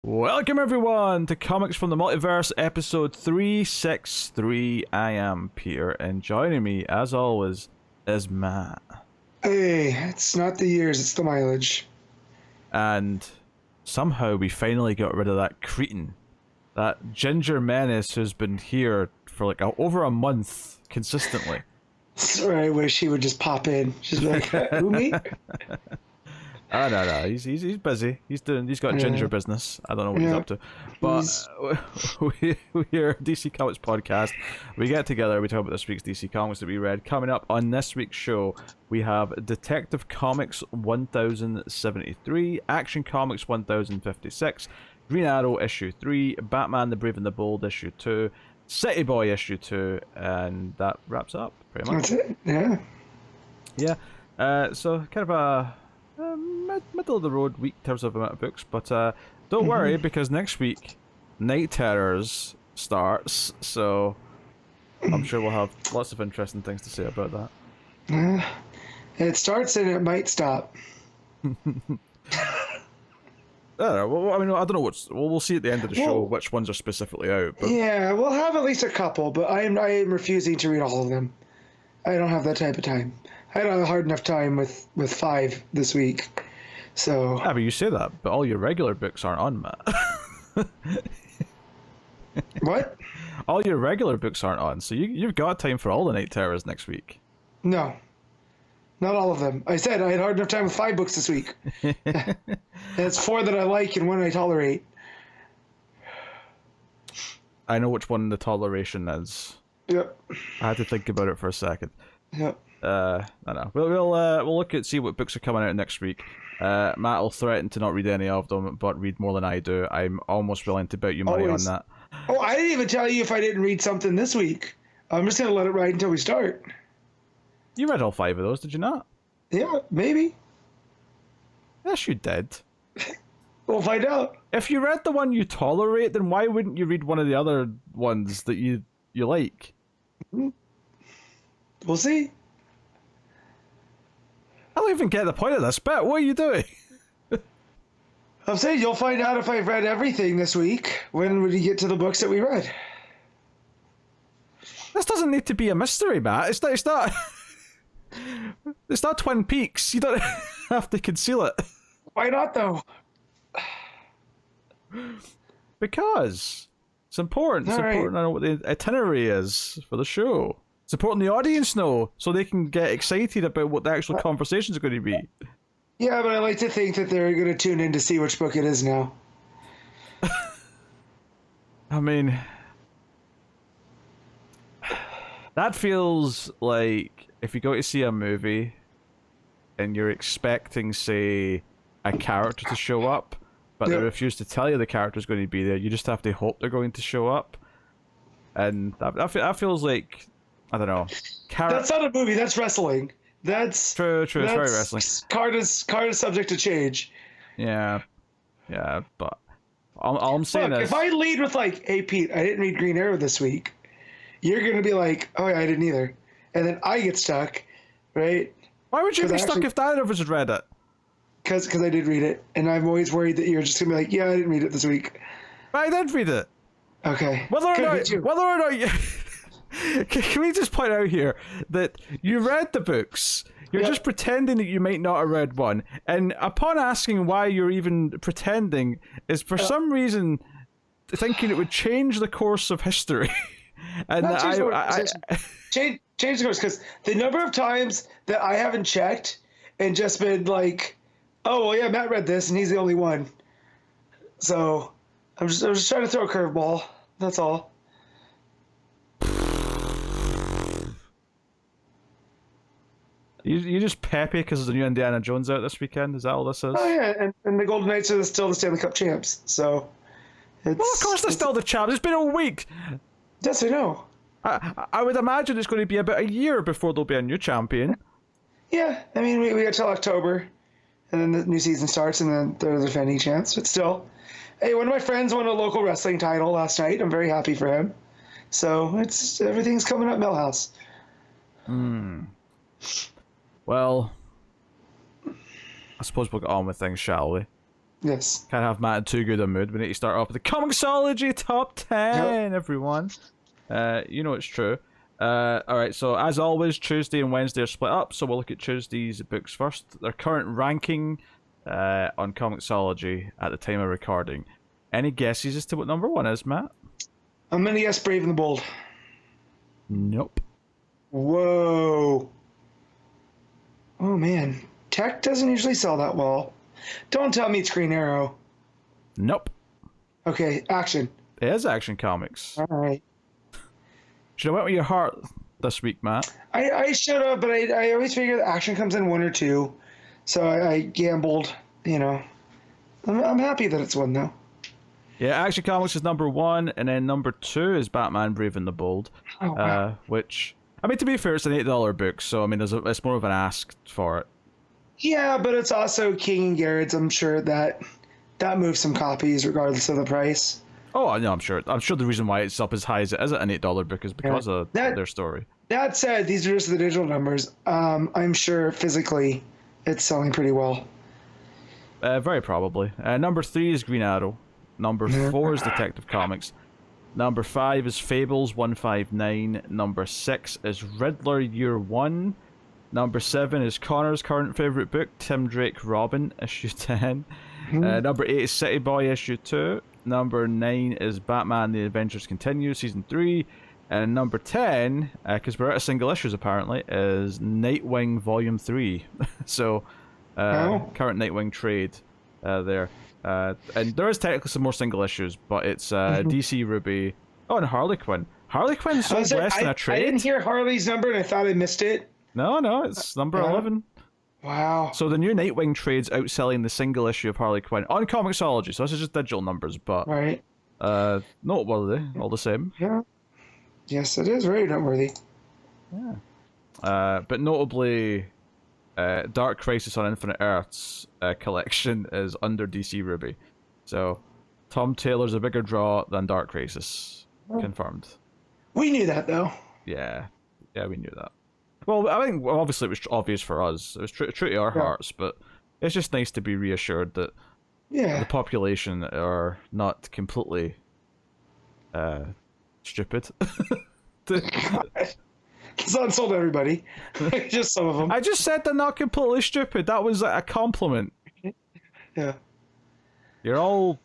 Welcome everyone to Comics from the Multiverse, episode 363. I am Peter, and joining me, as always, is Matt. Hey, it's not the years, it's the mileage. And somehow we finally got rid of that cretin. That ginger menace who's been here for like over a month consistently. Sorry, I wish he would just pop in. She's like, who, me? No, he's busy. He's got ginger business. I don't know what he's up to. But we're DC Comics podcast. We get together, we talk about this week's DC Comics that we read. Coming up on this week's show, we have Detective Comics 1073, Action Comics 1056, Green Arrow issue 3, Batman the Brave and the Bold issue 2, City Boy issue 2, and that wraps up pretty much. That's it, yeah. Yeah. So kind of a middle of the road week in terms of amount of books, but don't worry, because next week Night Terrors starts, so I'm sure we'll have lots of interesting things to say about that. It starts and it might stop. I don't know. Well, I mean, I don't know we'll see at the end of the show which ones are specifically out. But... Yeah, we'll have at least a couple, but I am refusing to read all of them. I don't have that type of time. I don't have a hard enough time with 5 this week, so... Yeah, but you say that, but all your regular books aren't on, Matt. What? All your regular books aren't on, so you've got time for all the Night Terrors next week. No. Not all of them. I said I had hard enough time with 5 books this week. And it's 4 that I like and 1 I tolerate. I know which one the toleration is. Yep. I had to think about it for a second. Yep. I know. We'll look at see what books are coming out next week. Matt will threaten to not read any of them, but read more than I do. I'm almost willing to bet you money on that. Oh, I didn't even tell you if I didn't read something this week. I'm just gonna let it ride until we start. You read all 5 of those, did you not? Yeah, maybe. Yes, you did. We'll find out. If you read the one you tolerate, then why wouldn't you read one of the other ones that you like? We'll see. I don't even get the point of this bit. What are you doing? I'm saying you'll find out if I've read everything this week when we get to the books that we read. This doesn't need to be a mystery, Matt. It's not it's not Twin Peaks. You don't have to conceal it. Why not, though? Because it's important. It's important to know what the itinerary is for the show. It's important the audience know so they can get excited about what the actual conversations are going to be. Yeah, but I like to think that they're going to tune in to see which book it is now. I mean, that feels like if you go to see a movie and you're expecting, say, a character to show up, but they refuse to tell you the character's going to be there. You just have to hope they're going to show up. And that feels like, I don't know. That's not a movie, that's wrestling. That's true. It's very wrestling. Card is subject to change. Yeah, but all I'm saying is, if I lead with like, "Hey Pete, I didn't read Green Arrow this week," you're gonna be like, "Oh yeah, I didn't either," and then I get stuck, right? Why would you be stuck if neither of us had read it? Because I did read it, and I'm always worried that you're just gonna be like, "Yeah, I didn't read it this week." But I did read it. Okay. Whether or not you... Can we just point out here that you read the books, you're just pretending that you might not have read one, and upon asking why you're even pretending is for some reason thinking it would change the course of history. And change the course, because the number of times that I haven't checked and just been like, oh well, yeah, Matt read this and he's the only one. So I'm just trying to throw a curveball. That's all. You just peppy because the new Indiana Jones out this weekend? Is that all this is? Oh yeah, and the Golden Knights are still the Stanley Cup champs, so... Well, of course they're still the champs. It's been a week. Yes, I know. I would imagine it's going to be about a year before there'll be a new champion. Yeah, I mean, we got till October, and then the new season starts, and then they're the defending champs. But still, hey, one of my friends won a local wrestling title last night. I'm very happy for him. So everything's coming up Millhouse. Well, I suppose we'll get on with things, shall we? Yes. Can't have Matt in too good a mood. We need to start off with the ComiXology top 10, everyone. You know it's true. Alright, so as always, Tuesday and Wednesday are split up, so we'll look at Tuesday's books first. Their current ranking on ComiXology at the time of recording. Any guesses as to what number 1 is, Matt? I'm gonna guess Brave and the Bold. Nope. Whoa. Oh man, Tech doesn't usually sell that well. Don't tell me it's Green Arrow. Nope. Okay, Action. It is Action Comics. All right. Should have went with your heart this week, Matt. I should have, but I always figure that Action comes in 1 or 2. So I gambled, you know. I'm happy that it's 1, though. Yeah, Action Comics is number 1, and then number 2 is Batman Brave and the Bold. Oh, wow. Which, I mean, to be fair, it's an $8 book, so I mean, it's more of an ask for it. Yeah, but it's also King and Gerads. I'm sure that moves some copies regardless of the price. Oh, no, I'm sure. I'm sure the reason why it's up as high as it is at an $8 book is because of their story. That said, these are just the digital numbers. I'm sure physically it's selling pretty well. Very probably. Number 3 is Green Arrow. Number 4 is Detective Comics. Number 5 is Fables 159. Number 6 is Riddler Year 1. Number 7 is Connor's current favourite book, Tim Drake Robin, issue 10. Number 8 is City Boy, issue 2. Number 9 is Batman The Adventures Continue, season 3. And number 10, because we're out of single issues apparently, is Nightwing volume 3. So, current Nightwing trade there. And there is technically some more single issues, but it's DC Ruby. Oh, and Harley Quinn. Harley Quinn's sold less than a trade. I didn't hear Harley's number and I thought I missed it. No, it's number 11. Wow. So the new Nightwing trade's outselling the single issue of Harley Quinn on ComiXology, so this is just digital numbers, but right. Noteworthy, all the same. Yeah. Yes, it is very noteworthy. Yeah. But notably, Dark Crisis on Infinite Earths collection is under DC Ruby. So Tom Taylor's a bigger draw than Dark Crisis. Confirmed. We knew that, though. Yeah, we knew that. Well, I think obviously it was obvious for us. It was true to our hearts, but it's just nice to be reassured that the population are not completely stupid. It's not sold to everybody. Just some of them. I just said they're not completely stupid. That was a compliment. Yeah. You're all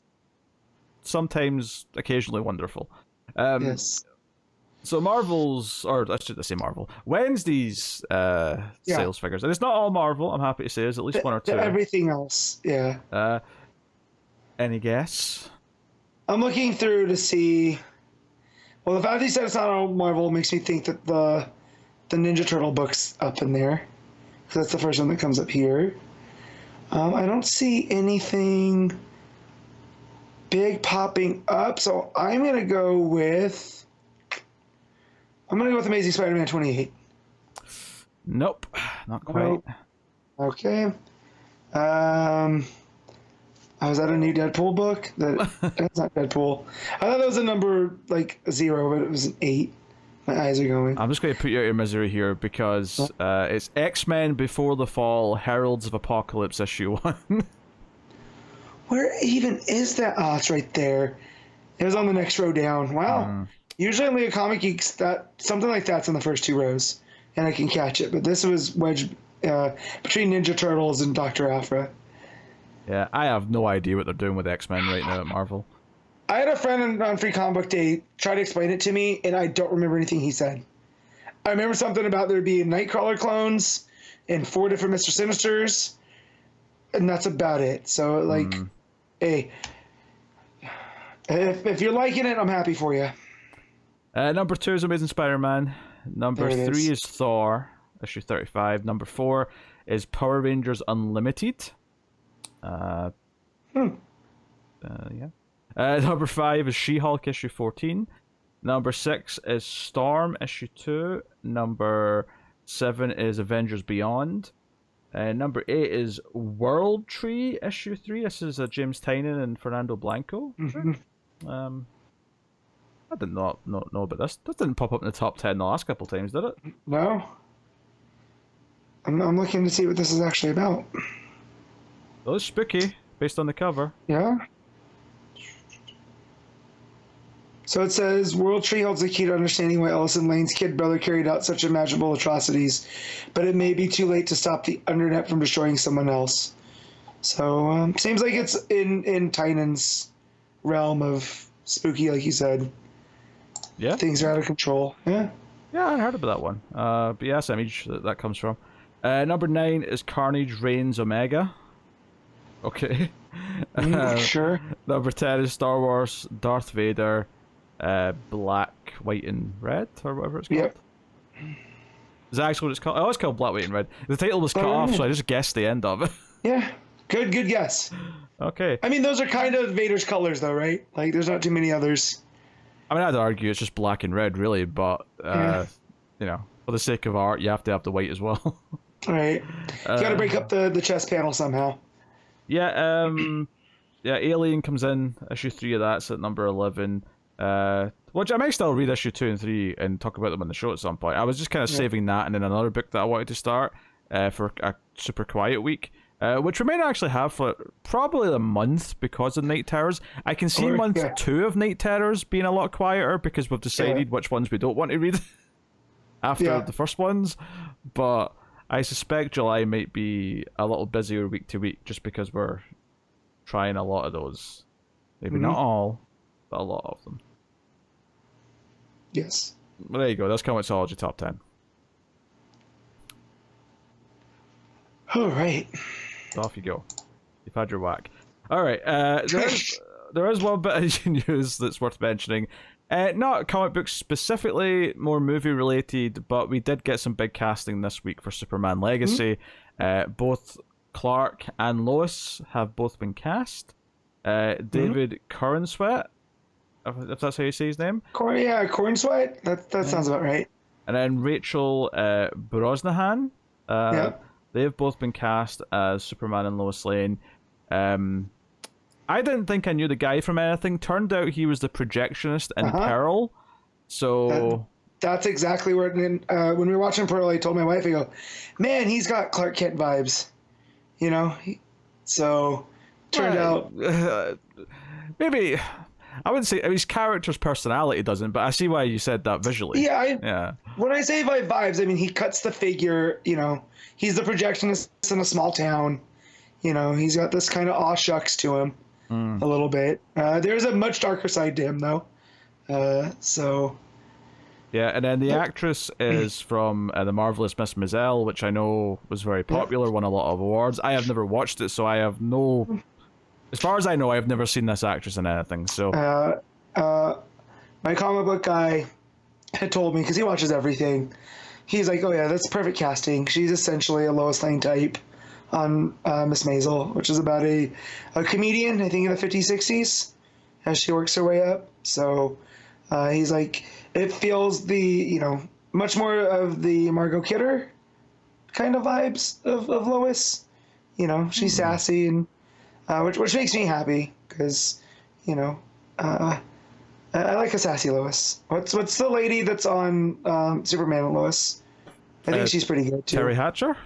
occasionally wonderful. Yes. So Marvel's, or I should say Marvel, Wednesday's sales figures, and it's not all Marvel, I'm happy to say, there's at least 1 or 2. Everything else, yeah. Any guess? I'm looking through to see. Well, the fact that you said it's not all Marvel makes me think that the Ninja Turtle book's up in there, because that's the first one that comes up here. I don't see anything big popping up, so I'm gonna go with Amazing Spider-Man 28. Nope, not quite. Nope. Okay. Was that a new Deadpool book? That's not Deadpool. I thought that was a number like 0, but it was an 8. My eyes are going. I'm just going to put you out of your misery here because it's X-Men Before the Fall, Heralds of Apocalypse, issue 1. Where even is that? Oh, it's right there. It was on the next row down. Wow. Usually only a Comic Geeks, that something like that's in the first 2 rows, and I can catch it. But this was wedged between Ninja Turtles and Dr. Aphra. Yeah, I have no idea what they're doing with X-Men right now at Marvel. I had a friend on Free Comic Book Day try to explain it to me, and I don't remember anything he said. I remember something about there being Nightcrawler clones and 4 different Mr. Sinisters, and that's about it. So, like, hey, if you're liking it, I'm happy for you. Number 2 is Amazing Spider-Man. Number 3 is Thor, issue 35. Number 4 is Power Rangers Unlimited. Number 5 is She-Hulk, issue 14. Number 6 is Storm, issue 2. Number 7 is Avengers Beyond. Number 8 is World Tree, issue 3. This is James Tynion and Fernando Blanco. I did not know about this. This didn't pop up in the top 10 the last couple times, did it? No. I'm looking to see what this is actually about. Oh, it's spooky. based on the cover. Yeah. So it says, World Tree holds the key to understanding why Ellison Lane's kid brother carried out such imaginable atrocities, but it may be too late to stop the Undernet from destroying someone else. So, seems like it's in Tynan's realm of spooky, like you said. Yeah. Things are out of control. Yeah. Yeah, I heard about that one. But yeah, that's the image that comes from. Number 9 is Carnage Reigns Omega. Okay. Sure. Number 10 is Star Wars Darth Vader, Black, White, and Red, or whatever it's called. Yep. Is that actually what it's called? Oh, it's called Black, White, and Red. The title was cut off, so I just guessed the end of it. Yeah. Good guess. Okay. I mean, those are kind of Vader's colors, though, right? Like, there's not too many others. I mean, I'd argue it's just black and red, really, but, you know, for the sake of art, you have to have the white as well. Right. You gotta break up the chest panel somehow. Yeah, Alien comes in, issue 3 of that's at number 11. Which I might still read issue 2 and 3 and talk about them on the show at some point. I was just kind of saving that and then another book that I wanted to start for a super quiet week. Which we might actually have for probably a month because of Night Terrors. I can see month 2 of Night Terrors being a lot quieter because we've decided which ones we don't want to read after the first ones. But I suspect July might be a little busier week to week just because we're trying a lot of those. Maybe not all, but a lot of them. Yes. Well, there you go. That's ComiXology Top 10. All right. Off you go. You've had your whack. Alright, there is one bit of news that's worth mentioning. Not comic books specifically, more movie related, but we did get some big casting this week for Superman Legacy. Both Clark and Lois have both been cast. David Corenswet, if that's how you say his name. Cornsweat. That sounds about right. And then Rachel Brosnahan. They've both been cast as Superman and Lois Lane. I didn't think I knew the guy from anything. Turned out he was the projectionist in Pearl. So that's exactly where. When we were watching Pearl, I told my wife, I go, "Man, he's got Clark Kent vibes," you know. So turned out maybe I wouldn't say his character's personality doesn't, but I see why you said that visually. Yeah. When I say by vibes, I mean he cuts the figure. You know, he's the projectionist in a small town. You know, he's got this kind of aw shucks to him a little bit. There's a much darker side to him, though. So. Yeah, and then the actress is from The Marvelous Miss Maisel, which I know was very popular, won a lot of awards. I have never watched it, so I have no... As far as I know, I have never seen this actress in anything, so... My comic book guy had told me, because he watches everything, he's like, oh yeah, that's perfect casting. She's essentially a Lois Lane type on Miss Maisel, which is about a comedian, I think in the 50s, 60s, as she works her way up. So he's like, it feels much more of the Margot Kidder kind of vibes of Lois. You know, she's sassy, and which makes me happy, because, I like a sassy Lois. What's the lady that's on Superman and Lois? I think she's pretty good, too. Terry Hatcher?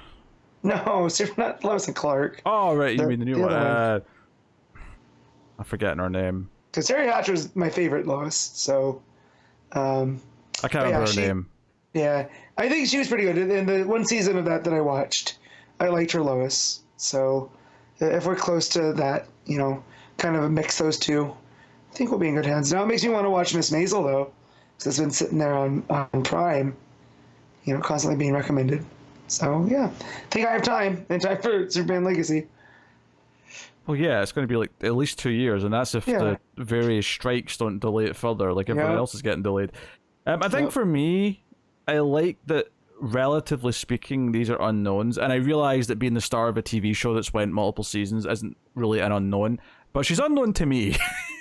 No, not Lois and Clark. Oh, right, you mean the new one. I'm forgetting her name. Because Terry Hatcher is my favorite Lois, so... I can't remember her name. Yeah, I think she was pretty good. In the one season of that I watched, I liked her Lois. So if we're close to that, kind of mix those two, I think we'll be in good hands. Now it makes me want to watch Miss Maisel, though, because it's been sitting there on Prime, constantly being recommended. So, yeah, I think I have time for Superman Legacy. Well, yeah, it's going to be like at least 2 years, and that's if the various strikes don't delay it further, like everyone else is getting delayed. I think for me, I like that, relatively speaking, these are unknowns, and I realise that being the star of a TV show that's went multiple seasons isn't really an unknown, but she's unknown to me,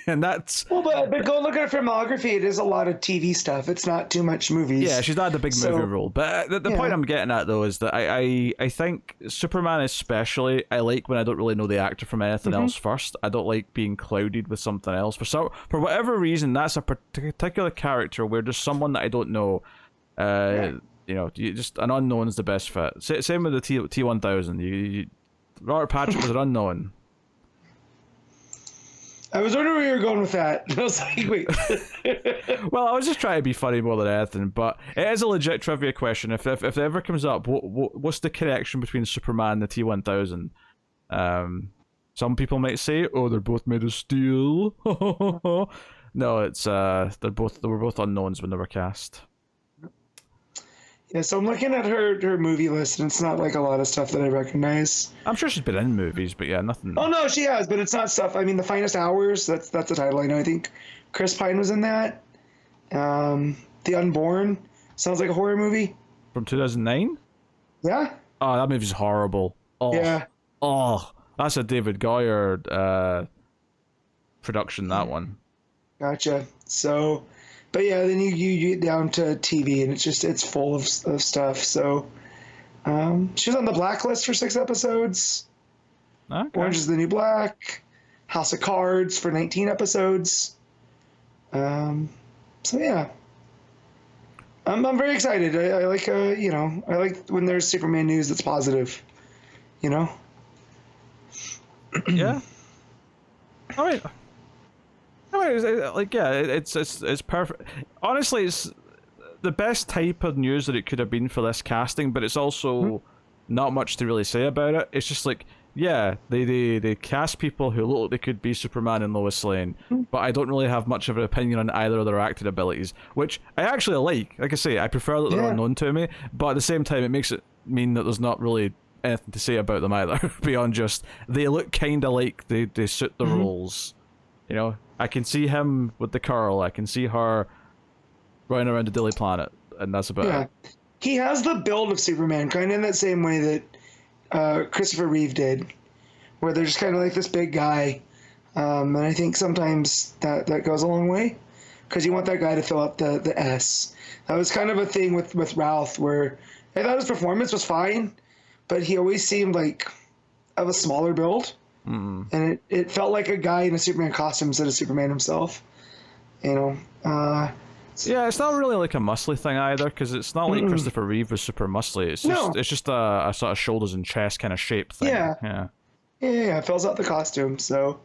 and that's... Well, but go look at her filmography. It is a lot of TV stuff. It's not too much movies. Yeah, she's not the big movie role. But the point I'm getting at, though, is that I think Superman especially, I like when I don't really know the actor from anything else first. I don't like being clouded with something else. For whatever reason, that's a particular character where there's someone that I don't know. Just an unknown is the best fit. Same with the T1000. Robert Patrick was an unknown. I was wondering where you were going with that. I was like, wait. Well, I was just trying to be funny more than anything, but it is a legit trivia question. If it ever comes up, what's the connection between Superman and the T-1000? Some people might say, "Oh, they're both made of steel." No, it's they were both unknowns when they were cast. Yeah, so I'm looking at her movie list, and it's not like a lot of stuff that I recognize. I'm sure she's been in movies, but yeah, nothing. Oh no, she has, but it's not stuff. I mean, The Finest Hours. That's the title. I know. I think Chris Pine was in that. The Unborn sounds like a horror movie. From 2009. Yeah. Oh, that movie's horrible. Oh. Yeah. Oh, that's a David Goyer production. That one. Gotcha. So, but yeah, then you get down to TV, and it's full of stuff. So, she was on the Blacklist for 6 episodes. Okay. Orange is the New Black. House of Cards for 19 episodes. So yeah, I'm very excited. I like I like when there's Superman news that's positive. Yeah. All right. It's perfect. Honestly, it's the best type of news that it could have been for this casting, but it's also not much to really say about it. It's just like, yeah, they cast people who look like they could be Superman and Lois Lane, but I don't really have much of an opinion on either of their acting abilities, which I actually like. Like I say, I prefer that they're unknown to me, but at the same time, it makes it mean that there's not really anything to say about them either, beyond just they look kind of like they suit the roles. You know, I can see him with the curl. I can see her running around the Daily Planet, and that's about it. He has the build of Superman, kind of in that same way that Christopher Reeve did, where they're just kind of like this big guy. And I think sometimes that goes a long way, because you want that guy to fill up the S. That was kind of a thing with Ralph, where I thought his performance was fine, but he always seemed like of a smaller build. And it felt like a guy in a Superman costume instead of Superman himself. You know? Yeah, it's not really like a muscly thing either, because it's not like Christopher Reeve was super muscly. It's just a sort of shoulders and chest kind of shape thing. Yeah, it fills out the costume. So,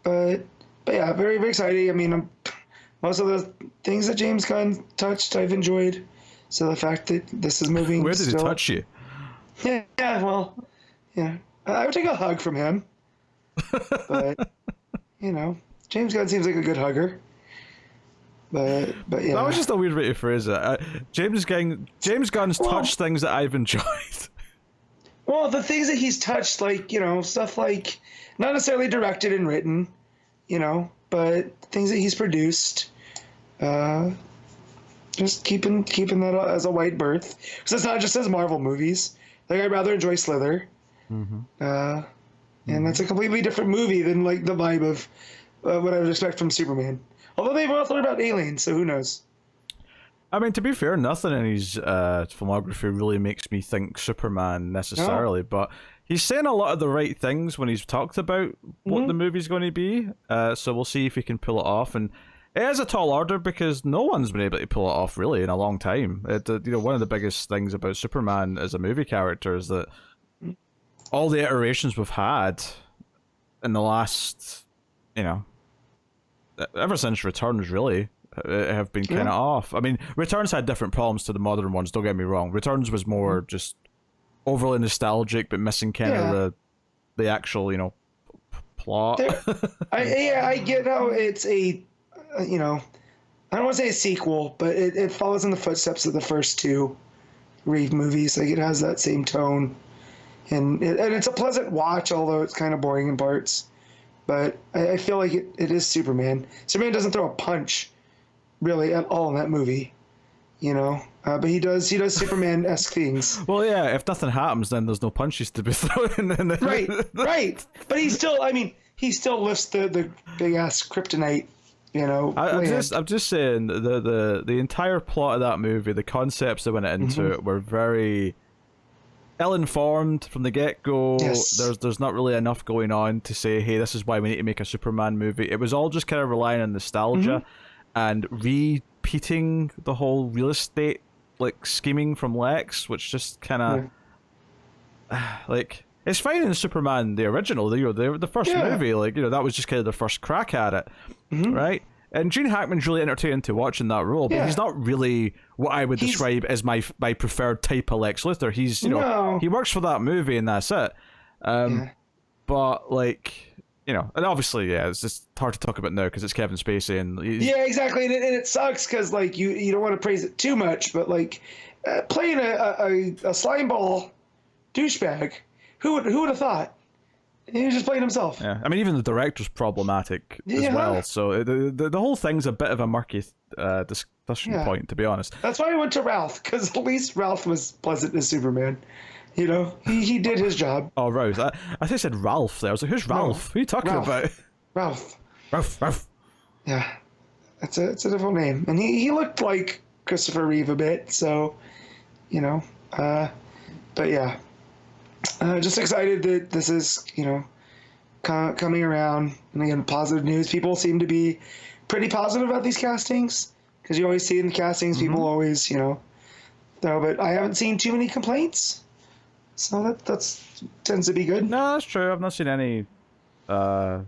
but yeah, very, very exciting. I mean, most of the things that James Gunn touched, I've enjoyed. So the fact that this is moving. Where did he touch you? Yeah, well, yeah. I would take a hug from him. But, James Gunn seems like a good hugger. But yeah. That was just a weird way to phrase it. James Gunn's touched things that I've enjoyed. Well, the things that he's touched, like, stuff like, not necessarily directed and written, but things that he's produced, just keeping that as a wide berth. Because it's not just his Marvel movies. Like, I'd rather enjoy Slither. And that's a completely different movie than like the vibe of what I would expect from Superman. Although they've also thought about aliens, so who knows? I mean, to be fair, nothing in his filmography really makes me think Superman necessarily, but he's saying a lot of the right things when he's talked about what the movie's going to be. So we'll see if he can pull it off. And it is a tall order because no one's been able to pull it off really in a long time. One of the biggest things about Superman as a movie character is that all the iterations we've had in the last, ever since Returns, really, have been kind of off. I mean, Returns had different problems to the modern ones, don't get me wrong. Returns was more just overly nostalgic, but missing kind of the actual, plot. I get how it's a, I don't want to say a sequel, but it follows in the footsteps of the first two Reeve movies. Like, it has that same tone. And it's a pleasant watch, although it's kind of boring in parts. But I feel like it is Superman. Superman doesn't throw a punch, really, at all in that movie, But he does Superman-esque things. Well, yeah, if nothing happens, then there's no punches to be thrown. Right. But he still lifts the big-ass kryptonite, I'm just saying, the entire plot of that movie, the concepts that went into it were very ill-informed from the get-go. Yes. There's not really enough going on to say, hey, this is why we need to make a Superman movie. It was all just kind of relying on nostalgia and repeating the whole real estate scheming from Lex, which just kind of it's fine in Superman the original, the first movie, like, that was just kind of the first crack at it, right? And Gene Hackman's really entertaining to watch in that role, but he's not really what I would describe as my preferred type of Lex Luthor. He's, he works for that movie and that's it. But, like, and obviously, it's just hard to talk about now because it's Kevin Spacey and exactly, and it sucks because, like, you don't want to praise it too much, but, like, playing a slime ball douchebag, who would have thought? He was just playing himself. Yeah, I mean, even the director's problematic as well. So the whole thing's a bit of a murky discussion point, to be honest. That's why I went to Ralph, because at least Ralph was pleasant as Superman. He did his job. Oh, Rose. I think I said Ralph there. I was like, who's Ralph? Who are you talking about? Ralph. Yeah, it's a different name, and he looked like Christopher Reeve a bit. So, but yeah. Just excited that this is, coming around. And again, positive news. People seem to be pretty positive about these castings because you always see in the castings, people always, but I haven't seen too many complaints. So that's tends to be good. No, that's true. I've not seen any broad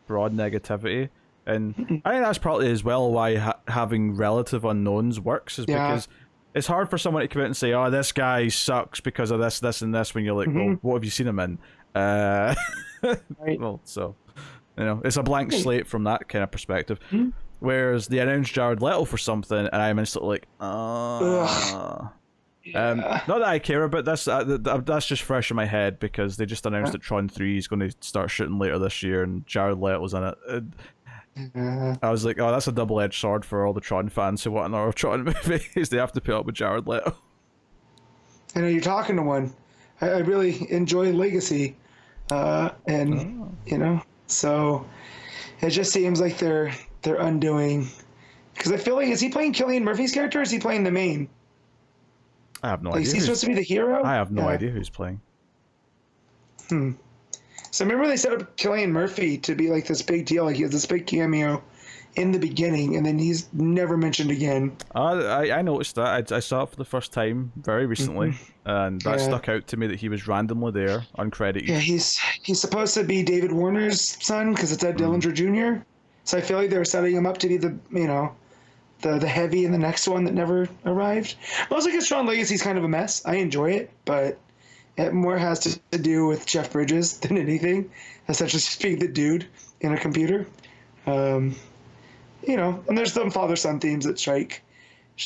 negativity. And I think that's probably as well why having relative unknowns works, is because it's hard for someone to come out and say, oh, this guy sucks because of this, this, and this, when you're like, well, what have you seen him in? Right. Well, so, it's a blank slate from that kind of perspective. Whereas they announced Jared Leto for something, and I'm instantly like, not that I care about this, that's just fresh in my head because they just announced that Tron 3 is going to start shooting later this year, and Jared Leto's in it. I was like, oh, that's a double-edged sword for all the Tron fans who want another Tron movie, is they have to put up with Jared Leto. I know you're talking to one. I really enjoy Legacy, so it just seems like they're undoing. Because I feel like, is he playing Cillian Murphy's character, or is he playing the main? I have no idea. Is he supposed to be the hero? I have no idea who's playing. So remember they set up Cillian Murphy to be like this big deal, like he has this big cameo in the beginning, and then he's never mentioned again. I noticed that. I saw it for the first time very recently, and that stuck out to me that he was randomly there, uncredited. Yeah, he's supposed to be David Warner's son because it's Ed Dillinger Jr. So I feel like they were setting him up to be the heavy in the next one that never arrived. Mostly because Tron Legacy's kind of a mess. I enjoy it, but it more has to do with Jeff Bridges than anything. Essentially just being the dude in a computer. And there's some father-son themes that strike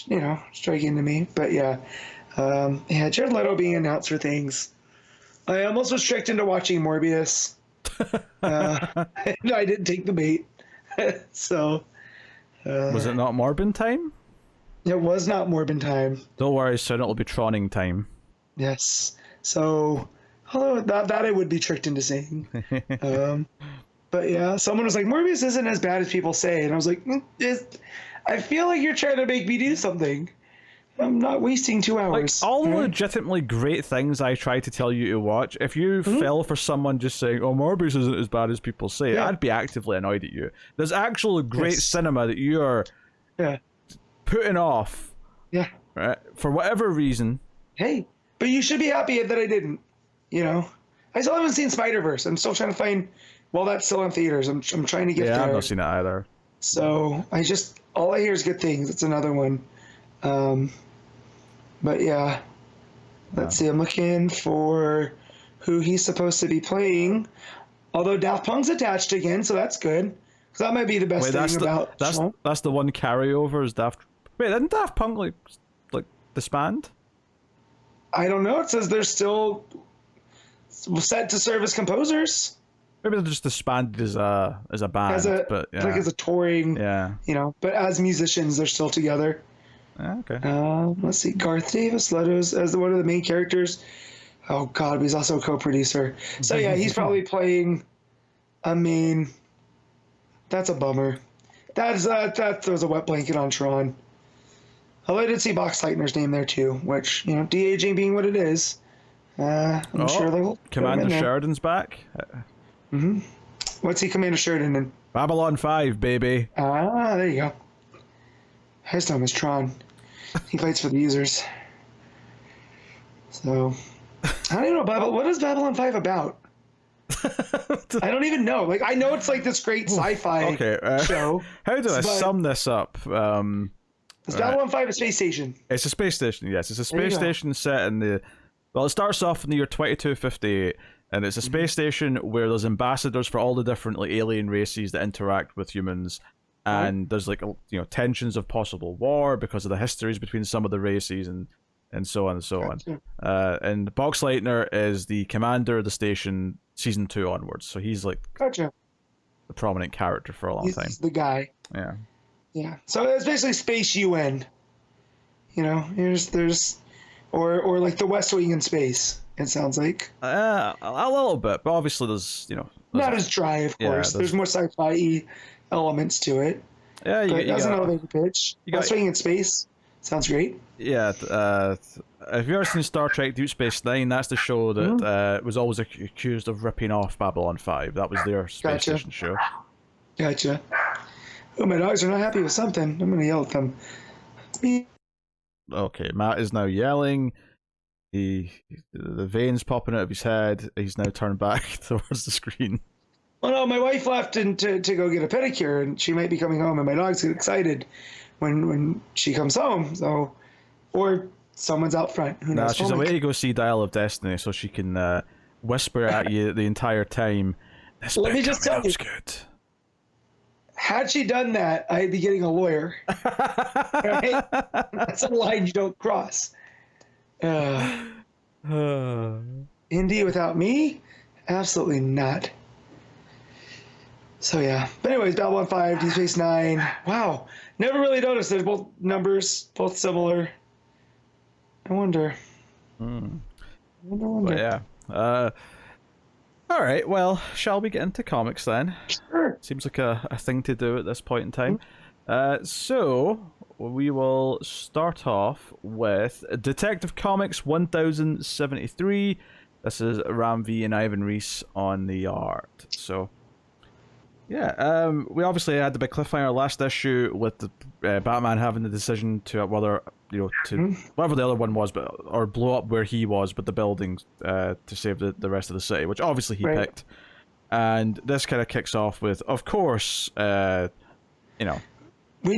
into me. But Jared Leto being announced for things. I almost was tricked into watching Morbius. And I didn't take the bait. So... was it not Morbin time? It was not Morbin time. Don't worry, soon it'll be Troning time. Yes. So, although that I would be tricked into saying. But yeah, someone was like, Morbius isn't as bad as people say. And I was like, I feel like you're trying to make me do something. I'm not wasting 2 hours. Like, all the legitimately great things I try to tell you to watch, if you fell for someone just saying, oh, Morbius isn't as bad as people say, I'd be actively annoyed at you. There's actual great cinema that you are putting off. Yeah. Right? For whatever reason. Hey, but you should be happy that I didn't. I still haven't seen Spider-Verse. I'm still trying to find... Well, that's still in theaters. I'm trying to get there. Yeah, I've not seen it either. So, all I hear is good things. It's another one. But yeah, let's see. I'm looking for who he's supposed to be playing. Although Daft Punk's attached again, so that's good. Because that might be the best thing about. That's the one carryover is Daft. Wait, didn't Daft Punk like disband? I don't know. It says they're still set to serve as composers. Maybe they're just disbanded as a band, but yeah. Like as a touring. Yeah. But as musicians, they're still together. Okay. Let's see. Garth Davis Leto's as one of the main characters. Oh God, he's also a co-producer. So yeah, he's probably playing a main. That's a bummer. That throws a wet blanket on Tron. Although I did see Box Tightener's name there too, which de-aging being what it is, I'm sure they will. Commander Sheridan's back. What's he Commander Sheridan in? Babylon 5, baby. There you go. His name is Tron. He fights for the users. So, I don't even know Babylon. What is Babylon 5 about? I don't even know. Like, I know it's like this great sci-fi show. How do I sum this up? Is Babylon 5 a space station? It's a space station, yes. It's a space station set in the... Well, it starts off in the year 2258, and it's a space station where there's ambassadors for all the different like alien races that interact with humans, and there's like tensions of possible war because of the histories between some of the races and so on and so on. And Boxleitner is the commander of the station season 2 onwards, so he's like the prominent character for a long time. He's the guy. Yeah. Yeah. So it's basically Space UN. There's or like the West Wing in space. It sounds like. A little bit, but obviously there's not as dry, of course. There's more sci-fi elements to it. Yeah, that's an elevator pitch. West Wing in space. Sounds great. Yeah, if you've ever seen Star Trek Deep Space Nine, that's the show that was always accused of ripping off Babylon 5. That was their space station show. Gotcha. Oh, my dogs are not happy with something. I'm going to yell at them. Okay, Matt is now yelling. The veins popping out of his head. He's now turned back towards the screen. Well, no, my wife left to go get a pedicure, and she might be coming home, and my dogs get excited when she comes home. So, or someone's out front. Who knows? She's away to go see Dial of Destiny, so she can whisper at you the entire time. Let me just tell you. Good. Had she done that, I'd be getting a lawyer. Right? That's a line you don't cross. Indy without me? Absolutely not. So yeah. But anyways, Babylon 5, Deep Space Nine. Wow. Never really noticed. There's both numbers, both similar. I wonder. But yeah. All right, well, shall we get into comics then? Sure. Seems like a thing to do at this point in time. So, we will start off with Detective Comics 1073. This is Ram V and Ivan Reis on the art. So, yeah, we obviously had the big cliffhanger last issue with the Batman having the decision to whether to whatever the other one was, or blow up where he was, but the buildings to save the rest of the city, which obviously he picked. And this kind of kicks off with, of course, we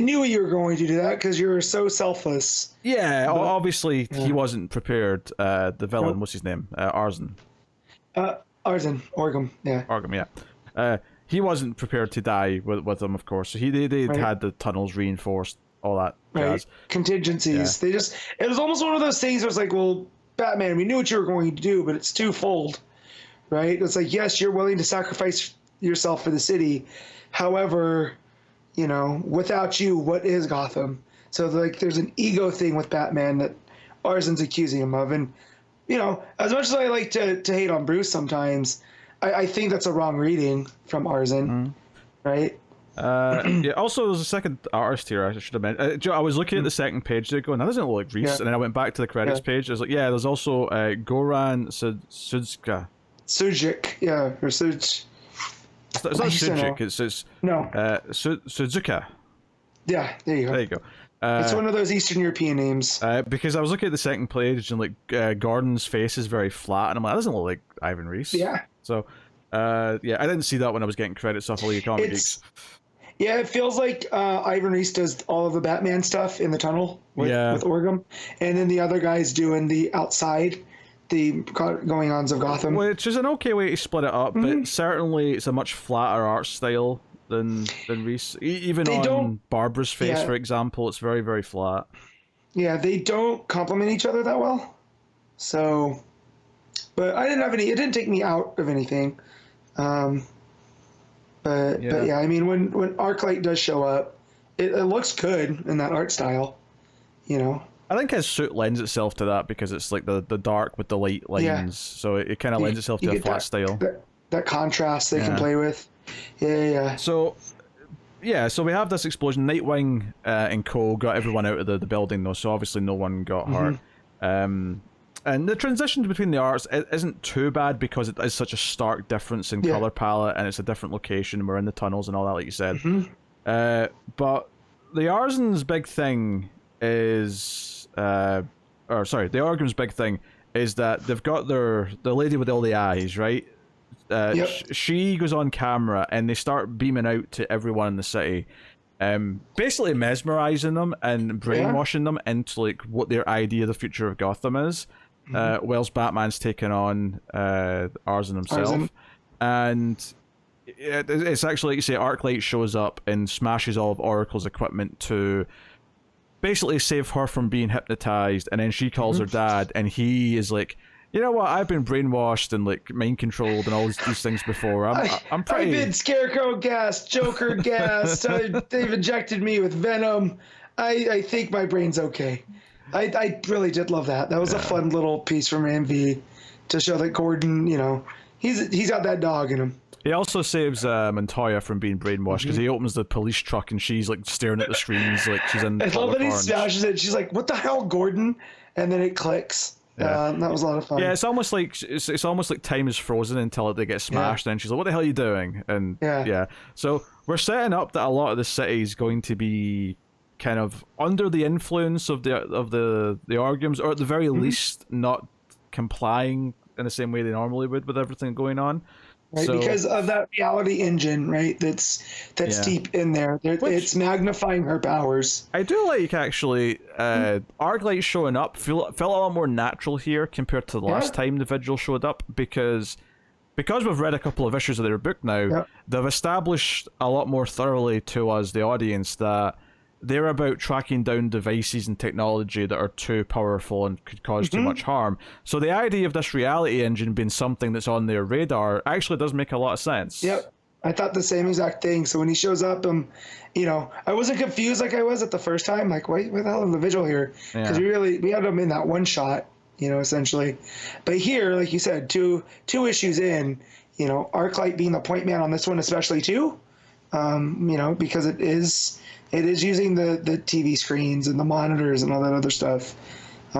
knew you were going to do that because you were so selfless. Yeah, obviously he wasn't prepared. The villain, what's his name? Arzen. Orgum, yeah. Orgum, yeah. He wasn't prepared to die with them, of course. So they had the tunnels reinforced, all that jazz. Contingencies. Yeah. It was almost one of those things where it's like, well, Batman, we knew what you were going to do, but it's twofold, right? It's like, yes, you're willing to sacrifice yourself for the city. However, without you, what is Gotham? So like, there's an ego thing with Batman that Arzen's accusing him of. And, as much as I like to hate on Bruce sometimes, I think that's a wrong reading from Arzen, right? Yeah. Also, there's a second artist here. I should have mentioned. I was looking at the second page there, going, "That doesn't look like Reis," and then I went back to the credits page. I was like, "Yeah, there's also Goran Sudska." Sujic, yeah, or Suj. It's not Sujic. It's no. Suzuka. Yeah, there you go. There you go. It's one of those Eastern European names. Because I was looking at the second page and like Gordon's face is very flat, and I'm like, that doesn't look like Ivan Reis. Yeah. So, I didn't see that when I was getting credits off of League of Comic Geeks. Yeah, it feels like Ivan Reis does all of the Batman stuff in the tunnel with Orgum, and then the other guy's doing the outside, the going-ons of Gotham. Which is an okay way to split it up, but certainly it's a much flatter art style than Reis. Even on Barbara's face, for example, it's very, very flat. Yeah, they don't complement each other that well. So, but I didn't have any. It didn't take me out of anything. But yeah, I mean, when Arclight does show up, it looks good in that art style, I think his suit lends itself to that because it's like the dark with the light lines, so it kind of lends itself to a flat style. That contrast they can play with. Yeah. So we have this explosion. Nightwing and Co got everyone out of the building though, so obviously no one got hurt. And the transition between the arts isn't too bad because it is such a stark difference in color palette, and it's a different location. We're in the tunnels and all that, like you said. But the Arzen's big thing is, the Orgum's big thing is that they've got the lady with all the eyes, right? Yep. She goes on camera and they start beaming out to everyone in the city, basically mesmerizing them and brainwashing them into like what their idea of the future of Gotham is. Whilst Batman's taking on Arzen himself. And it's actually, like you say, Arclight shows up and smashes all of Oracle's equipment to basically save her from being hypnotized, and then she calls her dad, and he is like, you know what, I've been brainwashed and like mind controlled and all these things before. I'm pretty... I've been Scarecrow gassed, Joker gassed, they've injected me with Venom. I think my brain's okay. I really did love that. That was a fun little piece from MV to show that Gordon, you know, he's got that dog in him. He also saves Montoya from being brainwashed because he opens the police truck and she's like staring at the screens like she's in. I love that he smashes it. She's like, "What the hell, Gordon?" And then it clicks. That was a lot of fun. Yeah, it's almost like time is frozen until they get smashed, and she's like, "What the hell are you doing?" And so we're setting up that a lot of the city is going to be kind of under the influence of the arguments, or at the very least not complying in the same way they normally would with everything going on. Right, because of that reality engine, right? That's deep in there. It's magnifying her powers. I do like, actually, Arclight showing up felt a lot more natural here compared to the last time the Vigil showed up, because we've read a couple of issues of their book now, they've established a lot more thoroughly to us, the audience, that they're about tracking down devices and technology that are too powerful and could cause too much harm. So the idea of this reality engine being something that's on their radar actually does make a lot of sense. Yep. I thought the same exact thing. So when he shows up, you know, I wasn't confused like I was at the first time. Like, wait, what the hell is the Vigil here? Because we had him in that one shot, you know, essentially. But here, like you said, two issues in, you know, Arclight being the point man on this one, especially too, you know, because it is using the TV screens and the monitors and all that other stuff.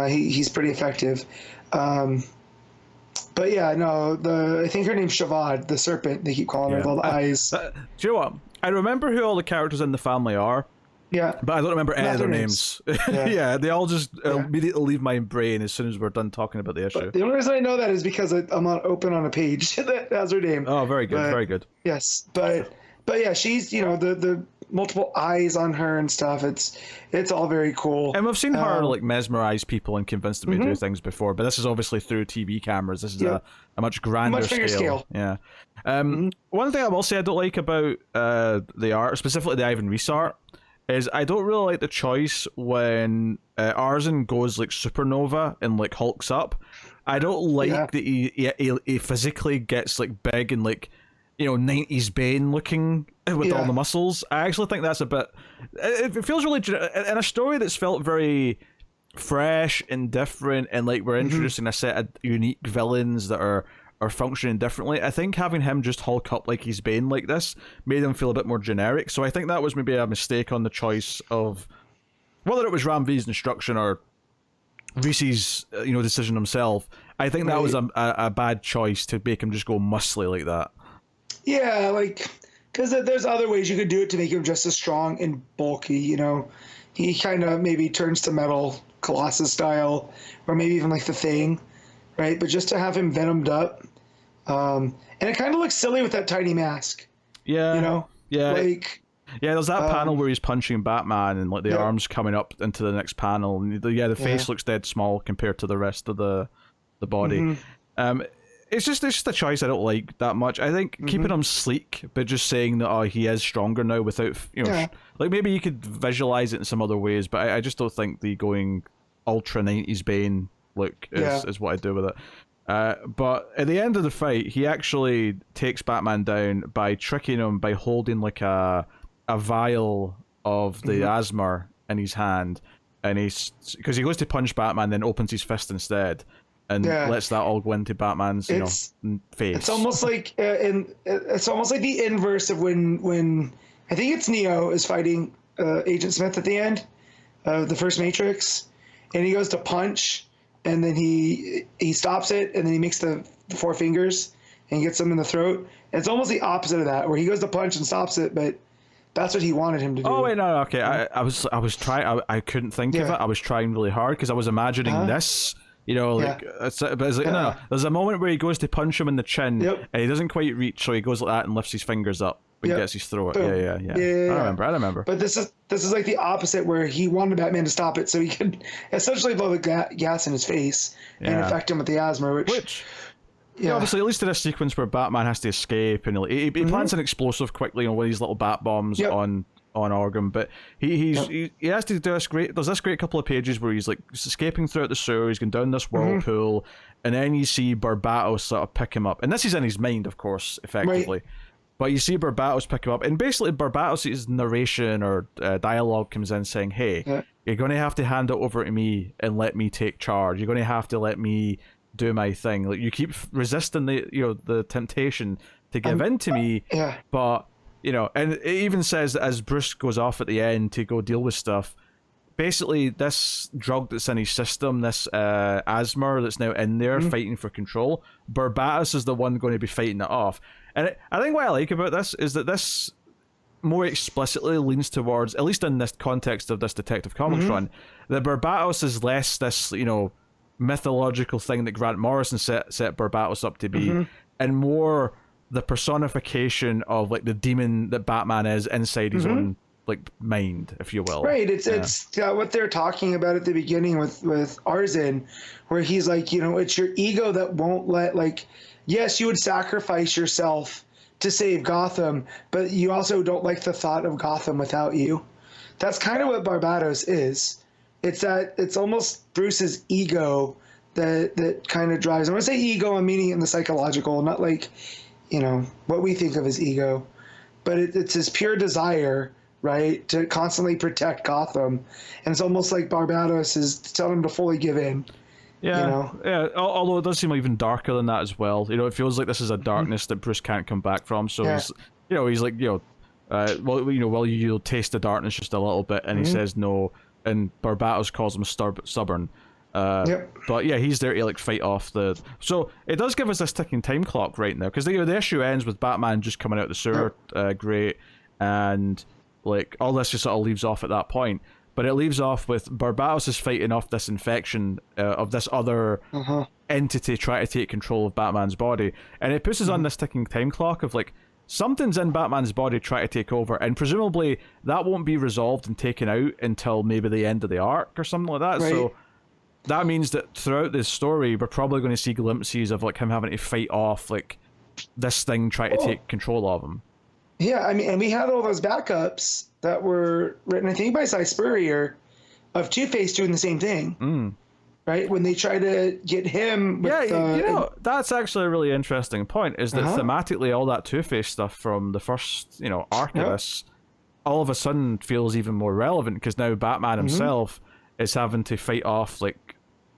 He's pretty effective. But yeah, no, I think her name's Shavad, the serpent, they keep calling her with all the eyes. Do you know what? I remember who all the characters in the family are. Yeah. But I don't remember any of their names. Yeah, they all just immediately leave my brain as soon as we're done talking about the issue. But the only reason I know that is because I'm open on a page that has her name. Oh, very good, very good. Yes, but yeah, she's, you know, the multiple eyes on her and stuff. It's all very cool. And we've seen her like mesmerize people and convince them to do things before, but this is obviously through TV cameras. This is a much grander scale. Yeah. One thing I will say I don't like about the art, specifically the Ivan Reis art, is I don't really like the choice when Arzen goes like supernova and like hulks up. I don't like that he physically gets like big and like, you know, 90s Bane looking with all the muscles. I actually think that's a bit... It feels really... In a story that's felt very fresh and different, and like we're introducing a set of unique villains that are functioning differently, I think having him just hulk up like he's Bane like this made him feel a bit more generic. So I think that was maybe a mistake on the choice of... Whether it was Ram V's instruction or Reese's, you know, decision himself, I think that was a bad choice to make him just go muscly like that. Yeah, like, because there's other ways you could do it to make him just as strong and bulky, you know. He kind of maybe turns to Metal Colossus style, or maybe even like the Thing, right? But just to have him venomed up, and it kind of looks silly with that tiny mask. Yeah, you know. Yeah. Like. Yeah, there's that panel where he's punching Batman and like the arms coming up into the next panel, and the face looks dead small compared to the rest of the body. It's just a choice I don't like that much. I think keeping him sleek, but just saying that he is stronger now without, you know, like maybe you could visualize it in some other ways, but I just don't think the going ultra 90s Bane look is what I do with it. But at the end of the fight, he actually takes Batman down by tricking him by holding like a vial of the asthma in his hand, and because he goes to punch Batman, then opens his fist instead. And lets that all go into Batman's, you know, face. It's almost like it's almost like the inverse of when I think it's Neo is fighting Agent Smith at the end of the first Matrix, and he goes to punch, and then he stops it, and then he makes the four fingers and gets him in the throat. And it's almost the opposite of that, where he goes to punch and stops it, but that's what he wanted him to do. Oh wait, no, okay. I was trying. I couldn't think of it. I was trying really hard because I was imagining this You know, like, but it's like, no, there's a moment where he goes to punch him in the chin, and he doesn't quite reach, so he goes like that and lifts his fingers up and gets his throat. Yeah. I remember. But this is like the opposite, where he wanted Batman to stop it so he could essentially blow the gas in his face and affect him with the asthma, which obviously, at least in a sequence where Batman has to escape, and he plants an explosive quickly, with these little bat bombs on Orgum, but he has to do there's this great couple of pages where he's like escaping throughout the sewer, he's going down this whirlpool, and then you see Barbatos sort of pick him up, and this is in his mind, of course, effectively, but you see Barbatos pick him up, and basically Barbatos' narration or dialogue comes in saying, hey, you're going to have to hand it over to me and let me take charge, you're going to have to let me do my thing, like you keep resisting the temptation to give in to me, but and it even says that as Bruce goes off at the end to go deal with stuff, basically this drug that's in his system, this asthma that's now in there fighting for control, Barbatos is the one going to be fighting it off. And I think what I like about this is that this more explicitly leans towards, at least in this context of this Detective Comics run, that Barbatos is less this, mythological thing that Grant Morrison set Barbatos up to be, and more the personification of like the demon that Batman is inside his own like mind, if you will. Right. It's what they're talking about at the beginning with Arzin, where he's like, it's your ego that won't let, like, yes, you would sacrifice yourself to save Gotham, but you also don't like the thought of Gotham without you. That's kind of what Barbatos is. It's almost Bruce's ego that kind of drives. When I say ego, I'm meaning it in the psychological, not like, what we think of as ego, but it's his pure desire, right, to constantly protect Gotham. And it's almost like Barbatos is telling him to fully give in. Yeah, although it does seem even darker than that as well. It feels like this is a darkness that Bruce can't come back from. So he's like, will you taste the darkness just a little bit? And he says no, and Barbatos calls him stubborn. But yeah, he's there to like fight off the. So it does give us this ticking time clock right now, because the issue ends with Batman just coming out of the sewer, great, and like all this just sort of leaves off at that point. But it leaves off with Barbatos is fighting off this infection of this other entity trying to take control of Batman's body, and it puts us on this ticking time clock of like something's in Batman's body trying to take over, and presumably that won't be resolved and taken out until maybe the end of the arc or something like that. Right. So that means that throughout this story, we're probably going to see glimpses of like him having to fight off like this thing trying to take control of him. Yeah, I mean, and we had all those backups that were written, I think, by Cy Spurrier, of Two-Face doing the same thing. Right? When they try to get him with that's actually a really interesting point, is that thematically all that Two-Face stuff from the first, arc of this all of a sudden feels even more relevant, because now Batman himself is having to fight off like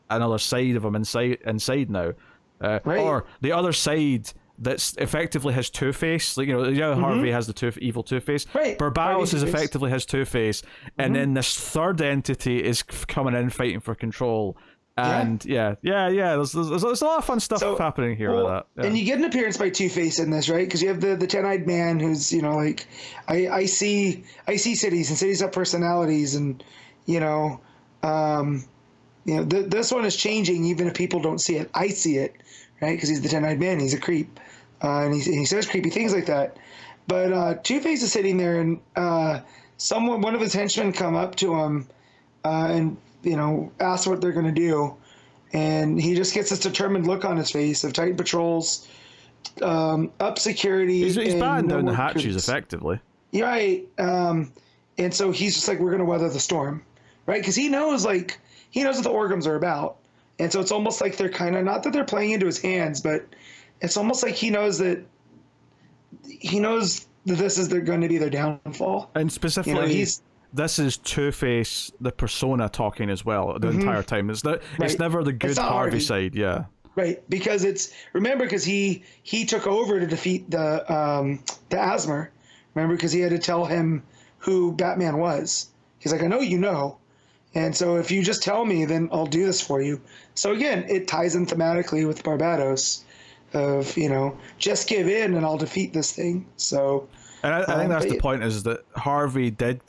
another side of him inside now. Or the other side that's effectively his Two-Face. Like, Harvey has the evil Two-Face. Right. Barbatos is effectively his Two-Face. And then this third entity is coming in fighting for control. And there's a lot of fun stuff happening here with that. Yeah. And you get an appearance by Two-Face in this, right? Because you have the ten-eyed man who's, like, I see cities, and cities have personalities, and, this one is changing even if people don't see it. I see it, right? Because he's the ten-eyed man. He's a creep. And he says creepy things like that. But Two-Face is sitting there, and one of his henchmen come up to him and, ask what they're going to do. And he just gets this determined look on his face of tight patrols, up security. He's batting down the hatches, effectively. Right. And so he's just like, we're going to weather the storm, right? Because he knows what the Orgums are about. And so it's almost like they're kind of, not that they're playing into his hands, but it's almost like he knows that this is going to be their downfall. And specifically, this is Two-Face, the persona, talking as well the entire time. It's never the good Harvey side, Right, because because he took over to defeat the Asthma. Remember, because he had to tell him who Batman was. He's like, I know you know. And so if you just tell me, then I'll do this for you. So again, it ties in thematically with Barbatos of, just give in and I'll defeat this thing. So, and I think that's the point, is that Harvey did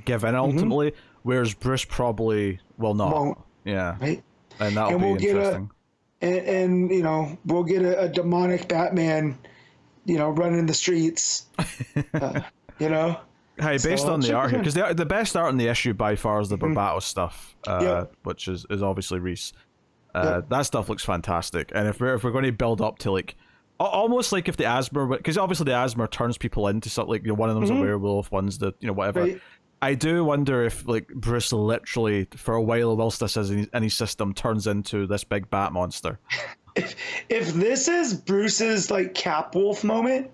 give in ultimately, whereas Bruce probably will not. Won't. Yeah. Right. And that'll and be we'll get interesting. and you know, we'll get a demonic Batman, you know, running the streets. You know. Hey, based So, on the art here, good. because the best art in the issue by far is the Barbatos stuff, Yep. which is obviously Reis. Yep. That stuff looks fantastic, and if we're going to build up to like almost like if the Asthma, because obviously the Asthma turns people into something like, you know, one of them's a werewolf, one's the, you know, whatever. Right. I do wonder if like Bruce literally for a while, whilst this is in his system, turns into this big bat monster. If this is Bruce's like Capwolf moment,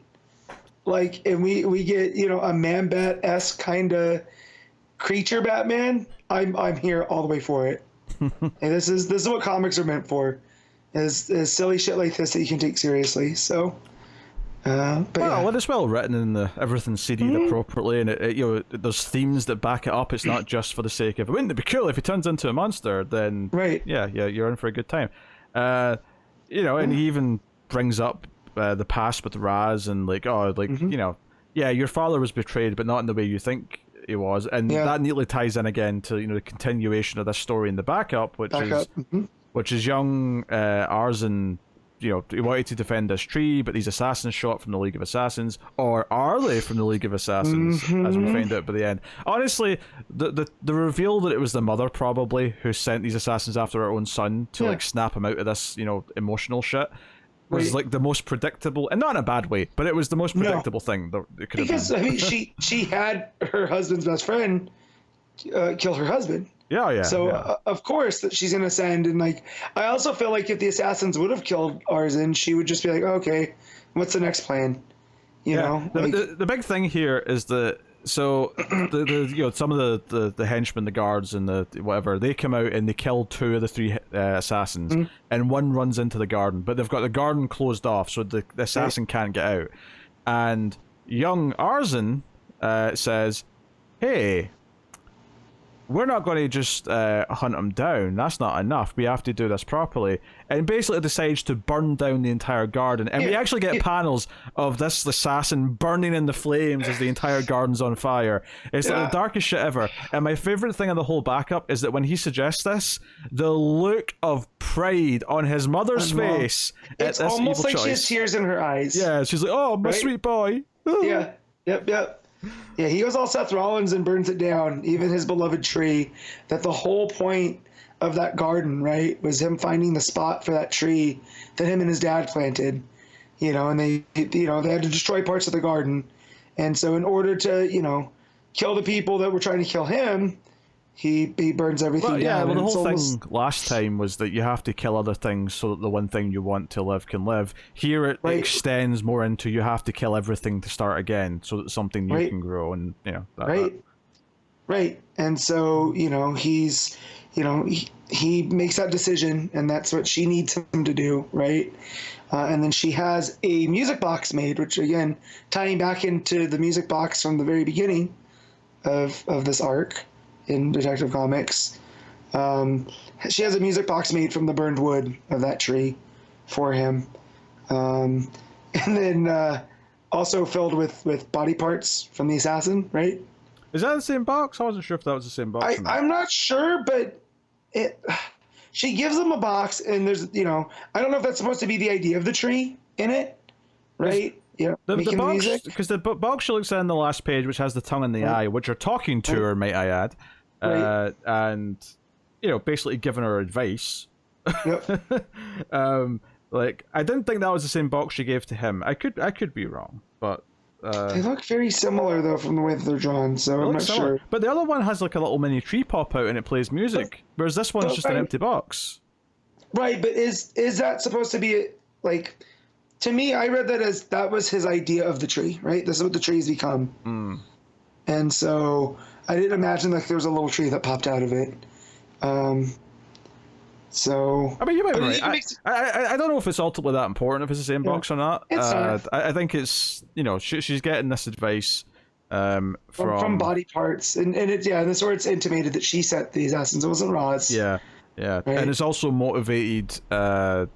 like, and we get, you know, a Man Bat-esque kind of creature Batman, I'm here all the way for it. And this is what comics are meant for, is silly shit like this that you can take seriously. So, but Well, yeah. when it's well written and everything's CD'd appropriately, and it, you know, there's themes that back it up. It's not just for the sake of. Wouldn't it be cool if he turns into a monster? Then Right. yeah, you're in for a good time. You know, and he even brings up the past with Raz and like, oh, like, you know, yeah, your father was betrayed, but not in the way you think he was, and that neatly ties in again to, you know, the continuation of this story in the backup, which is young Arzen. You know, he wanted to defend this tree, but these assassins shot from the League of Assassins, or are they from the League of Assassins? As we find out by the end. Honestly, the reveal that it was the mother probably who sent these assassins after her own son to like snap him out of this, you know, emotional shit was like the most predictable, and not in a bad way, but it was the most predictable thing that it could have been. Because I mean, she had her husband's best friend kill her husband. Yeah. So of course that she's gonna send, and like I also feel like if the assassins would have killed Arzen, she would just be like, okay, what's the next plan? You know, the big thing here is that so the you know, some of the henchmen, the guards, and the whatever, they come out and they kill 2 of the 3 assassins, and one runs into the garden, but they've got the garden closed off, so the assassin can't get out. And young Arzen says, "Hey, we're not going to just hunt him down. That's not enough. We have to do this properly." And basically decides to burn down the entire garden. And we actually get panels of this assassin burning in the flames as the entire garden's on fire. It's like the darkest shit ever. And my favorite thing of the whole backup is that when he suggests this, the look of pride on his mother's face at it's this almost evil like choice. she has tears in her eyes. Yeah, she's like, "Oh, my sweet boy." Yeah. Yep. Yeah, he goes all Seth Rollins and burns it down, even his beloved tree. That the whole point of that garden, right, was him finding the spot for that tree that him and his dad planted. You know, and they had to destroy parts of the garden. And so in order to, you know, kill the people that were trying to kill him, he burns everything down. Yeah, well, the whole thing last time was that you have to kill other things so that the one thing you want to live can live. Here it extends more into you have to kill everything to start again so that something new can grow, and you know Right. And so, you know, he's, you know, he makes that decision, and that's what she needs him to do, right? And then she has a music box made, which again, tying back into the music box from the very beginning of this arc in Detective Comics. She has a music box made from the burned wood of that tree for him. And then also filled with body parts from the assassin, right? Is that the same box? I wasn't sure if that was the same box. I'm not sure, but she gives him a box, and there's, you know, I don't know if that's supposed to be the idea of the tree in it, right? Yeah, the box, because the box she looks at in the last page, which has the tongue in the eye, which you're talking to her, might I add, and you know, basically giving her advice. Yep. Like, I didn't think that was the same box she gave to him. I could be wrong, but they look very similar though from the way that they're drawn, so I'm not sure. But the other one has like a little mini tree pop out and it plays music, whereas this one's just an empty box. Right, but is that supposed to be like? To me, I read that as that was his idea of the tree, right? This is what the tree's become. And so I didn't imagine like there was a little tree that popped out of it. So I mean, you might be right. I don't know if it's ultimately that important if it's the same box or not. It's I think it's, you know, she's getting this advice from body parts, and it's and this where it's intimated that she sent the assassins. It wasn't Roz. Yeah, right? And it's also motivated her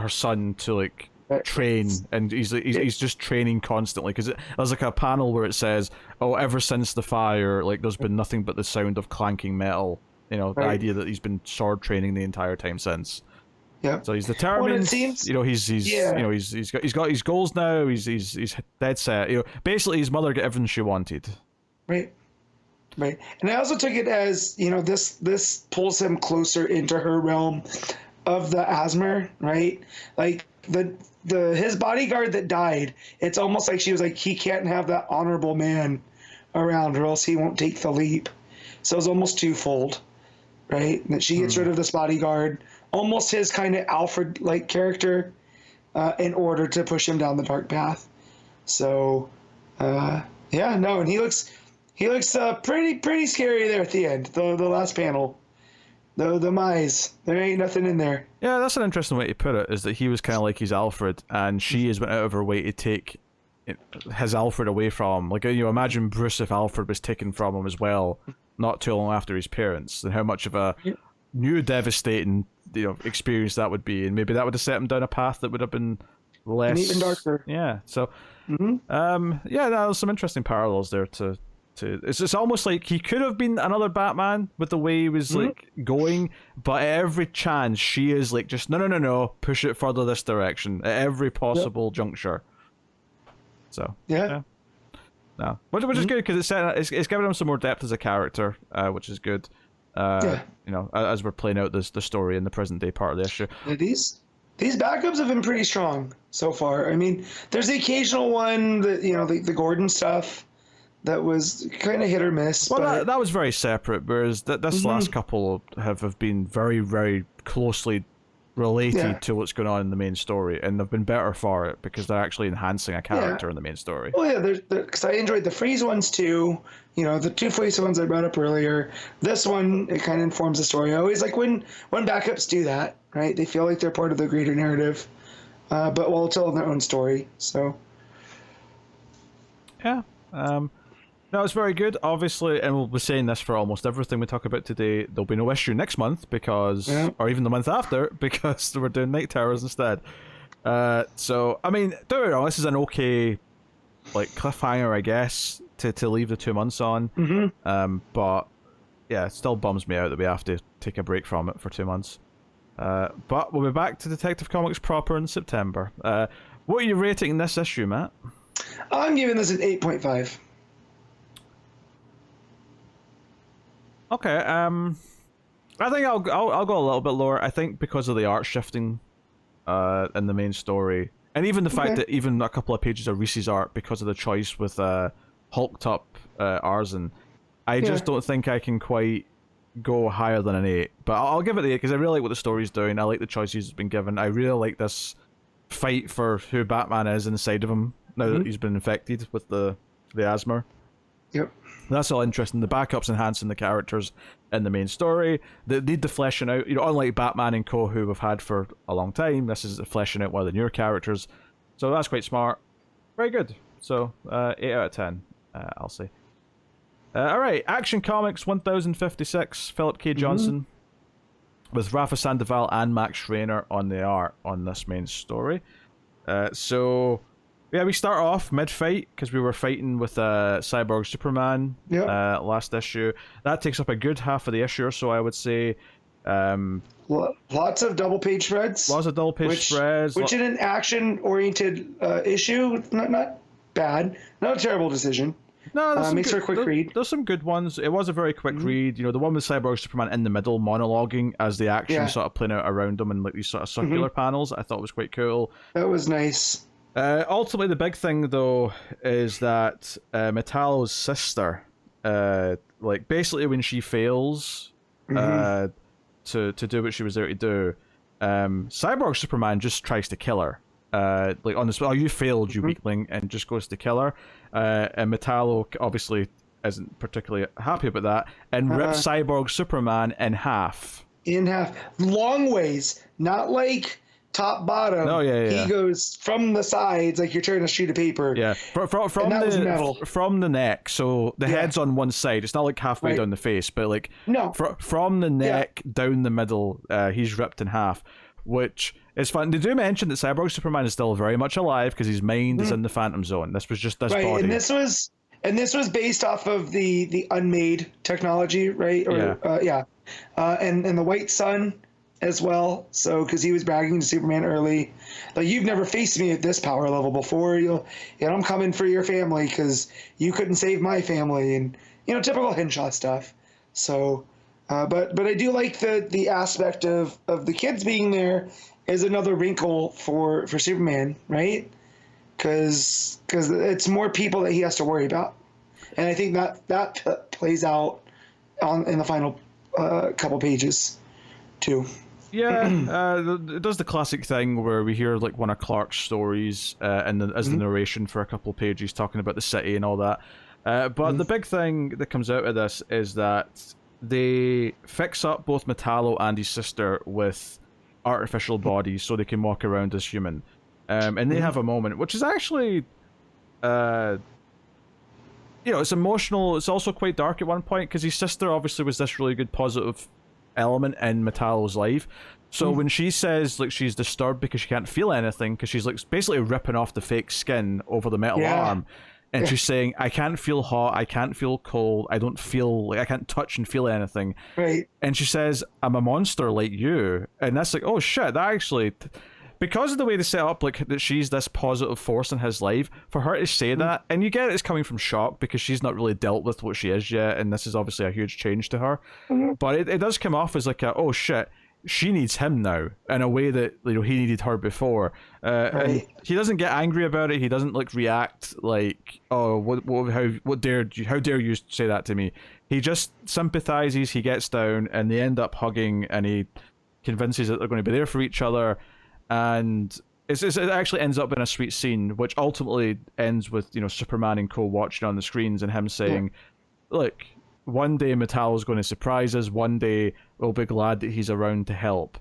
son to like train, and he's just training constantly, because there's like a panel where it says, "Oh, ever since the fire, like there's been nothing but the sound of clanking metal You know, the idea that he's been sword training the entire time since. Yeah. So he's determined. Well, it seems, you know, he's he's got his goals now. He's dead set. You know, basically his mother got everything she wanted. Right. Right. And I also took it as, you know, this pulls him closer into her realm of the Asmer, right? Like his bodyguard that died, it's almost like she was like, he can't have that honorable man around or else he won't take the leap. So it's almost twofold, right? That she gets rid of this bodyguard, almost his kind of Alfred-like character, in order to push him down the dark path. So, and he looks pretty scary there at the end. The last panel, the Mize, there ain't nothing in there. Yeah, that's an interesting way to put it. Is that he was kind of like his Alfred, and she has went out of her way to take his Alfred away from him. Like, you know, imagine Bruce if Alfred was taken from him as well, not too long after his parents, and how much of a new devastating, you know, experience that would be, and maybe that would have set him down a path that would have been less, and even darker. Yeah. So, there's some interesting parallels there to. It's almost like he could have been another Batman with the way he was like going, but at every chance she is like, just no, push it further this direction at every possible juncture. So no, which is good because it's giving him some more depth as a character, which is good. You know, as we're playing out the story in the present day part of the issue. Yeah, these backups have been pretty strong so far. I mean, there's the occasional one that, you know, the Gordon stuff that was kind of hit or miss. Well, but that was very separate, whereas this last couple have been very, very closely related to what's going on in the main story, and they've been better for it because they're actually enhancing a character in the main story. Oh yeah, because I enjoyed the Freeze ones too. You know, the two Freeze ones I brought up earlier. This one, it kind of informs the story. I always like when backups do that, right? They feel like they're part of the greater narrative, but while telling their own story. So yeah. No, it's very good, obviously, and we'll be saying this for almost everything we talk about today. There'll be no issue next month because, or even the month after, because we're doing Night Terrors instead. So, I mean, don't get me wrong, this is an okay, like, cliffhanger, I guess, to leave the 2 months on. But, yeah, it still bums me out that we have to take a break from it for 2 months. But we'll be back to Detective Comics proper in September. What are you rating this issue, Matt? I'm giving this an 8.5. Okay, I think I'll go a little bit lower. I think because of the art shifting in the main story, and even the fact that even a couple of pages of Reis's art because of the choice with hulked up Arzen, I just don't think I can quite go higher than an 8. But I'll give it the 8 because I really like what the story's doing. I like the choices he's been given. I really like this fight for who Batman is inside of him now that he's been infected with the Asmer. Yep. That's all interesting. The backups enhancing the characters in the main story. They need the fleshing out. You know, unlike Batman and Co, who we've had for a long time, this is fleshing out one of the newer characters. So that's quite smart. Very good. So 8 out of 10, I'll say. All right, Action Comics 1056. Philip K. Johnson with Rafa Sandoval and Max Raynor on the art on this main story. So. Yeah, we start off mid-fight because we were fighting with Cyborg Superman last issue. That takes up a good half of the issue or so, I would say. Lots of double-page spreads. Lots of double-page spreads. Which in an action-oriented issue, not bad. Not a terrible decision. No, makes for a quick read. There's some good ones. It was a very quick read. You know, the one with Cyborg Superman in the middle, monologuing as the action sort of playing out around him in like these sort of circular panels, I thought was quite cool. That was nice. Ultimately, the big thing, though, is that Metallo's sister, like, basically when she fails to do what she was there to do, Cyborg Superman just tries to kill her. Like, on the spot, you failed, you weakling, and just goes to kill her. And Metallo, obviously, isn't particularly happy about that, and rips Cyborg Superman in half. Long ways, not like... top bottom. Oh yeah. He goes from the sides like you're tearing a sheet of paper. Yeah, from the neck. So the head's on one side. It's not like halfway down the face, but like from the neck down the middle, he's ripped in half. Which is fun. They do mention that Cyborg Superman is still very much alive because his mind is in the Phantom Zone. This was just this body. And this was based off of the unmade technology, right? Or, Yeah. And the White Sun as well. So, because he was bragging to Superman early, like, you've never faced me at this power level before. I'm coming for your family because you couldn't save my family, and typical Henshaw stuff. So, but I do like the aspect of the kids being there is another wrinkle for Superman, right? Because it's more people that he has to worry about, and I think that plays out in the final couple pages too. Yeah, it does the classic thing where we hear like one of Clark's stories as the narration for a couple of pages talking about the city and all that. But the big thing that comes out of this is that they fix up both Metallo and his sister with artificial bodies so they can walk around as human. And they have a moment, which is actually, it's emotional. It's also quite dark at one point because his sister obviously was this really good positive element in Metallo's life. So when she says like she's disturbed because she can't feel anything because she's like basically ripping off the fake skin over the metal arm, and she's saying, I can't feel hot, I can't feel cold, I don't feel like I can't touch and feel anything. Right. And she says, I'm a monster like you. And that's like, oh shit, that actually, because of the way they set up like that she's this positive force in his life, for her to say that, and you get it's coming from shock because she's not really dealt with what she is yet, and this is obviously a huge change to her. But it does come off as like oh shit, she needs him now in a way that he needed her before. And he doesn't get angry about it. He doesn't like react like, oh, how dare you say that to me. He just sympathizes. He gets down, and they end up hugging, and he convinces that they're going to be there for each other. And it actually ends up in a sweet scene, which ultimately ends with Superman and co watching on the screens and him saying, "Look, one day Metallo's going to surprise us. One day we'll be glad that he's around to help."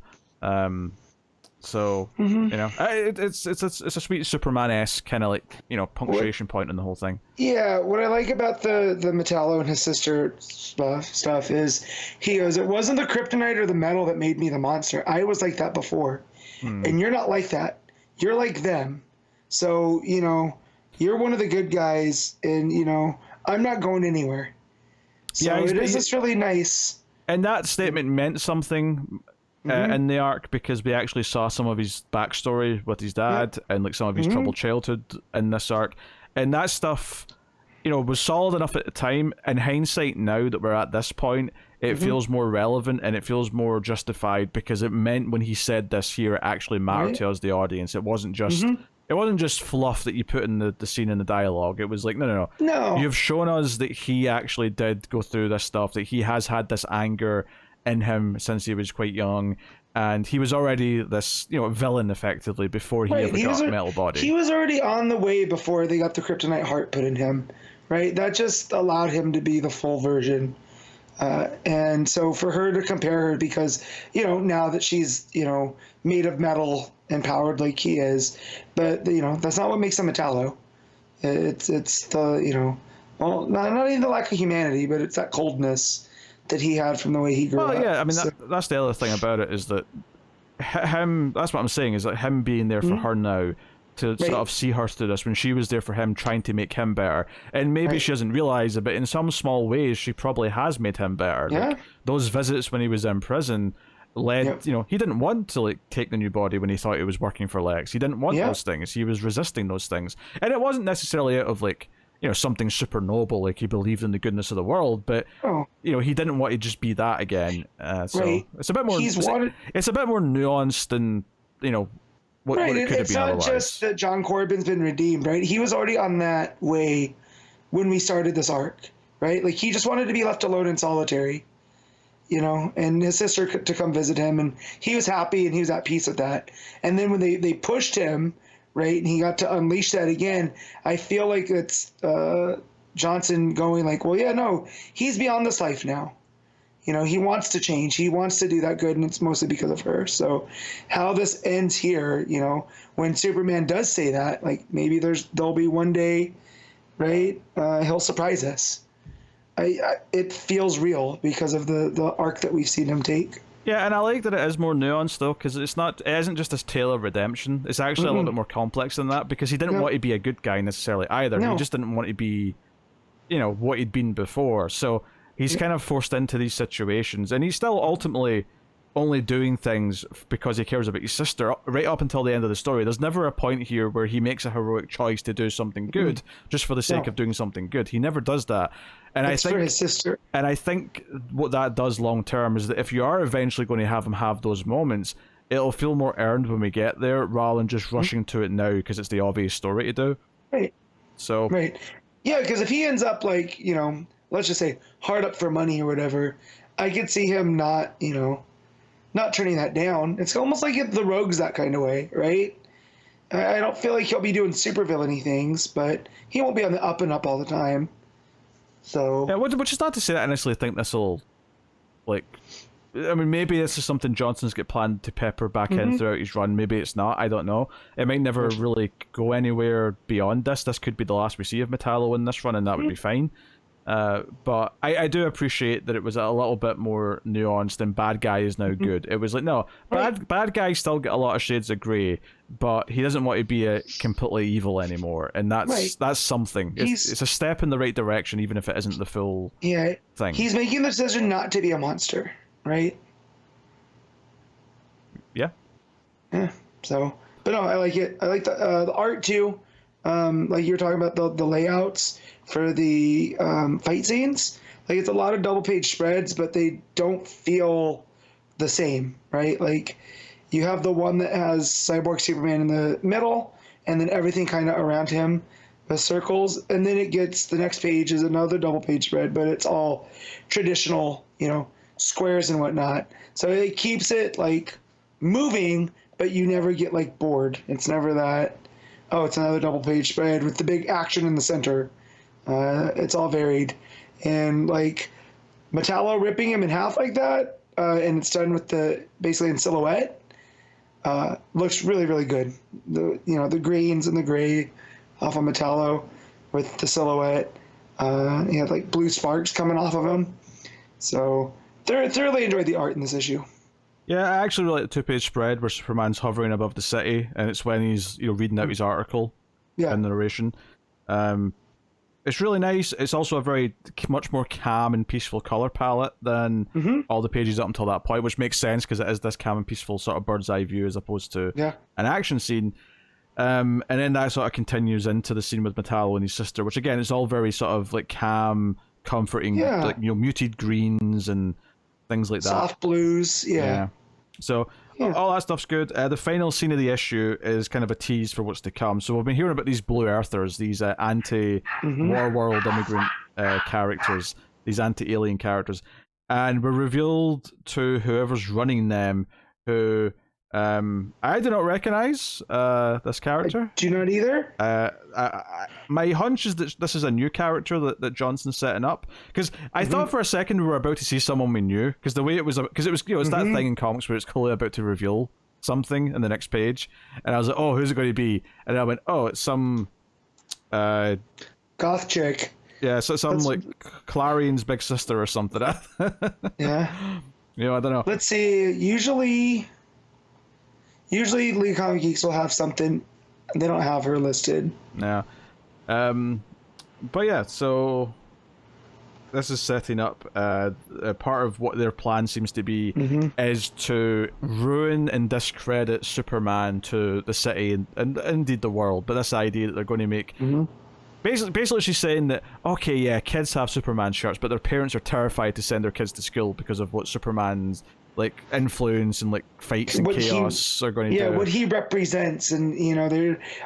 So it's a sweet Superman-esque kind of like punctuation point in the whole thing. Yeah, what I like about the Metallo and his sister stuff is he goes, it wasn't the kryptonite or the metal that made me the monster. I was like that before. And you're not like that. You're like them. So, you're one of the good guys, and, I'm not going anywhere. So it is just really nice. And that statement meant something in the arc because we actually saw some of his backstory with his dad and like some of his troubled childhood in this arc. And that stuff, was solid enough at the time. In hindsight, now that we're at this point, it feels more relevant and it feels more justified because it meant when he said this here, it actually mattered to us, the audience. It wasn't just fluff that you put in the scene in the dialogue. It was like, no. You've shown us that he actually did go through this stuff, that he has had this anger in him since he was quite young. And he was already this, villain effectively before he ever got a metal body. He was already on the way before they got the kryptonite heart put in him, right? That just allowed him to be the full version. And so for her to compare her, because, now that she's, made of metal and powered like he is, but, that's not what makes him Metallo. It's the, well, not even the lack of humanity, but it's that coldness that he had from the way he grew up. Well, yeah, I mean, that's the other thing about it is that him, that's what I'm saying, is that him being there for her now, to sort of see her through this when she was there for him, trying to make him better. And maybe she doesn't realize it, but in some small ways, she probably has made him better. Yeah. Like, those visits when he was in prison led, he didn't want to like take the new body when he thought he was working for Lex. He didn't want those things. He was resisting those things. And it wasn't necessarily out of like, something super noble, like he believed in the goodness of the world, but he didn't want to just be that again. So it's a bit more, it's a bit more nuanced than, what it could have been otherwise. It's not just that John Corbin's been redeemed, right? He was already on that way when we started this arc, right? Like, he just wanted to be left alone and solitary, and his sister to come visit him, and he was happy and he was at peace with that. And then when they pushed him, right, and he got to unleash that again, I feel like it's Johnson going like, well, yeah, no, he's beyond this life now. He wants to change. He wants to do that good, and it's mostly because of her. So how this ends here, when Superman does say that, like, maybe there'll be one day, right, he'll surprise us. It feels real because of the arc that we've seen him take. Yeah, and I like that it is more nuanced, though, because it isn't just this tale of redemption. It's actually a little bit more complex than that, because he didn't want to be a good guy necessarily either. No. He just didn't want to be what he'd been before. So he's kind of forced into these situations, and he's still ultimately only doing things because he cares about his sister right up until the end of the story. There's never a point here where he makes a heroic choice to do something good just for the sake of doing something good. He never does that. And it's for his sister. And I think what that does long term is that if you are eventually going to have him have those moments, it'll feel more earned when we get there rather than just rushing to it now because it's the obvious story to do. Right. So. Right. Yeah, because if he ends up like, let's just say hard up for money or whatever, I could see him not turning that down. It's almost like the Rogue's that kind of way, right? I don't feel like he'll be doing super villainy things, but he won't be on the up and up all the time. So yeah, which is not to say that I necessarily think this will, maybe this is something Johnson's got planned to pepper back in throughout his run. Maybe it's not. I don't know. It might never really go anywhere beyond this. This could be the last we see of Metallo in this run, and that would be fine. But I do appreciate that it was a little bit more nuanced and bad guy is now good. It was like, no, bad guy still get a lot of shades of grey, but he doesn't want to be a completely evil anymore, and that's something. It's a step in the right direction, even if it isn't the full thing. He's making the decision not to be a monster, right? Yeah. Yeah. So, but no, I like it. I like the art too. Like you were talking about the layouts for the fight scenes. Like it's a lot of double page spreads, but they don't feel the same, right? Like you have the one that has Cyborg Superman in the middle, and then everything kind of around him with circles, and then the next page is another double page spread, but it's all traditional, squares and whatnot. So it keeps it like moving, but you never get like bored. It's never that, oh, it's another double page spread with the big action in the center. It's all varied. And like Metallo ripping him in half like that, and it's done with basically in silhouette, looks really, really good. The greens and the gray off of Metallo with the silhouette. You have like blue sparks coming off of him. So thoroughly enjoyed the art in this issue. Yeah, I actually really like the 2-page spread where Superman's hovering above the city, and it's when he's reading out his article in the narration. It's really nice. It's also a much more calm and peaceful color palette than all the pages up until that point, which makes sense because it is this calm and peaceful sort of bird's eye view as opposed to an action scene. And then that sort of continues into the scene with Metallo and his sister, which again is all very sort of like calm, comforting, like muted greens and things like that. Soft blues, So all that stuff's good. The final scene of the issue is kind of a tease for what's to come. So we've been hearing about these Blue Earthers, these anti-war world immigrant characters, these anti-alien characters, and we're revealed to whoever's running them, who I do not recognize this character. Do you not either? My hunch is that this is a new character that Johnson's setting up, because I thought for a second we were about to see someone we knew, because the way it was, because it was it's that thing in comics where it's clearly about to reveal something in the next page, and I was like, oh, who's it going to be? And I went, oh, it's some goth chick. Yeah, so some like Clarion's big sister or something. Yeah. I don't know. Let's see. Usually League Comic Geeks will have something. They don't have her listed. Yeah. But yeah, so this is setting up part of what their plan seems to be is to ruin and discredit Superman to the city and indeed the world. But this idea that they're going to make... Basically, she's saying that, okay, yeah, kids have Superman shirts, but their parents are terrified to send their kids to school because of what Superman's like influence and like fights and chaos are going to do. Yeah, what he represents, and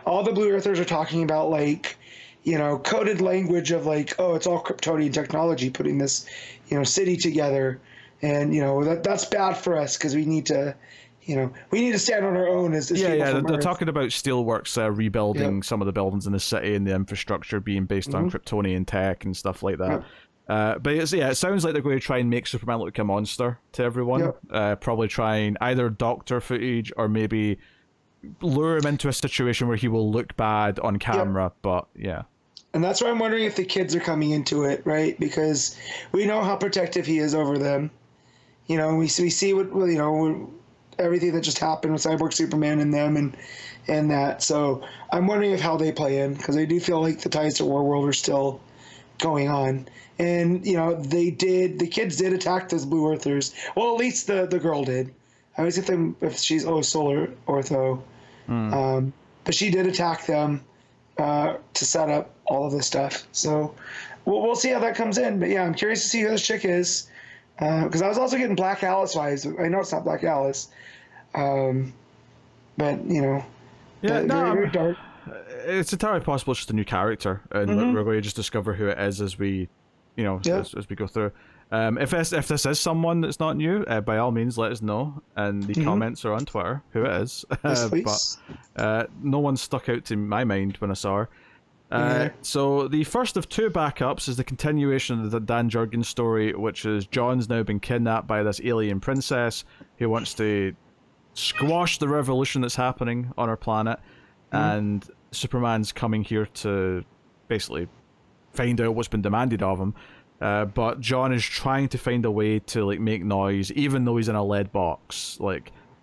all the Blue Earthers are talking about like, coded language of like, oh, it's all Kryptonian technology putting this, city together, and that's bad for us because we need to. We need to stand on our own as they're talking about Steelworks rebuilding some of the buildings in the city and the infrastructure being based on Kryptonian tech and stuff like that. But it sounds like they're going to try and make Superman look like a monster to everyone. Probably trying either doctor footage or maybe lure him into a situation where he will look bad on camera. But yeah. And that's why I'm wondering if the kids are coming into it, right? Because we know how protective he is over them. We see what everything that just happened with Cyborg Superman and them and that. So I'm wondering how they play in, because I do feel like the ties to Warworld are still going on. And, the kids did attack those Blue Earthers. Well, at least the girl did. I always get them if she's Solar Ortho. But she did attack them to set up all of this stuff. So we'll see how that comes in. But yeah, I'm curious to see who this chick is. Because I was also getting Black Alice vibes. I know it's not Black Alice. But, very dark. It's entirely possible it's just a new character, and we're going to just discover who it is as we, as we go through. If this is someone that's not new, by all means let us know, and the comments are on Twitter who it is. But no one stuck out to my mind when I saw her. So the first of two backups is the continuation of the Dan Jurgens story, which is John's now been kidnapped by this alien princess who wants to squash the revolution that's happening on our planet, and Superman's coming here to basically find out what's been demanded of him. But John is trying to find a way to make noise, even though he's in a lead box.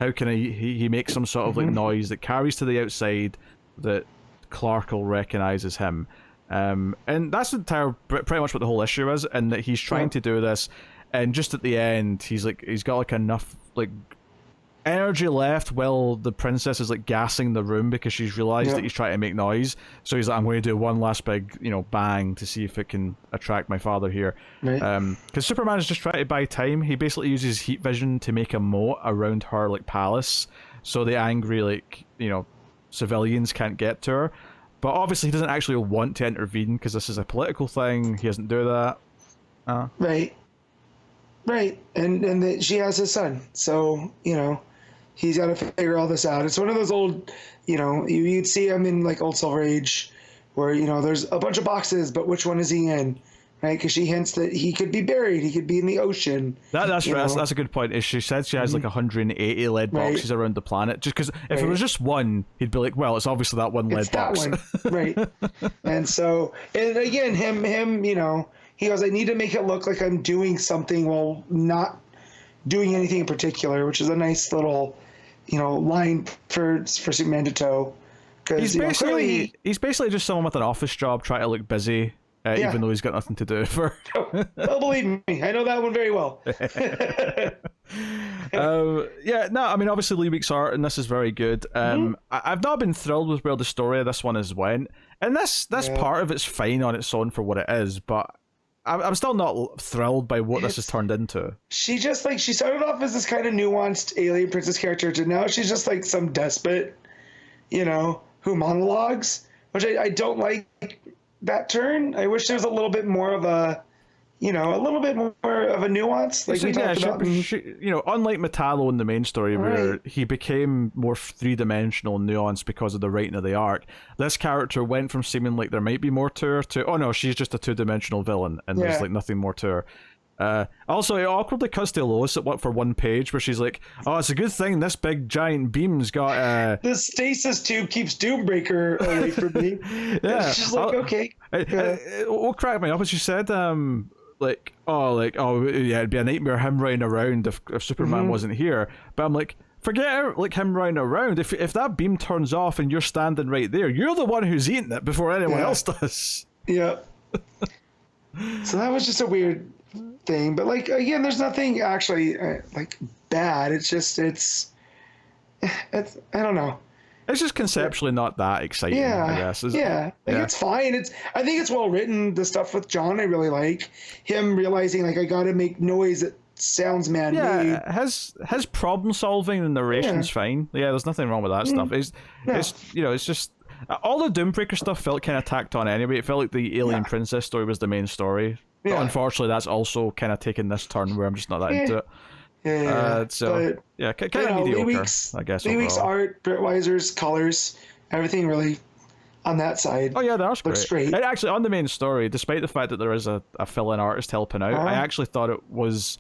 How can he make some sort of noise that carries to the outside that Clark will recognize as him? And that's pretty much what the whole issue is, and that he's trying to do this, and just at the end he's got enough energy left while the princess is gassing the room because she's realized that he's trying to make noise. So he's like, I'm going to do one last big bang to see if it can attract my father here. Because Superman is just trying to buy time. He basically uses heat vision to make a moat around her palace, so the angry civilians can't get to her. But obviously he doesn't actually want to intervene because this is a political thing. He doesn't do that. Right. And she has his son, so he's got to figure all this out. It's one of those old, you'd see him in old Silver Age, where there's a bunch of boxes, but which one is he in, right? Because she hints that he could be buried, he could be in the ocean. That's right. That's a good point. Is she said she has 180 lead boxes around the planet? Just because if it was just one, he'd be like, well, it's obviously that one lead box. That one, right? And so, and again, him, he goes, I need to make it look like I'm doing something while not doing anything in particular, which is a nice little line for Superman to toe. He's basically just someone with an office job trying to look busy, even though he's got nothing to do for. Oh, believe me, I know that one very well. Obviously Lee Week's art, and this is very good. I've not been thrilled with where the story of this one has went, and this part of it's fine on its own for what it is, but I'm still not thrilled by what this has turned into. She just she started off as this kind of nuanced alien princess character, to now she's just some despot, who monologues, which I don't like that turn. I wish there was a little bit more of a, a little bit more of a nuance. We talked about. Unlike Metallo in the main story, where he became more three-dimensional nuance because of the writing of the arc, this character went from seeming like there might be more to her to, oh no, she's just a two-dimensional villain, and there's nothing more to her. Also, it awkwardly cuts to Lois for one page where she's like, oh, it's a good thing this big giant beam's got the stasis tube keeps Doombreaker away from me. She's okay. What cracked me up is she said it'd be a nightmare him running around if Superman wasn't here. But I'm like, forget him running around. If that beam turns off and you're standing right there, you're the one who's eating it before anyone else does. Yeah. So that was just a weird thing, but again, there's nothing actually bad. It's just I don't know. It's just conceptually not that exciting, I guess. It's fine. I think it's well written. The stuff with John I really like. Him realizing I gotta make noise that sounds man-made. Yeah, his problem solving and narration's fine. Yeah, there's nothing wrong with that stuff. It's just all the Doombreaker stuff felt kind of tacked on anyway. It felt like the alien princess story was the main story. But unfortunately, that's also kind of taken this turn where I'm just not that into it. Kind of mediocre, I guess. Lee Week's art, Britt Weiser's colors, everything really on that side. Oh yeah, that's looks great. And actually, on the main story, despite the fact that there is a fill-in artist helping out, I actually thought it was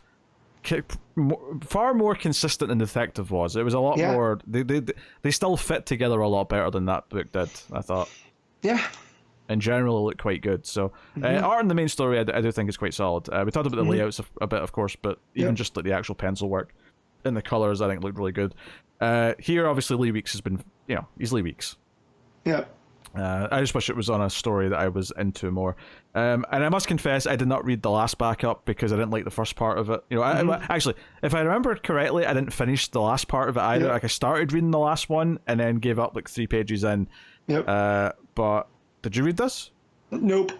far more consistent than Detective was. It was a lot more. They still fit together a lot better than that book did, I thought. Yeah. In general, it looked quite good. So, art in the main story, I do think is quite solid. We talked about the layouts a bit, of course, but even just the actual pencil work and the colors, I think looked really good. Here, obviously, Lee Weeks has been, he's Lee Weeks. Yeah. I just wish it was on a story that I was into more. And I must confess, I did not read the last backup because I didn't like the first part of it. You know, actually, if I remember correctly, I didn't finish the last part of it either. Like I started reading the last one and then gave up like 3 pages in. Yep. But did you read this? Nope.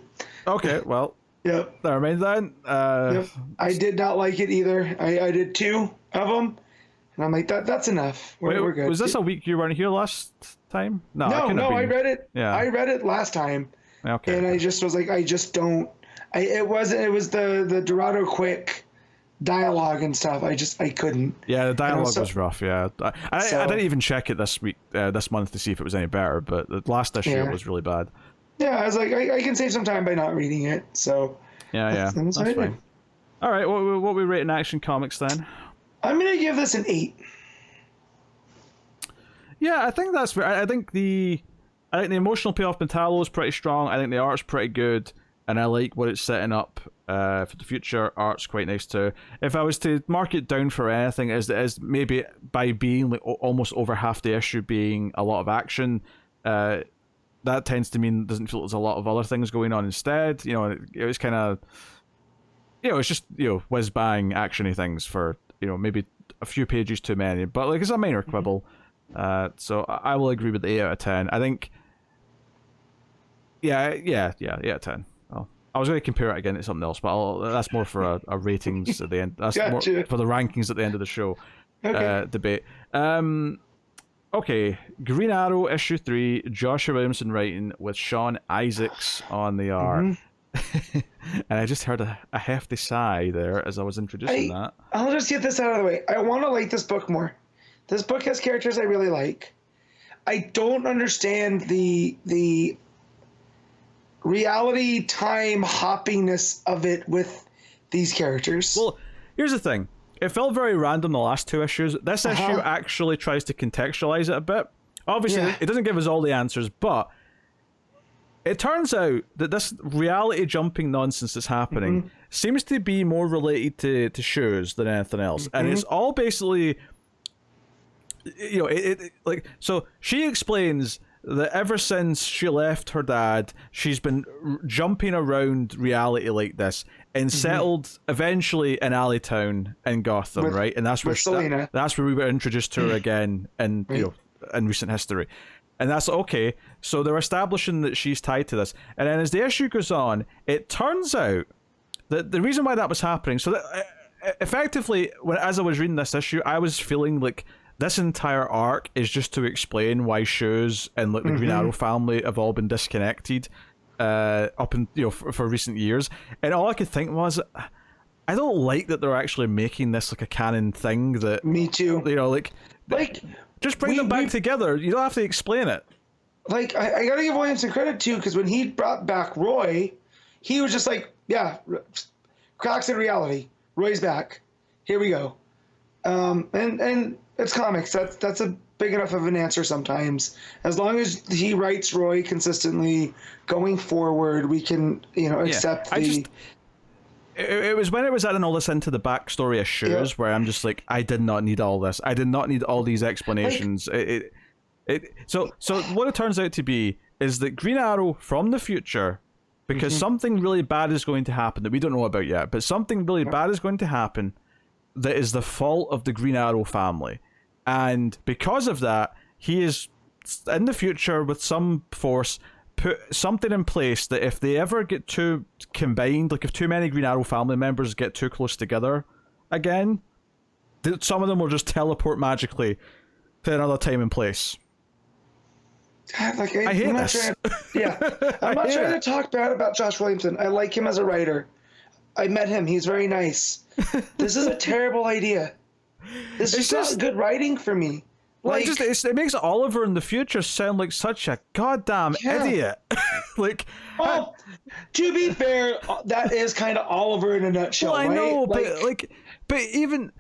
Okay, well. Yep. Never mind then. Yep. I did not like it either. I did 2 of them, and I'm like, that's enough. We're good. Was this a week you weren't here last time? No, I read it. Yeah. I read it last time. Okay. And I just was like, I just don't. It was the Dorado Quick dialogue and stuff. I couldn't. Yeah, the dialogue was rough. Yeah, I didn't even check it this week, this month to see if it was any better. But the last issue was really bad. Yeah, I was like, I can save some time by not reading it. So. Yeah, that's fine. All right, what we rating Action Comics then? I'm gonna give this an 8. Yeah, I think that's fair. I think the emotional payoff Metallo is pretty strong. I think the art's pretty good, and I like what it's setting up for the future. Art's quite nice too. If I was to mark it down for anything, is maybe by being like almost over half the issue being a lot of action, that tends to mean doesn't feel there's a lot of other things going on instead. You know, it was kind of, you know, it's just, you know, whiz bang actiony things for, you know, maybe a few pages too many, but like it's a minor quibble. So I will agree with the 8 out of 10. I think, yeah, 8 out of 10. Well, I was going to compare it again to something else, but that's more for a ratings at the end. That's more for the rankings at the end of the show debate. Okay, Green Arrow issue 3, Joshua Williamson writing with Sean Izaakse on the art. And I just heard a hefty sigh there as I was introducing that. I'll just get this out of the way. I want to like this book more. This book has characters I really like. I don't understand the reality time hoppiness of it with these characters. Well, here's the thing. It felt very random the last 2 issues. This issue actually tries to contextualize it a bit. Obviously, it doesn't give us all the answers, but it turns out that this reality jumping nonsense that's happening seems to be more related to shows than anything else. And it's all basically, you know, it like, so she explains that ever since she left her dad, she's been jumping around reality like this and settled eventually in Alleytown in Gotham, right? And that's where that's where we were introduced to her again in you know, in recent history. And that's okay. So they're establishing that she's tied to this. And then as the issue goes on, it turns out that the reason why that was happening, so that effectively, as I was reading this issue, I was feeling like this entire arc is just to explain why shows and like the Green Arrow family have all been disconnected up in, you know, for recent years. And all I could think was, I don't like that they're actually making this like a canon thing. That me too. You know, like just bring them back together. You don't have to explain it. Like I gotta give Williamson credit too, because when he brought back Roy, he was just like, yeah, cracks in reality. Roy's back. Here we go. And it's comics. That's a big enough of an answer sometimes. As long as he writes Roy consistently going forward, we can, you know, accept It was when it was adding all this into the backstory of shows where I'm just like, I did not need all this. I did not need all these explanations. So what it turns out to be is that Green Arrow from the future, because something really bad is going to happen that we don't know about yet, but something really bad is going to happen that is the fault of the Green Arrow family. And because of that, he is in the future with some force put something in place that if they ever get too combined, like if too many Green Arrow family members get too close together again, some of them will just teleport magically to another time and place. Like, I hate this. I'm not trying to talk bad about Josh Williamson. I like him as a writer. I met him. He's very nice. This is a terrible idea. This is just good writing for me. Like, it makes Oliver in the future sound like such a goddamn idiot. Like, well, to be fair, that is kind of Oliver in a nutshell. Well, I know, right? but even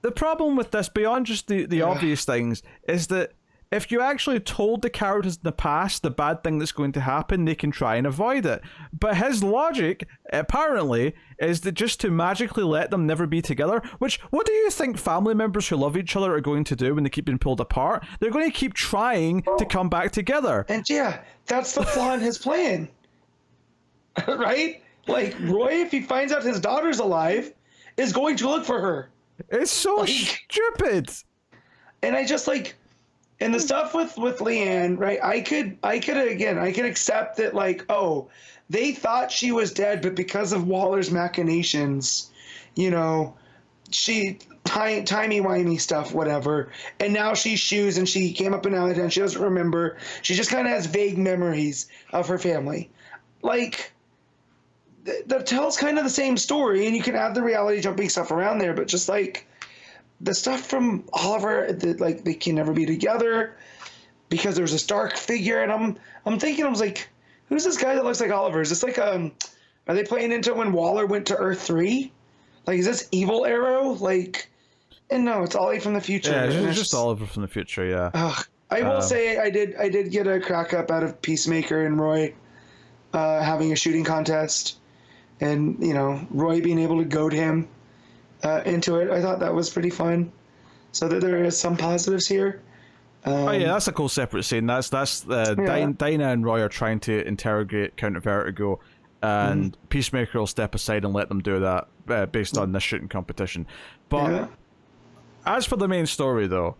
the problem with this, beyond just the obvious things, is that if you actually told the characters in the past the bad thing that's going to happen, they can try and avoid it. But his logic, apparently, is that just to magically let them never be together, which, what do you think family members who love each other are going to do when they keep being pulled apart? They're going to keep trying to come back together. And yeah, that's the flaw in his plan. Right? Like, Roy, if he finds out his daughter's alive, is going to look for her. It's so stupid. And I just like, and the stuff with Leanne, right? I could accept that, like, oh, they thought she was dead, but because of Waller's machinations, you know, she timey-wimey stuff, whatever. And now she's shoes and she came up in Allentown. She doesn't remember. She just kind of has vague memories of her family. Like, that tells kind of the same story, and you can add the reality jumping stuff around there, but just like the stuff from Oliver, that like they can never be together because there's this dark figure, and I'm thinking, I was like, who's this guy that looks like Oliver? Is this like are they playing into when Waller went to Earth 3? Like, is this Evil Arrow? Like, and no, it's Ollie from the future. Yeah, it's just Oliver from the future. Yeah. I will say I did get a crack up out of Peacemaker and Roy having a shooting contest. And, you know, Roy being able to goad him into it. I thought that was pretty fun. So that there is some positives here. Oh yeah, that's a cool separate scene. That's Dinah and Roy are trying to interrogate Count of Vertigo, and Peacemaker will step aside and let them do that based on this shooting competition. But as for the main story, though,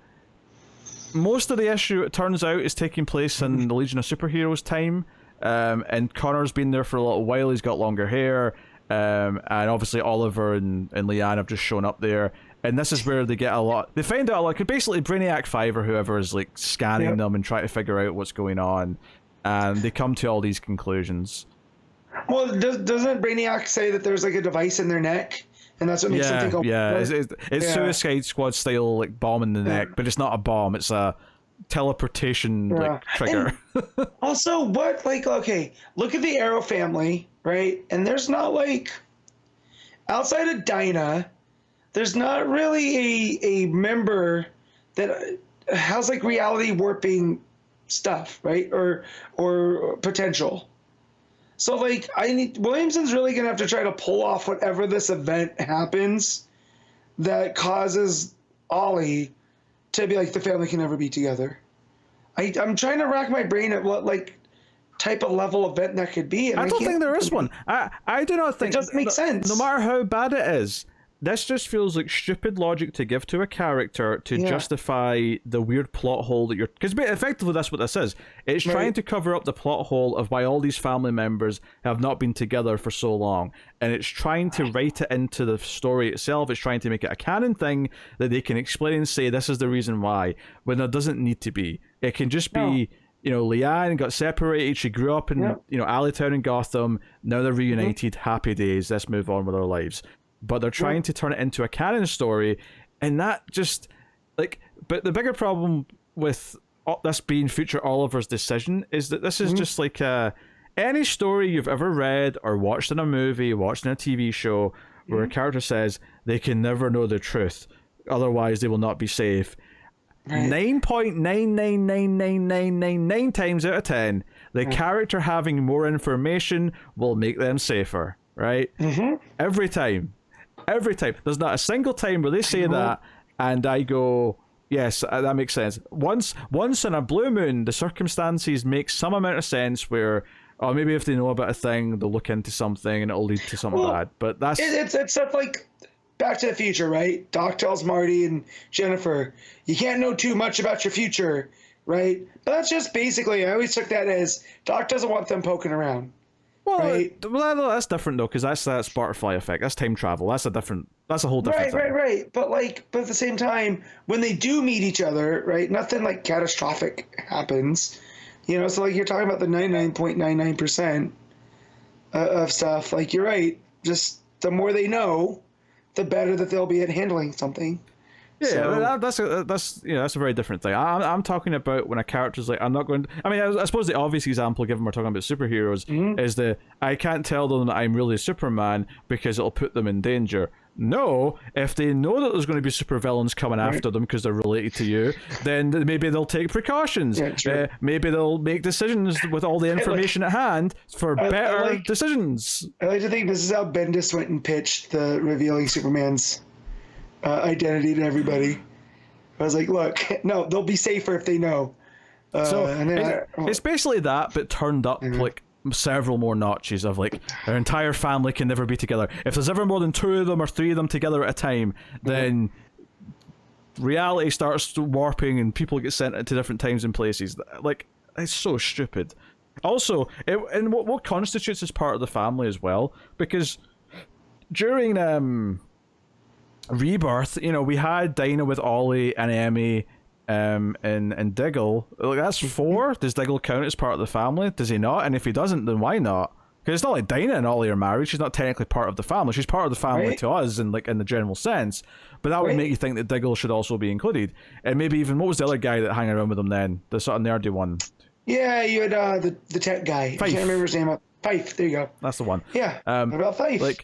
most of the issue, it turns out, is taking place in the Legion of Superheroes time. And Connor's been there for a little while. He's got longer hair, and obviously Oliver and Leanne have just shown up there. And this is where they get a lot. They find out a lot. Cause basically, Brainiac 5 or whoever is like scanning them and trying to figure out what's going on, and they come to all these conclusions. Well, doesn't Brainiac say that there's like a device in their neck, and that's what makes them think? It's Suicide Squad style, like bomb in the neck, but it's not a bomb. It's a teleportation like trigger. Also, what, like, okay, look at the Arrow family, right? And there's not, like, outside of Dinah, there's not really a member that has like reality warping stuff, right? Or potential. So like, Williamson's really gonna have to try to pull off whatever this event happens that causes Ollie to be like, the family can never be together. I'm trying to rack my brain at what like type of level event that could be. And I don't think there is one. I do not think it doesn't make sense. No matter how bad it is, this just feels like stupid logic to give to a character to justify the weird plot hole that you're... Because effectively that's what this is. It's trying to cover up the plot hole of why all these family members have not been together for so long. And it's trying to write it into the story itself. It's trying to make it a canon thing that they can explain and say, this is the reason why, when there doesn't need to be. It can just be... You know, Leanne got separated. She grew up in, you know, Alleytown and Gotham. Now they're reunited. Happy days. Let's move on with our lives. But they're trying to turn it into a canon story, and that just like. But the bigger problem with this being future Oliver's decision is that this is just like any story you've ever read or watched in a movie, watched in a TV show, where a character says they can never know the truth, otherwise they will not be safe. 9.999999 times out of 10, the character having more information will make them safer, right? Every time. There's not a single time where they say that and I go, yes, that makes sense. Once in a blue moon, the circumstances make some amount of sense where, or maybe if they know about a thing, they'll look into something and it'll lead to something bad. But that's... It's stuff like Back to the Future, right? Doc tells Marty and Jennifer, you can't know too much about your future, right? But that's just basically, I always took that as Doc doesn't want them poking around. Well, right? That's different though, because that's butterfly effect. That's time travel. That's a whole different thing. Right. But at the same time, when they do meet each other, right, nothing like catastrophic happens. You know, so like you're talking about the 99.99% of stuff. Like, you're right. Just the more they know, the better that they'll be at handling something. Yeah, so, that's a very different thing. I'm talking about when a character's like, I'm not going to... I mean, I suppose the obvious example, given we're talking about superheroes, is that I can't tell them that I'm really Superman because it'll put them in danger. No, if they know that there's going to be supervillains coming after them because they're related to you, then maybe they'll take precautions. Yeah, maybe they'll make decisions with all the information at hand for better decisions. I like to think this is how Bendis went and pitched the revealing Superman's identity to everybody. I was like, look, no, they'll be safer if they know. It's basically that, but turned up like several more notches of like their entire family can never be together. If there's ever more than 2 of them or 3 of them together at a time, then reality starts warping and people get sent to different times and places. Like, it's so stupid. Also, and what constitutes as part of the family as well, because during Rebirth, we had Dinah with Ollie and Emmy and Diggle. Like, that's 4. Does Diggle count as part of the family? Does he not? And if he doesn't, then why not? Because it's not like Dinah and Ollie are married. She's not technically part of the family. She's part of the family to us, in the general sense. But that would make you think that Diggle should also be included. And maybe even, what was the other guy that hung around with them then? The sort of nerdy one. Yeah, you had the tech guy. Fife. I can't remember his name. Fife. There you go. That's the one. Yeah. What about Fife? Like,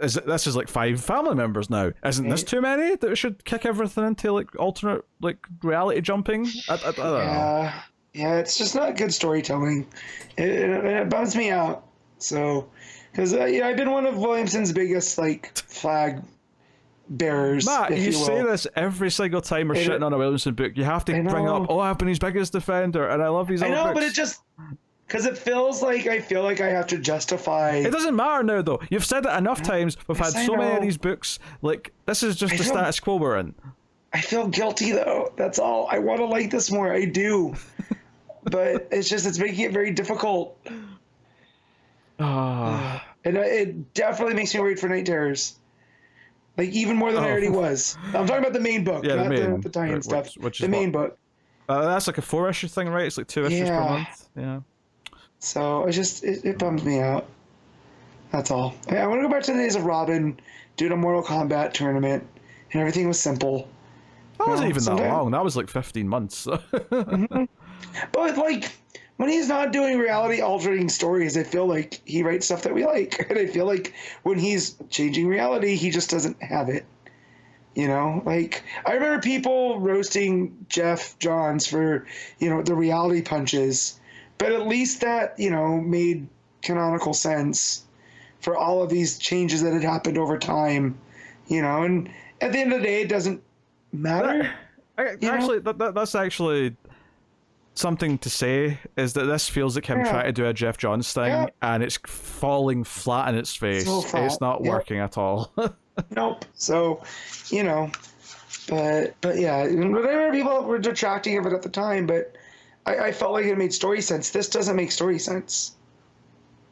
this is like 5 family members now. Isn't this too many that should kick everything into like alternate like reality jumping? I don't know. Yeah, it's just not good storytelling. It bums me out. So, because I've been one of Williamson's biggest like flag bearers. Matt, you say this every single time we're shitting on a Williamson book. You have to bring up, I've been his biggest defender, and I love his other books. But it just. Because it feels like I feel like I have to justify. It doesn't matter now, though. You've said it enough times. We've had so many of these books. Like, this is just the status quo we're in. I feel guilty, though. That's all. I want to like this more. I do. But it's making it very difficult. And it definitely makes me worried for Night Terrors. Like, even more than I already was. I'm talking about the main book, not the tie-in stuff. The main book. That's like a 4-issue thing, right? It's like 2 issues per month. Yeah. So it bums me out. That's all. I want to go back to the days of Robin, doing a Mortal Kombat tournament, and everything was simple. That wasn't even that long. That was like 15 months. But like, when he's not doing reality-altering stories, I feel like he writes stuff that we like. And I feel like when he's changing reality, he just doesn't have it. Like, I remember people roasting Jeff Johns for, the reality punches. But at least that, made canonical sense for all of these changes that had happened over time, and at the end of the day, it doesn't matter. That's actually something to say, is that this feels like him trying to do a Jeff Johns thing, and it's falling flat in its face. So it's not working at all. Nope. So, but yeah, whatever, people were detracting of it at the time, but I felt like it made story sense. This doesn't make story sense.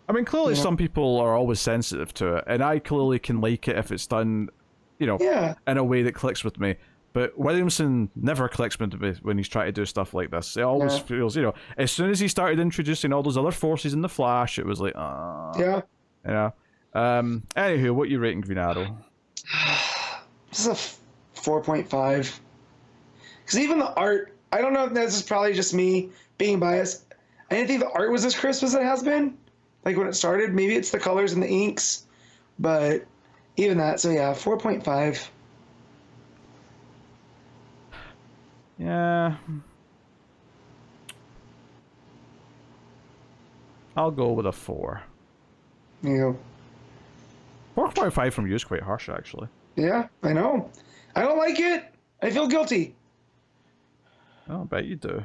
I mean, clearly some people are always sensitive to it, and I clearly can like it if it's done, in a way that clicks with me. But Williamson never clicks with me when he's trying to do stuff like this. It always feels, as soon as he started introducing all those other forces in the Flash, it was like, anywho, what are you rating Green Arrow? This is a 4.5. Because even the art, I don't know if this is probably just me being biased. I didn't think the art was as crisp as it has been. Like when it started, maybe it's the colors and the inks, but even that. So yeah, 4.5. Yeah. I'll go with a 4. Yeah. 4.5 from you is quite harsh, actually. Yeah, I know. I don't like it. I feel guilty. Oh, I bet you do.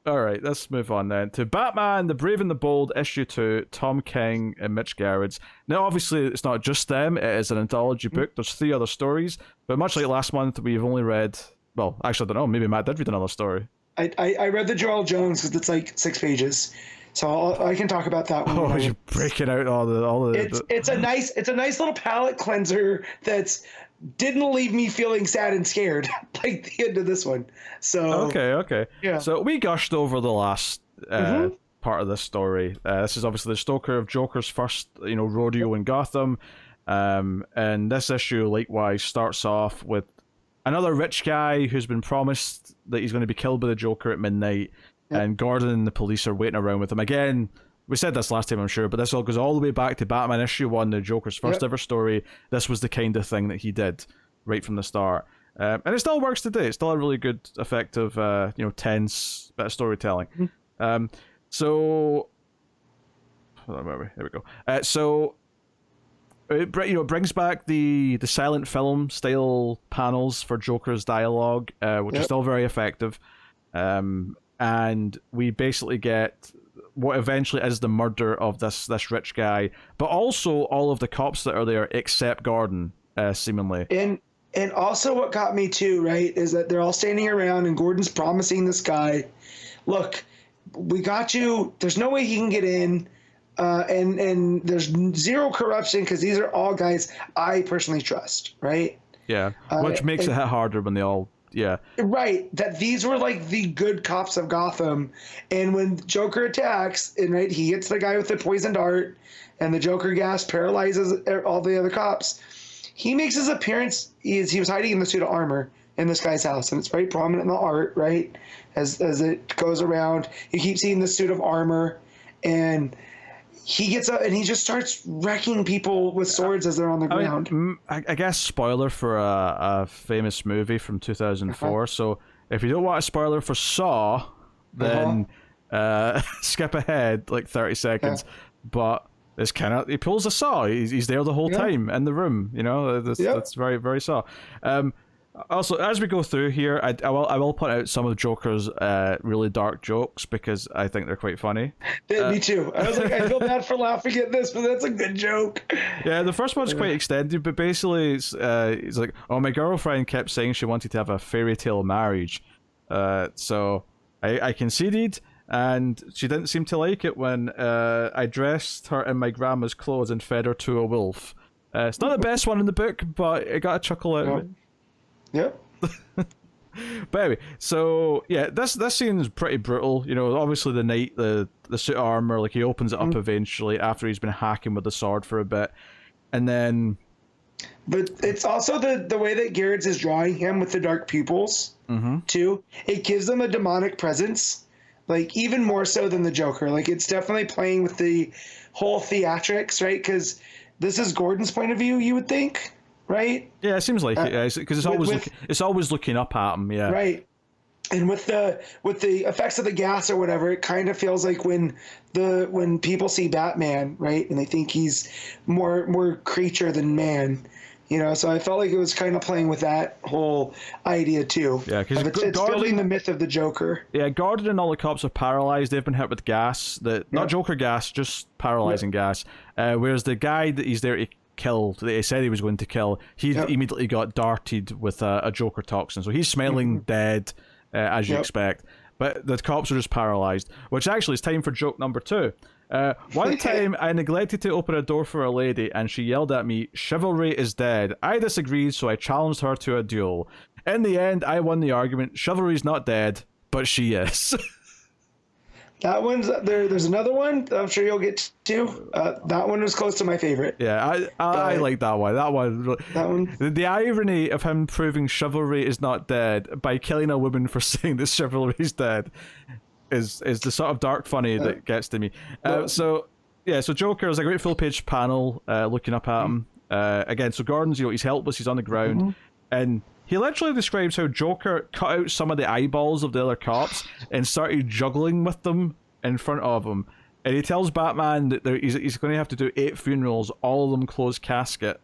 Alright, let's move on then to Batman, The Brave and the Bold, issue 2, Tom King and Mitch Gerads. Now, obviously, it's not just them, it is an anthology book. There's 3 other stories, but much like last month, we've only read, well, actually, I don't know, maybe Matt did read another story. I read the Joel Jones because it's like 6 pages. So I can talk about that one. Oh, you're breaking out all the. It's a nice little palate cleanser that's didn't leave me feeling sad and scared like the end of this one. So okay, yeah. So we gushed over the last part of this story. This is obviously the Stoker of Joker's first, rodeo in Gotham, and this issue likewise starts off with another rich guy who's been promised that he's going to be killed by the Joker at midnight. Yep. And Gordon and the police are waiting around with him. Again, we said this last time, I'm sure, but this all goes all the way back to Batman issue 1, the Joker's first ever story. This was the kind of thing that he did right from the start. And it still works today. It's still a really good, effective, tense bit of storytelling. So, hold on, there we go. So it brings back the silent film style panels for Joker's dialogue, which is still very effective. And we basically get what eventually is the murder of this rich guy, but also all of the cops that are there except Gordon, seemingly. And also what got me too, right, is that they're all standing around and Gordon's promising this guy, look, we got you. There's no way he can get in. And there's zero corruption because these are all guys I personally trust, right? Yeah, which makes it hit harder when they all, Right, that these were like the good cops of Gotham. And when Joker attacks, and right, he hits the guy with the poison dart, and the Joker gas paralyzes all the other cops. He makes his appearance. He was hiding in the suit of armor in this guy's house, and it's very prominent in the art, right? As it goes around, you keep seeing the suit of armor, and he gets up and he just starts wrecking people with swords as they're on the ground. I guess spoiler for a famous movie from 2004. So if you don't want a spoiler for Saw, then skip ahead like 30 seconds. But it's kind of, he pulls a Saw. He's there the whole time in the room. That's very, very Saw. Also, as we go through here, I will point out some of Joker's really dark jokes because I think they're quite funny. Yeah, me too. I was like, I feel bad for laughing at this, but that's a good joke. Yeah, the first one's quite extended, but basically it's like, oh, my girlfriend kept saying she wanted to have a fairy tale marriage. So I conceded, and she didn't seem to like it when I dressed her in my grandma's clothes and fed her to a wolf. It's not the best one in the book, but it got a chuckle out of it. Yep. But anyway, so yeah, this scene is pretty brutal. Obviously the knight, the suit of armor, like he opens it up eventually after he's been hacking with the sword for a bit, and then. But it's also the way that Gerads is drawing him with the dark pupils too. It gives them a demonic presence, like even more so than the Joker. Like it's definitely playing with the whole theatrics, right? Because this is Gordon's point of view, you would think. Right? Yeah, it seems like it, because it's always looking up at him. Yeah. Right. And with the effects of the gas or whatever, it kind of feels like when people see Batman, right, and they think he's more creature than man. So I felt like it was kind of playing with that whole idea too. Yeah, because it's building the myth of the Joker. Yeah, Gordon and all the cops are paralyzed. They've been hit with gas, not Joker gas, just paralyzing gas. Whereas the guy that he's there to kill, that he said he was going to kill, he immediately got darted with a Joker toxin, so he's smelling dead, as you expect. But the cops are just paralyzed, which actually is time for joke number 2. One time I neglected to open a door for a lady and she yelled at me, "Chivalry is dead." I disagreed, so I challenged her to a duel. In the end, I won the argument. Chivalry's not dead, but she is. That one's there. There's another one that I'm sure you'll get to. That one was close to my favorite. Yeah, I like that one. That one. The irony of him proving chivalry is not dead by killing a woman for saying that chivalry is dead is the sort of dark funny that gets to me. So Joker is a great full page panel looking up at him. Again, so Gordon's he's helpless. He's on the ground, and he literally describes how Joker cut out some of the eyeballs of the other cops and started juggling with them in front of him. And he tells Batman that he's going to have to do 8 funerals, all of them closed casket.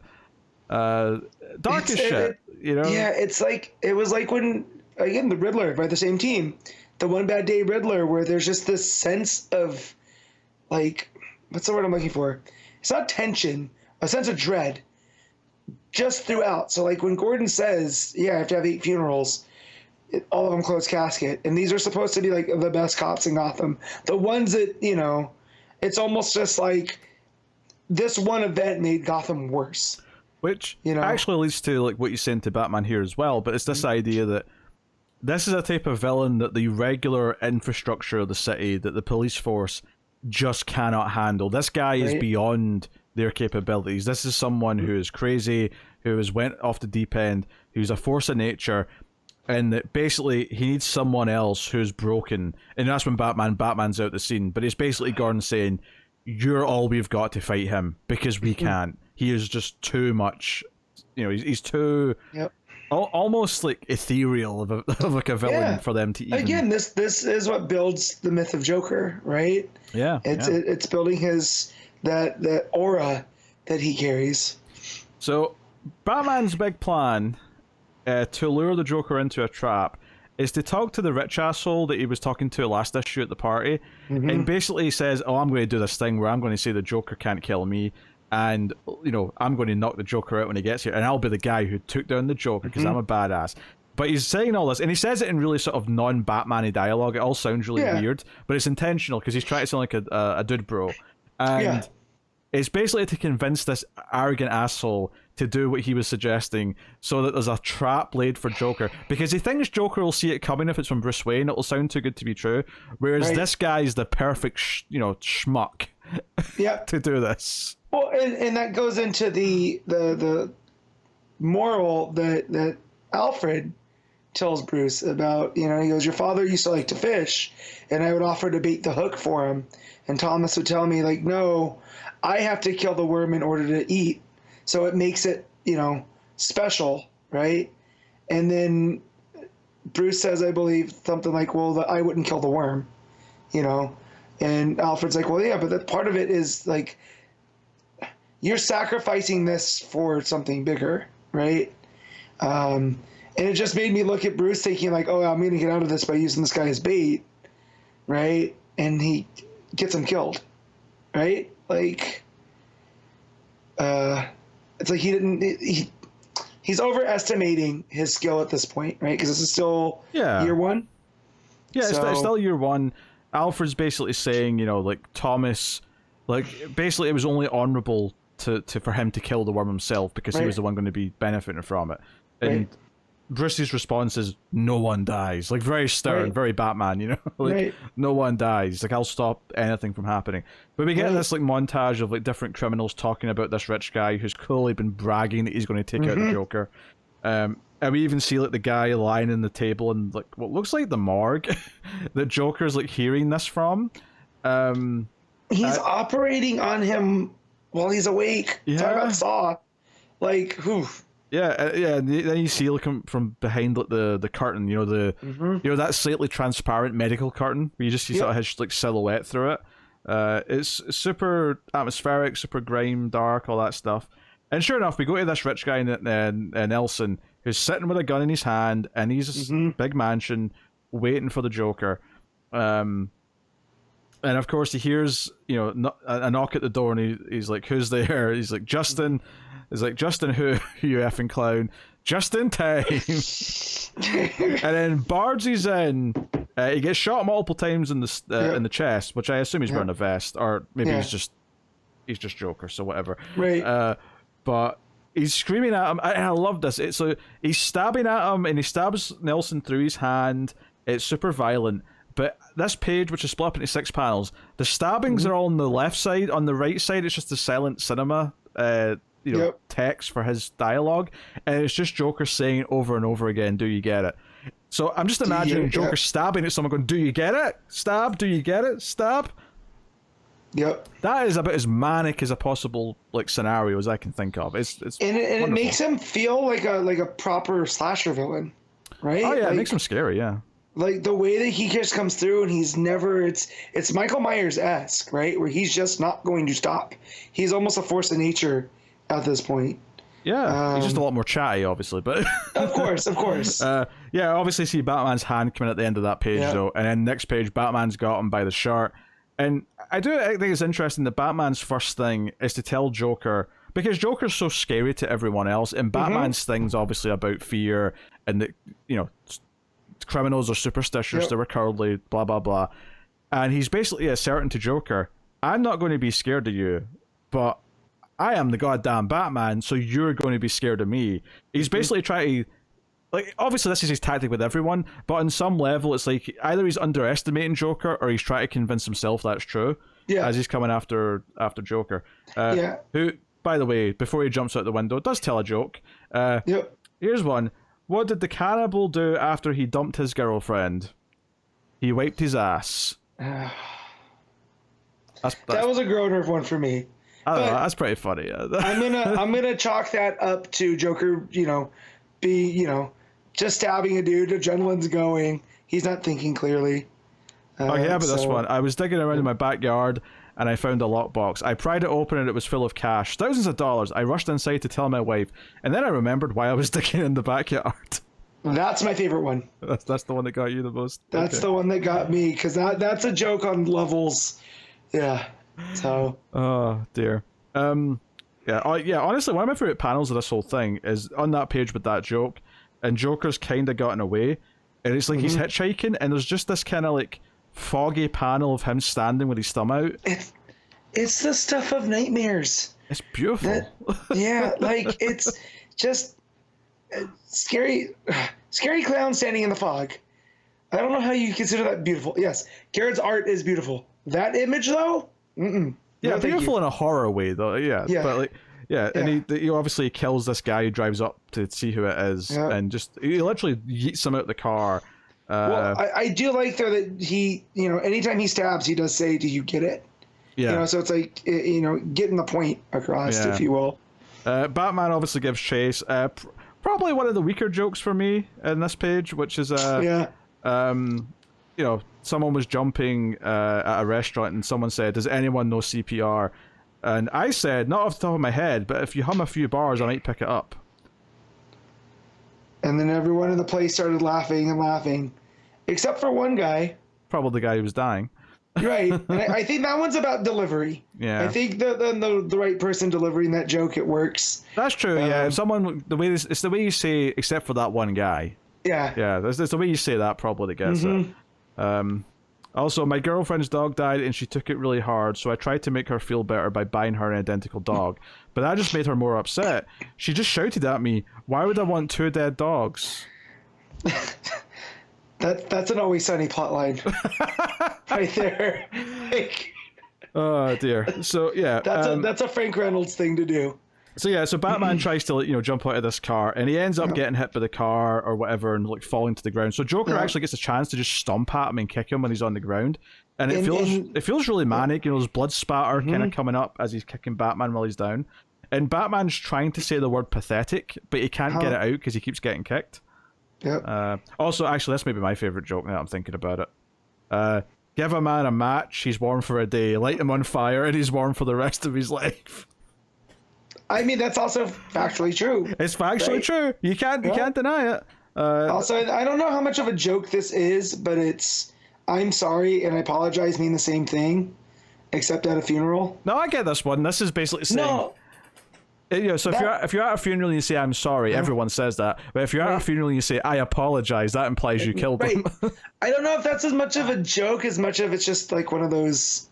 Dark as shit, Yeah, it was like when, again, the Riddler by the same team, the One Bad Day Riddler, where there's just this sense of, like, what's the word I'm looking for? It's not tension, a sense of dread. Just throughout. So like when Gordon says, I have to have 8 funerals, all of them closed casket, and these are supposed to be like the best cops in Gotham, the ones that it's almost just like this one event made Gotham worse, which actually leads to like what you're saying to Batman here as well. But it's this idea that this is a type of villain that the regular infrastructure of the city, that the police force just cannot handle. This guy is beyond their capabilities. This is someone who is crazy, who has went off the deep end, who's a force of nature, and that basically he needs someone else who's broken, and that's when Batman's out the scene. But it's basically Gordon saying, "You're all we've got to fight him because we can't. He is just too much. He's too almost like ethereal of a villain for them to even." Again, this is what builds the myth of Joker, right? Yeah, it's building that aura that he carries. So Batman's big plan to lure the Joker into a trap is to talk to the rich asshole that he was talking to last issue at the party, and basically he says, "Oh, I'm going to do this thing where I'm going to say the Joker can't kill me, and I'm going to knock the Joker out when he gets here, and I'll be the guy who took down the Joker because I'm a badass." But he's saying all this, and he says it in really sort of non-Batman-y dialogue. It all sounds really weird, but it's intentional because he's trying to sound like a dude bro, and it's basically to convince this arrogant asshole to do what he was suggesting, so that there's a trap laid for Joker, because he thinks Joker will see it coming if it's from Bruce Wayne. It'll sound too good to be true, whereas this guy's the perfect schmuck to do this. Well, and that goes into the moral that Alfred tells Bruce about. He goes, "Your father used to like to fish, and I would offer to bait the hook for him, and Thomas would tell me, like, no, I have to kill the worm in order to eat. So it makes it, special, right?" And then Bruce says, I believe, something like, "Well, I wouldn't kill the worm," And Alfred's like, "Well, yeah, but that part of it is like, you're sacrificing this for something bigger, right?" And it just made me look at Bruce thinking like, "Oh, I'm going to get out of this by using this guy as bait," right? And he gets him killed, right? Like, it's like he's overestimating his skill at this point, right? Because this is still year one. Yeah, it's still year one. Alfred's basically saying, like Thomas, like basically it was only honorable for him to kill the worm himself because he was the one going to be benefiting from it. And Bruce's response is, "No one dies." Like very stern, very Batman, like no one dies. Like, I'll stop anything from happening. But we get this like montage of like different criminals talking about this rich guy who's clearly been bragging that he's going to take out the Joker. And we even see like the guy lying in the table in like what looks like the morgue that Joker's like hearing this from. He's operating on him while he's awake. Yeah. Talk about Saw. Like, whew. Yeah. And then you see like from behind like the curtain, that slightly transparent medical curtain where you just see sort of his like silhouette through it. It's super atmospheric, super grime, dark, all that stuff. And sure enough, we go to this rich guy Nelson, who's sitting with a gun in his hand, and he's big mansion waiting for the Joker. And of course, he hears a knock at the door, and he's like, "Who's there?" He's like, "Justin." He's like, "Justin who, you effing clown? Just in time." And then Bardsy's in. He gets shot multiple times in the chest, which I assume he's wearing a vest, or maybe he's just Joker, so whatever. Right. But he's screaming at him. I love this. So he's stabbing at him, and he stabs Nelson through his hand. It's super violent. But this page, which is split up into 6 panels, the stabbings are all on the left side. On the right side, it's just the silent cinema text for his dialogue, and it's just Joker saying over and over again, "Do you get it?" So I'm just imagining Joker stabbing at someone going, "Do you get it? Stab, do you get it? Stab." Yep. That is about as manic as a possible like scenario as I can think of. It's and it makes him feel like a proper slasher villain, right? Oh yeah, it makes him scary, yeah. Like the way that he just comes through, and he's never it's Michael Myers-esque, right? Where he's just not going to stop. He's almost a force of nature at this point. Yeah, he's just a lot more chatty, obviously, but of course. Obviously see Batman's hand coming at the end of that page though, and then next page Batman's got him by the shirt. And I think it's interesting that Batman's first thing is to tell Joker, because Joker's so scary to everyone else, and Batman's thing's obviously about fear, and that criminals are superstitious, they were cowardly, blah blah blah, and he's basically asserting to Joker, "I'm not going to be scared of you, but I am the goddamn Batman, so you're going to be scared of me." He's basically trying to, like, obviously this is his tactic with everyone, but on some level it's like either he's underestimating Joker or he's trying to convince himself that's true. Yeah. As he's coming after Joker. Who, by the way, before he jumps out the window, does tell a joke. Here's one. What did the cannibal do after he dumped his girlfriend? He wiped his ass. That was a groaner one for me. I don't know, that's pretty funny. I'm gonna chalk that up to Joker, just stabbing a dude, adrenaline's going, he's not thinking clearly. But this one. I was digging around in my backyard and I found a lockbox. I pried it open and it was full of cash, thousands of dollars. I rushed inside to tell my wife, and then I remembered why I was digging in the backyard. That's my favorite one. That's the one that got you the most. That's the one that got me, because that's a joke on levels. Yeah. So. Oh dear. Honestly, one of my favorite panels of this whole thing is on that page with that joke, and Joker's kind of gotten away, and it's like he's hitchhiking, and there's just this kind of like foggy panel of him standing with his thumb out. It's the stuff of nightmares. It's beautiful. Like it's just scary clown standing in the fog. I don't know how you consider that beautiful. Yes, Gerads' art is beautiful. That image though, yeah, beautiful in a horror way though. Yeah. But like, and he obviously kills this guy who drives up to see who it is, and just he literally yeets him out the car. Well, I do like though that he, anytime he stabs, he does say, "Do you get it?" Yeah. So it's like, getting the point across, if you will. Batman obviously gives chase. Probably one of the weaker jokes for me in this page, which is someone was jumping at a restaurant and someone said, "Does anyone know CPR?" And I said, "Not off the top of my head, but if you hum a few bars, I might pick it up." And then everyone in the place started laughing and laughing, except for one guy. Probably the guy who was dying. Right. And I think that one's about delivery. Yeah. I think the right person delivering that joke, it works. That's true. Yeah. If someone, it's the way you say, except for that one guy. Yeah. Yeah. It's the way you say that probably that gets it. Also, my girlfriend's dog died and she took it really hard, so I tried to make her feel better by buying her an identical dog. But that just made her more upset. She just shouted at me, "Why would I want two dead dogs?" That's an Always Sunny plotline right there. Oh dear. So yeah, that's a Frank Reynolds thing to do. So Batman tries to jump out of this car, and he ends up getting hit by the car or whatever, and like falling to the ground. So Joker actually gets a chance to just stomp at him and kick him when he's on the ground, and it feels really manic. There's blood spatter kind of coming up as he's kicking Batman while he's down, and Batman's trying to say the word pathetic, but he can't get it out because he keeps getting kicked. Yep. Also, actually, that's maybe my favorite joke now that I'm thinking about it. Give a man a match, he's warm for a day. Light him on fire, and he's warm for the rest of his life. I mean, that's also factually true. It's factually true. You can't deny it. Also, I don't know how much of a joke this is, but I'm sorry and I apologize mean the same thing, except at a funeral. No, I get this one. This is basically saying... No. So if you're at a funeral and you say, "I'm sorry," everyone says that. But if you're at a funeral and you say, "I apologize," that implies you killed them. I don't know if that's as much of a joke as much of it's just like one of those,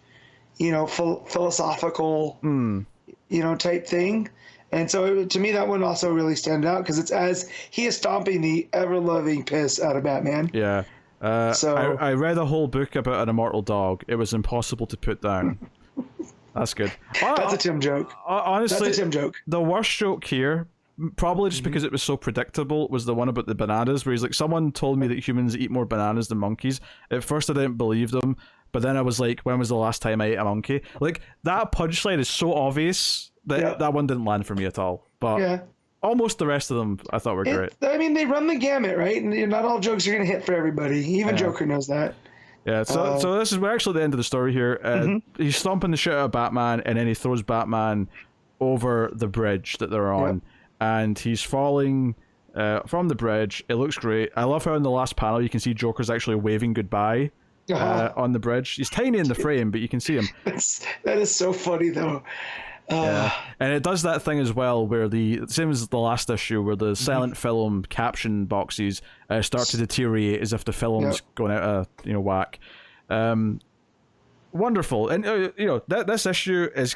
philosophical... type thing. And so to me, that one also really stands out because it's as he is stomping the ever-loving piss out of Batman. Yeah. I read a whole book about an immortal dog. It was impossible to put down. That's good. That's a Tim joke. Honestly, that's a Tim joke. The worst joke here, probably just because it was so predictable, was the one about the bananas, where he's like, "Someone told me that humans eat more bananas than monkeys." At first I didn't believe them, but then I was like, when was the last time I ate a monkey? Like, that punchline is so obvious that that one didn't land for me at all. But almost the rest of them I thought were great. I mean, they run the gamut, right? And not all jokes are going to hit for everybody. Even Joker knows that. Yeah, so we're actually at the end of the story here. He's stomping the shit out of Batman, and then he throws Batman over the bridge that they're on. And he's falling from the bridge. It looks great. I love how in the last panel you can see Joker's actually waving goodbye. On the bridge. He's tiny in the frame, but you can see him. That is so funny, though. And it does that thing as well where same as the last issue, where the silent film caption boxes start to deteriorate as if the film's going out of whack. Wonderful. And this issue is,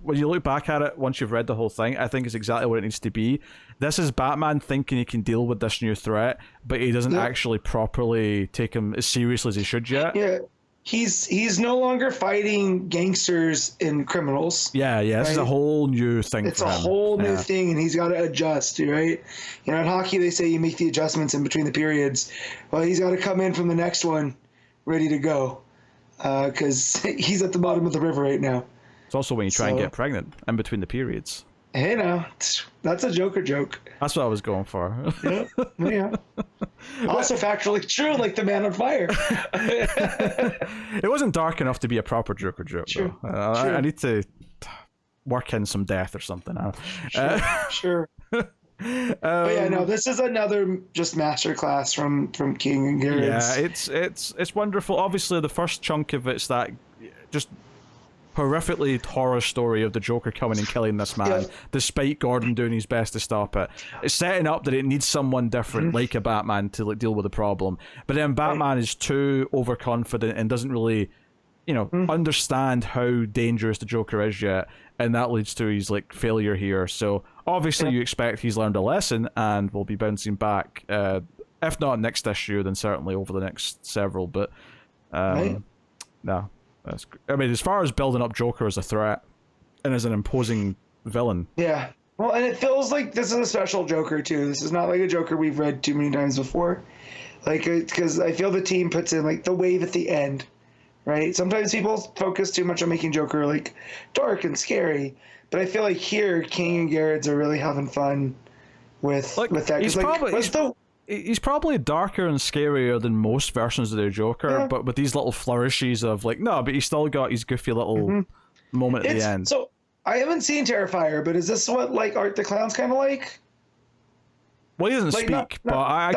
when you look back at it once you've read the whole thing, I think it's exactly what it needs to be. This is Batman thinking he can deal with this new threat, but he doesn't actually properly take him as seriously as he should yet. Yeah. he's no longer fighting gangsters and criminals. Yeah, this is a whole new thing. It's a whole new thing, and he's got to adjust, right? You know, in hockey they say you make the adjustments in between the periods. Well, he's got to come in from the next one ready to go, because he's at the bottom of the river right now. It's also when you try and get pregnant in between the periods. Hey, now that's a Joker joke. That's what I was going for. Yeah. Also factually true, like the Man on Fire. It wasn't dark enough to be a proper Joker joke, True. though. I need to work in some death or something. Sure. But yeah, no, this is another just masterclass from King and Gerads. Yeah, it's wonderful. Obviously, the first chunk of it's that just horrifically horror story of the Joker coming and killing this man, despite Gordon doing his best to stop it. It's setting up that it needs someone different, like a Batman, to deal with the problem. But then Batman is too overconfident and doesn't really, understand how dangerous the Joker is yet, and that leads to his failure here. So obviously, you expect he's learned a lesson and will be bouncing back. If not next issue, then certainly over the next several. But no. I mean, as far as building up Joker as a threat and as an imposing villain. Yeah. Well, and it feels like this is a special Joker, too. This is not like a Joker we've read too many times before. Because I feel the team puts in, the wave at the end, right? Sometimes people focus too much on making Joker, dark and scary. But I feel like here, King and Gerads are really having fun with that. He's probably darker and scarier than most versions of the Joker, but with these little flourishes of but he's still got his goofy little moment at the end. So I haven't seen Terrifier, but is this what Art the Clown's kind of like? Well, he doesn't speak, but I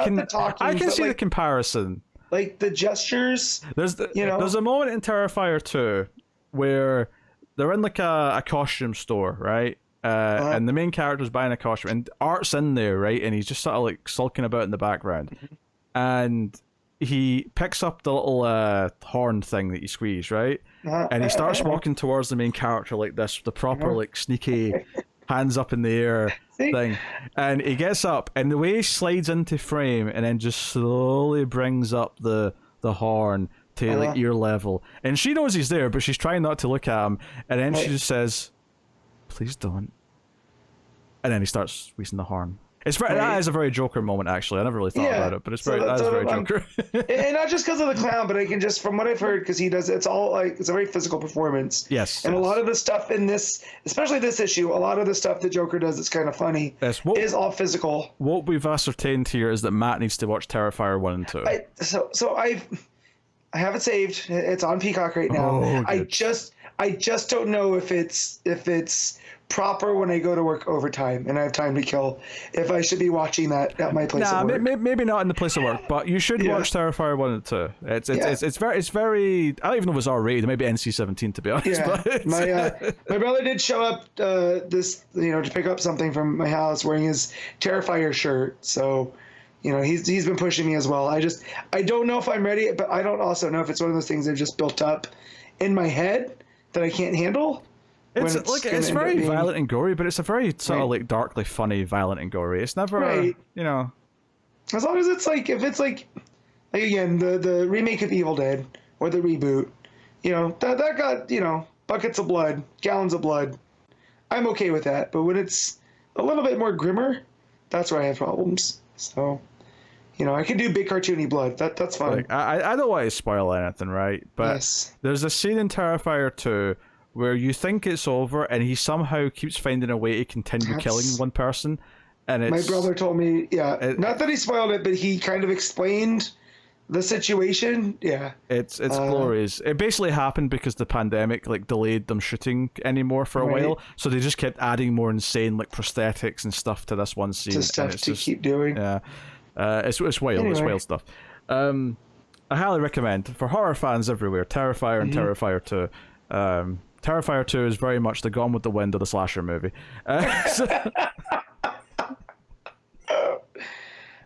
can see the comparison. Like the gestures. There's a moment in Terrifier 2 where they're in a costume store, right? And the main character's buying a costume, and Art's in there, right? And he's just sort of sulking about in the background. And he picks up the little horn thing that you squeeze, right? And he starts walking towards the main character like this, the proper sneaky hands up in the air thing. And he gets up, and the way he slides into frame and then just slowly brings up the horn to ear level. And she knows he's there, but she's trying not to look at him. And then she just says, "Please don't." And then he starts squeezing the horn. That is a very Joker moment, actually. I never really thought about it, but that's very Joker. And not just because of the clown, but I can just, from what I've heard, because he does, it's all it's a very physical performance. Yes. And a lot of the stuff in this, especially this issue, a lot of the stuff that Joker does that's kind of funny is all physical. What we've ascertained here is that Matt needs to watch Terrifier 1 and 2. I have it saved. It's on Peacock right now. I just don't know if it's proper when I go to work overtime and I have time to kill, if I should be watching that at my place of work. Maybe not in the place of work, but you should watch Terrifier 1 and 2. It's very I don't even know if it's R-rated. It may be NC-17 to be honest. But my brother did show up to pick up something from my house wearing his Terrifier shirt. So he's been pushing me as well. I don't know if I'm ready, but I don't also know if it's one of those things I've just built up in my head that I can't handle. It's very violent and gory, but it's a very sort of darkly funny violent and gory. It's never as long as it's if it's again the remake of Evil Dead or the reboot, that got buckets of blood, gallons of blood. I'm okay with that, but when it's a little bit more grimmer, that's where I have problems. So I can do big cartoony blood. That's fine. I don't want to spoil anything, right? But there's a scene in Terrifier 2 where you think it's over, and he somehow keeps finding a way to continue killing one person. And my brother told me, not that he spoiled it, but he kind of explained the situation. Yeah, it's glorious. It basically happened because the pandemic delayed them shooting anymore for a while, so they just kept adding more insane prosthetics and stuff to this one scene. Keep doing. Yeah, it's wild. Anyway. It's wild stuff. I highly recommend for horror fans everywhere. Terrifier and Terrifier 2. Terrifier 2 is very much the Gone with the Wind of the slasher movie. I have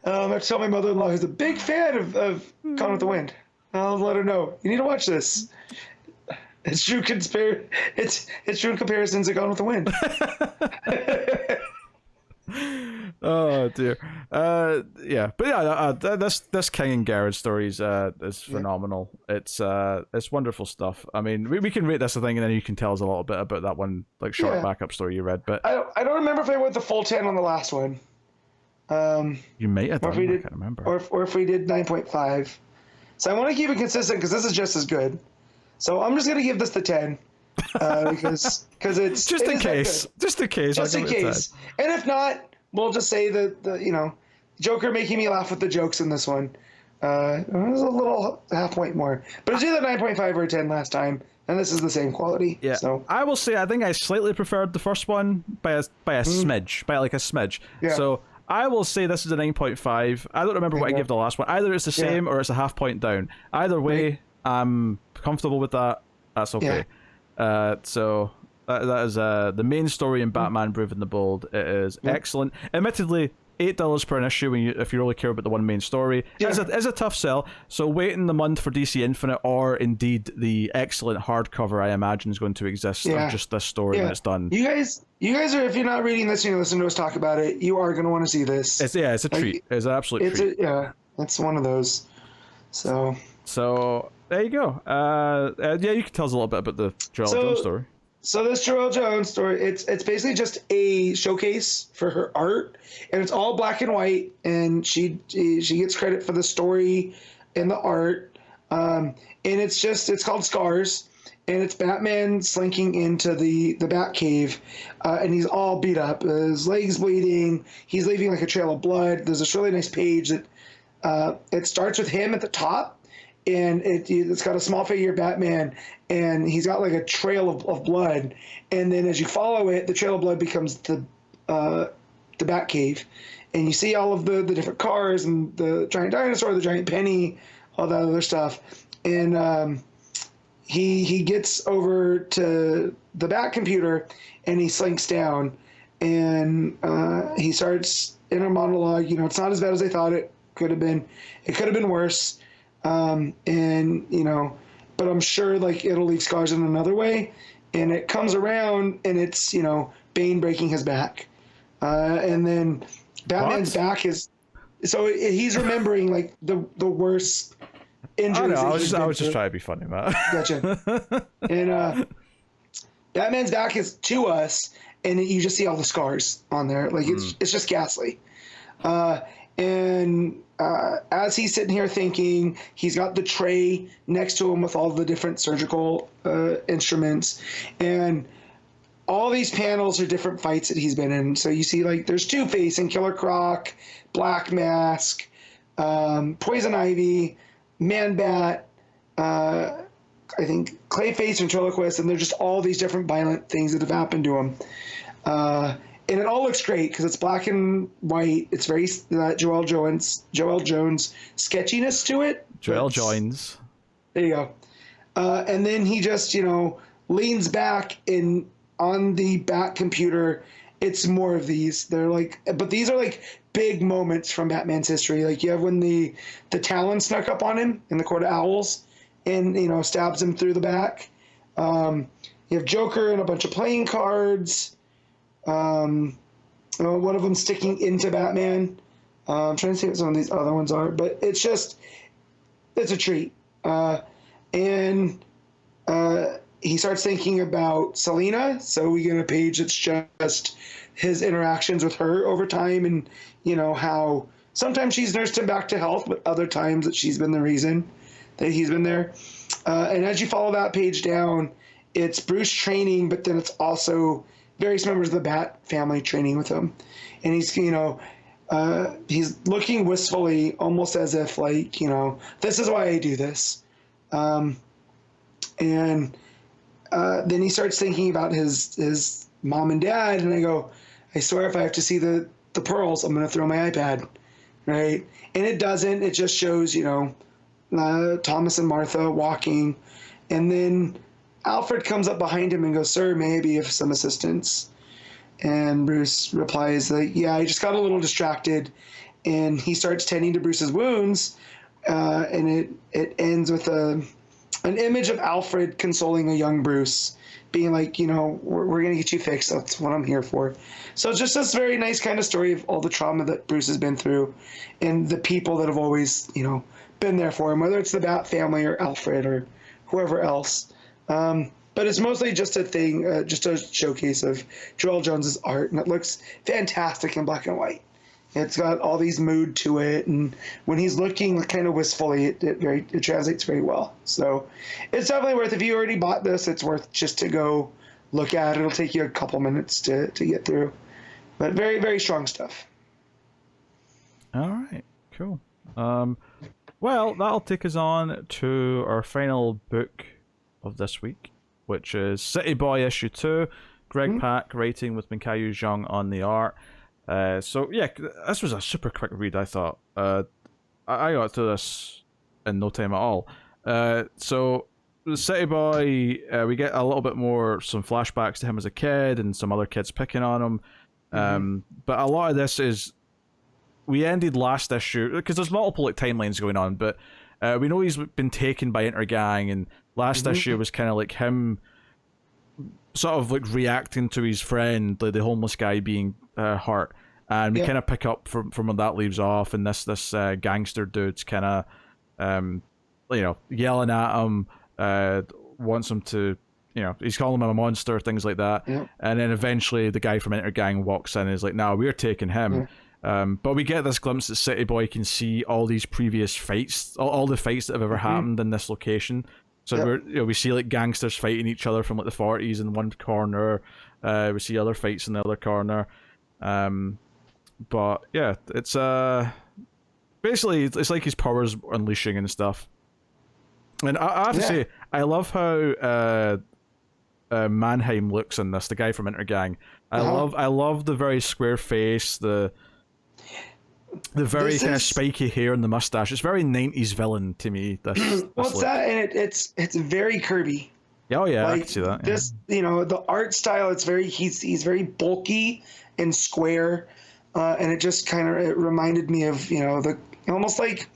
to tell my mother-in-law, who's a big fan of Gone with the Wind. I'll let her know. You need to watch this. It's true It's true comparisons of Gone with the Wind. Oh dear. Yeah, but yeah, this King and Gerads story is phenomenal. It's wonderful stuff. I mean, we can rate this, I think, and then you can tell us a little bit about that one like short backup story you read. But I don't remember if I went the full 10 on the last one. You might have done. I can't remember. Or if we did 9.5. So I want to keep it consistent because this is just as good. So I'm just gonna give this the 10 because it's just in case. And if not, we'll just say that the Joker making me laugh with the jokes in this one. It was a little half point more, but it's either 9.5 or 10 last time, and this is the same quality. Yeah. So I will say I think I slightly preferred the first one by a smidge, by like a smidge. Yeah. So I will say this is a 9.5. I don't remember what I gave the last one. Either it's the same or it's a half point down. Either way, I'm comfortable with that. That's okay. So that is the main story in Batman Brave and the Bold. It is excellent. Admittedly, $8 per an issue if you really care about the one main story is a tough sell. So wait in the month for DC Infinite, or indeed the excellent hardcover I imagine is going to exist of just this story when it's done. You guys are, if you're not reading this and you listen to us talk about it, you are going to want to see this. It's a treat. It's an absolute treat. It's one of those. So there you go. You can tell us a little bit about the Joel Jones story. So this Jerads Jones story, it's basically just a showcase for her art, and it's all black and white, and she gets credit for the story and the art, and it's called Scars, and it's Batman slinking into the Batcave, and he's all beat up, his legs bleeding, he's leaving like a trail of blood. There's this really nice page that it starts with him at the top. And it's got a small figure Batman, and he's got like a trail of blood. And then as you follow it, the trail of blood becomes the Batcave. And you see all of the different cars and the giant dinosaur, the giant penny, all that other stuff. And he gets over to the Bat computer, and he slinks down. And he starts in a monologue. It's not as bad as I thought it could have been. It could have been worse. But I'm sure like it'll leave scars in another way, and it comes around and it's, Bane breaking his back. And then Batman's back is, so he's remembering like the worst injuries. I was just trying to be funny, man. Gotcha. And, Batman's back is to us, and you just see all the scars on there. Like it's just ghastly. As he's sitting here thinking, he's got the tray next to him with all the different surgical instruments, and all these panels are different fights that he's been in. So you see, like, there's Two-Face and Killer Croc, Black Mask, Poison Ivy, Man-Bat, I think Clayface, Ventriloquist, and they're just all these different violent things that have happened to him. And it all looks great because it's black and white. It's very Joel Jones sketchiness to it. Joel Jones. There you go. And then he just, leans back on the Bat computer. It's more of these. But these are like big moments from Batman's history. Like you have when the Talon snuck up on him in the Court of Owls and, stabs him through the back. You have Joker and a bunch of playing cards. One of them sticking into Batman. I'm trying to see what some of these other ones are, but it's a treat. And he starts thinking about Selina, so we get a page that's just his interactions with her over time, and how sometimes she's nursed him back to health, but other times that she's been the reason that he's been there. And as you follow that page down, it's Bruce training, but then it's also various members of the Bat family training with him. And he's, he's looking wistfully, almost as if like, this is why I do this. And then he starts thinking about his mom and dad. And I go, I swear if I have to see the pearls, I'm going to throw my iPad. Right. And it doesn't, it just shows, Thomas and Martha walking. And then Alfred comes up behind him and goes, "Sir, may I be of some assistance?" And Bruce replies that, "Yeah, I just got a little distracted." And he starts tending to Bruce's wounds, and it ends with an image of Alfred consoling a young Bruce, being like, we're going to get you fixed. That's what I'm here for. So it's just this very nice kind of story of all the trauma that Bruce has been through and the people that have always, been there for him, whether it's the Bat family or Alfred or whoever else. But it's mostly just a thing, just a showcase of Joel Jones's art, and it looks fantastic in black and white. It's got all these mood to it, and when he's looking kind of wistfully, it translates very well. So it's definitely worth, if you already bought this, it's worth just to go look at. It'll take you a couple minutes to get through. But very, very strong stuff. All right, cool. Well, that'll take us on to our final book of this week, which is City Boy issue 2. Greg Pak writing with Minkyu Jung on the art. So yeah, this was a super quick read, I thought. I got through this in no time at all. So the City Boy, we get a little bit more, some flashbacks to him as a kid and some other kids picking on him. But a lot of this is, we ended last issue, because there's multiple timelines going on, but we know he's been taken by Intergang, and last issue was kind of like him sort of like reacting to his friend, the homeless guy being hurt, and we kind of pick up from when that leaves off, and this gangster dude's kind of yelling at him, wants him to, he's calling him a monster, things like that, and then eventually the guy from Intergang walks in and is like, "No, we're taking him." But we get this glimpse that City Boy can see all these previous fights, all the fights that have ever happened in this location. So we see like gangsters fighting each other from like the 40s in one corner. We see other fights in the other corner. But yeah, it's basically it's like his powers unleashing and stuff. And I have to say, I love how Mannheim looks in this. The guy from Intergang. I love the very square face, the very kind of spiky hair and the mustache. It's very 90s villain to me. What's that? And it's very Kirby. Oh yeah, I can see that. This, the art style. It's very he's very bulky and square, and it just kind of reminded me of the almost like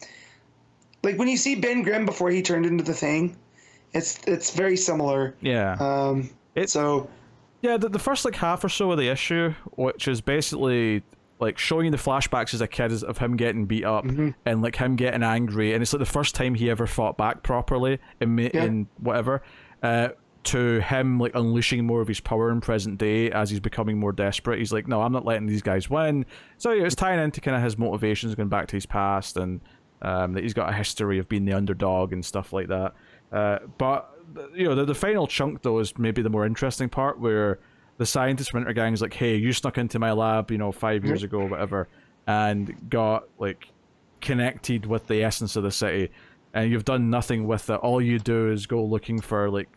when you see Ben Grimm before he turned into the Thing. It's very similar. Yeah. The first like half or so of the issue, which is basically like showing you the flashbacks as a kid of him getting beat up and like him getting angry, and it's like the first time he ever fought back properly in whatever, to him like unleashing more of his power in present day as he's becoming more desperate. He's like, no, I'm not letting these guys win. So it's tying into kind of his motivations going back to his past, and that he's got a history of being the underdog and stuff like that. But the final chunk though is maybe the more interesting part, where the scientist from Intergang is like, "Hey, you snuck into my lab, 5 years ago, or whatever, and got like connected with the essence of the city, and you've done nothing with it. All you do is go looking for like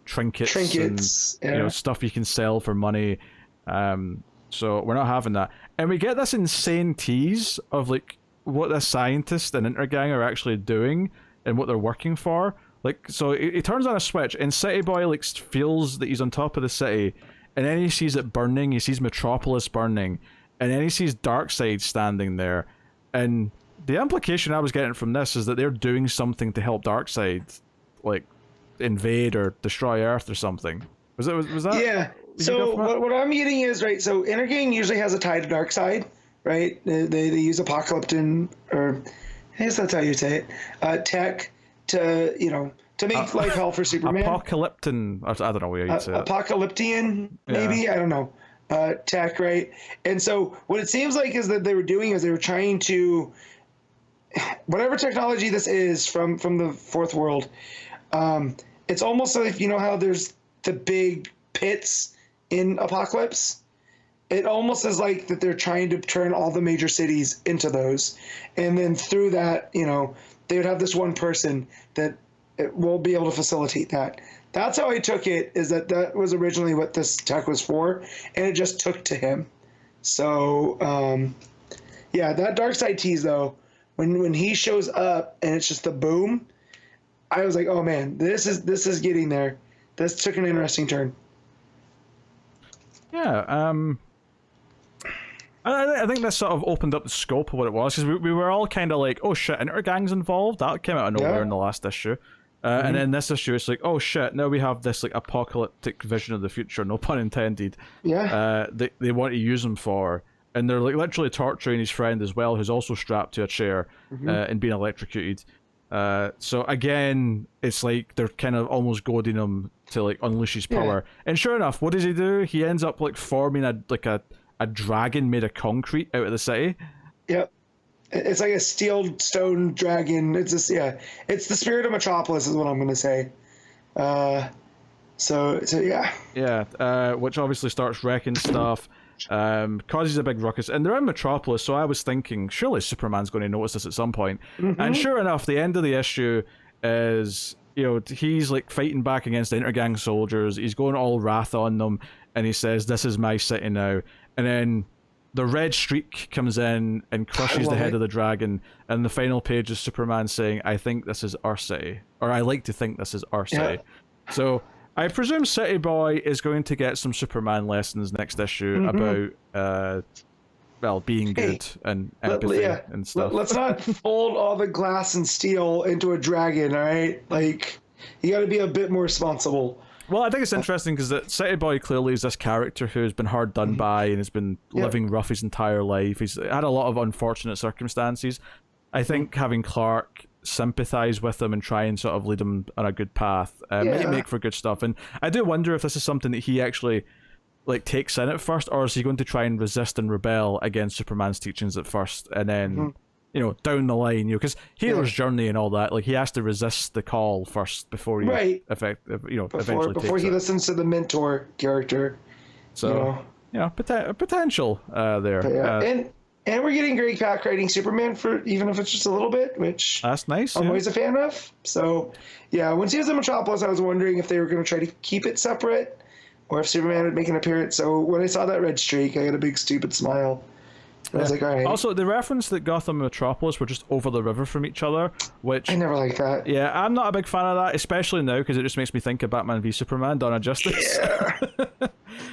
trinkets and stuff you can sell for money. So we're not having that." And we get this insane tease of like what the scientist and Intergang are actually doing and what they're working for. Like, so he turns on a switch, and City Boy like feels that he's on top of the city. And then he sees it burning, he sees Metropolis burning, and then he sees Darkseid standing there. And the implication I was getting from this is that they're doing something to help Darkseid, like, invade or destroy Earth or something. Was that? Yeah. So what I'm getting is, right, so Intergang usually has a tie to Darkseid, right? They use Apocalypton, or I guess that's how you say it, tech to, to make life hell for Superman. Apocalypton, I don't know where you'd say it. Apocalyptian, maybe? I don't know. Tech, right? And so what it seems like is that they were doing is they were trying to, whatever technology this is from the fourth world, it's almost like, how there's the big pits in Apocalypse? It almost is like that they're trying to turn all the major cities into those. And then through that, they would have this one person that will be able to facilitate that. That's how I took it, is that was originally what this tech was for, and it just took to him. So, that Darkseid tease, though, when he shows up and it's just the boom, I was like, oh man, this is getting there. This took an interesting turn. Yeah, I think this sort of opened up the scope of what it was, because we were all kind of like, oh shit, Intergang's involved? That came out of nowhere in the last issue. And then this issue, it's like, oh shit, now we have this like apocalyptic vision of the future, no pun intended. Yeah. They want to use him for, and they're like literally torturing his friend as well, who's also strapped to a chair and being electrocuted. So again, it's like they're kind of almost goading him to like unleash his power. And sure enough, what does he do? He ends up like forming a dragon made of concrete out of the city. Yep. It's like a steel stone dragon. It's just it's the spirit of Metropolis is what I'm gonna say. So yeah. Yeah. Which obviously starts wrecking stuff. Causes a big ruckus, and they're in Metropolis, so I was thinking surely Superman's going to notice this at some point. And sure enough, the end of the issue is, you know, he's like fighting back against the intergang soldiers. He's going all wrath on them, and he says, "This is my city now." And then the red streak comes in and crushes the head of the dragon, and the final page is Superman saying, "I think this is our city," or "I like to think this is our city." So I presume City Boy is going to get some Superman lessons next issue about, being good and empathy and stuff. Let's not fold all the glass and steel into a dragon, all right? Like, you got to be a bit more responsible. Well, I think it's interesting because City Boy clearly is this character who's been hard done by and has been living rough his entire life. He's had a lot of unfortunate circumstances. I think having Clark sympathize with him and try and sort of lead him on a good path might make for good stuff. And I do wonder if this is something that he actually like takes in at first, or is he going to try and resist and rebel against Superman's teachings at first, and then you know, down the line, you know, because hero's journey and all that, like he has to resist the call first before he eventually before he listens to the mentor character. So potential there. And we're getting Greg Pak writing Superman for even if it's just a little bit, which that's nice. I'm always a fan of. So when he was in Metropolis, I was wondering if they were going to try to keep it separate, or if Superman would make an appearance. So when I saw that red streak, I got a big stupid smile. I was like, all right. Also, the reference that Gotham and Metropolis were just over the river from each other, which I never liked that. Yeah, I'm not a big fan of that, especially now because it just makes me think of Batman v Superman: Dawn of Justice. Yeah.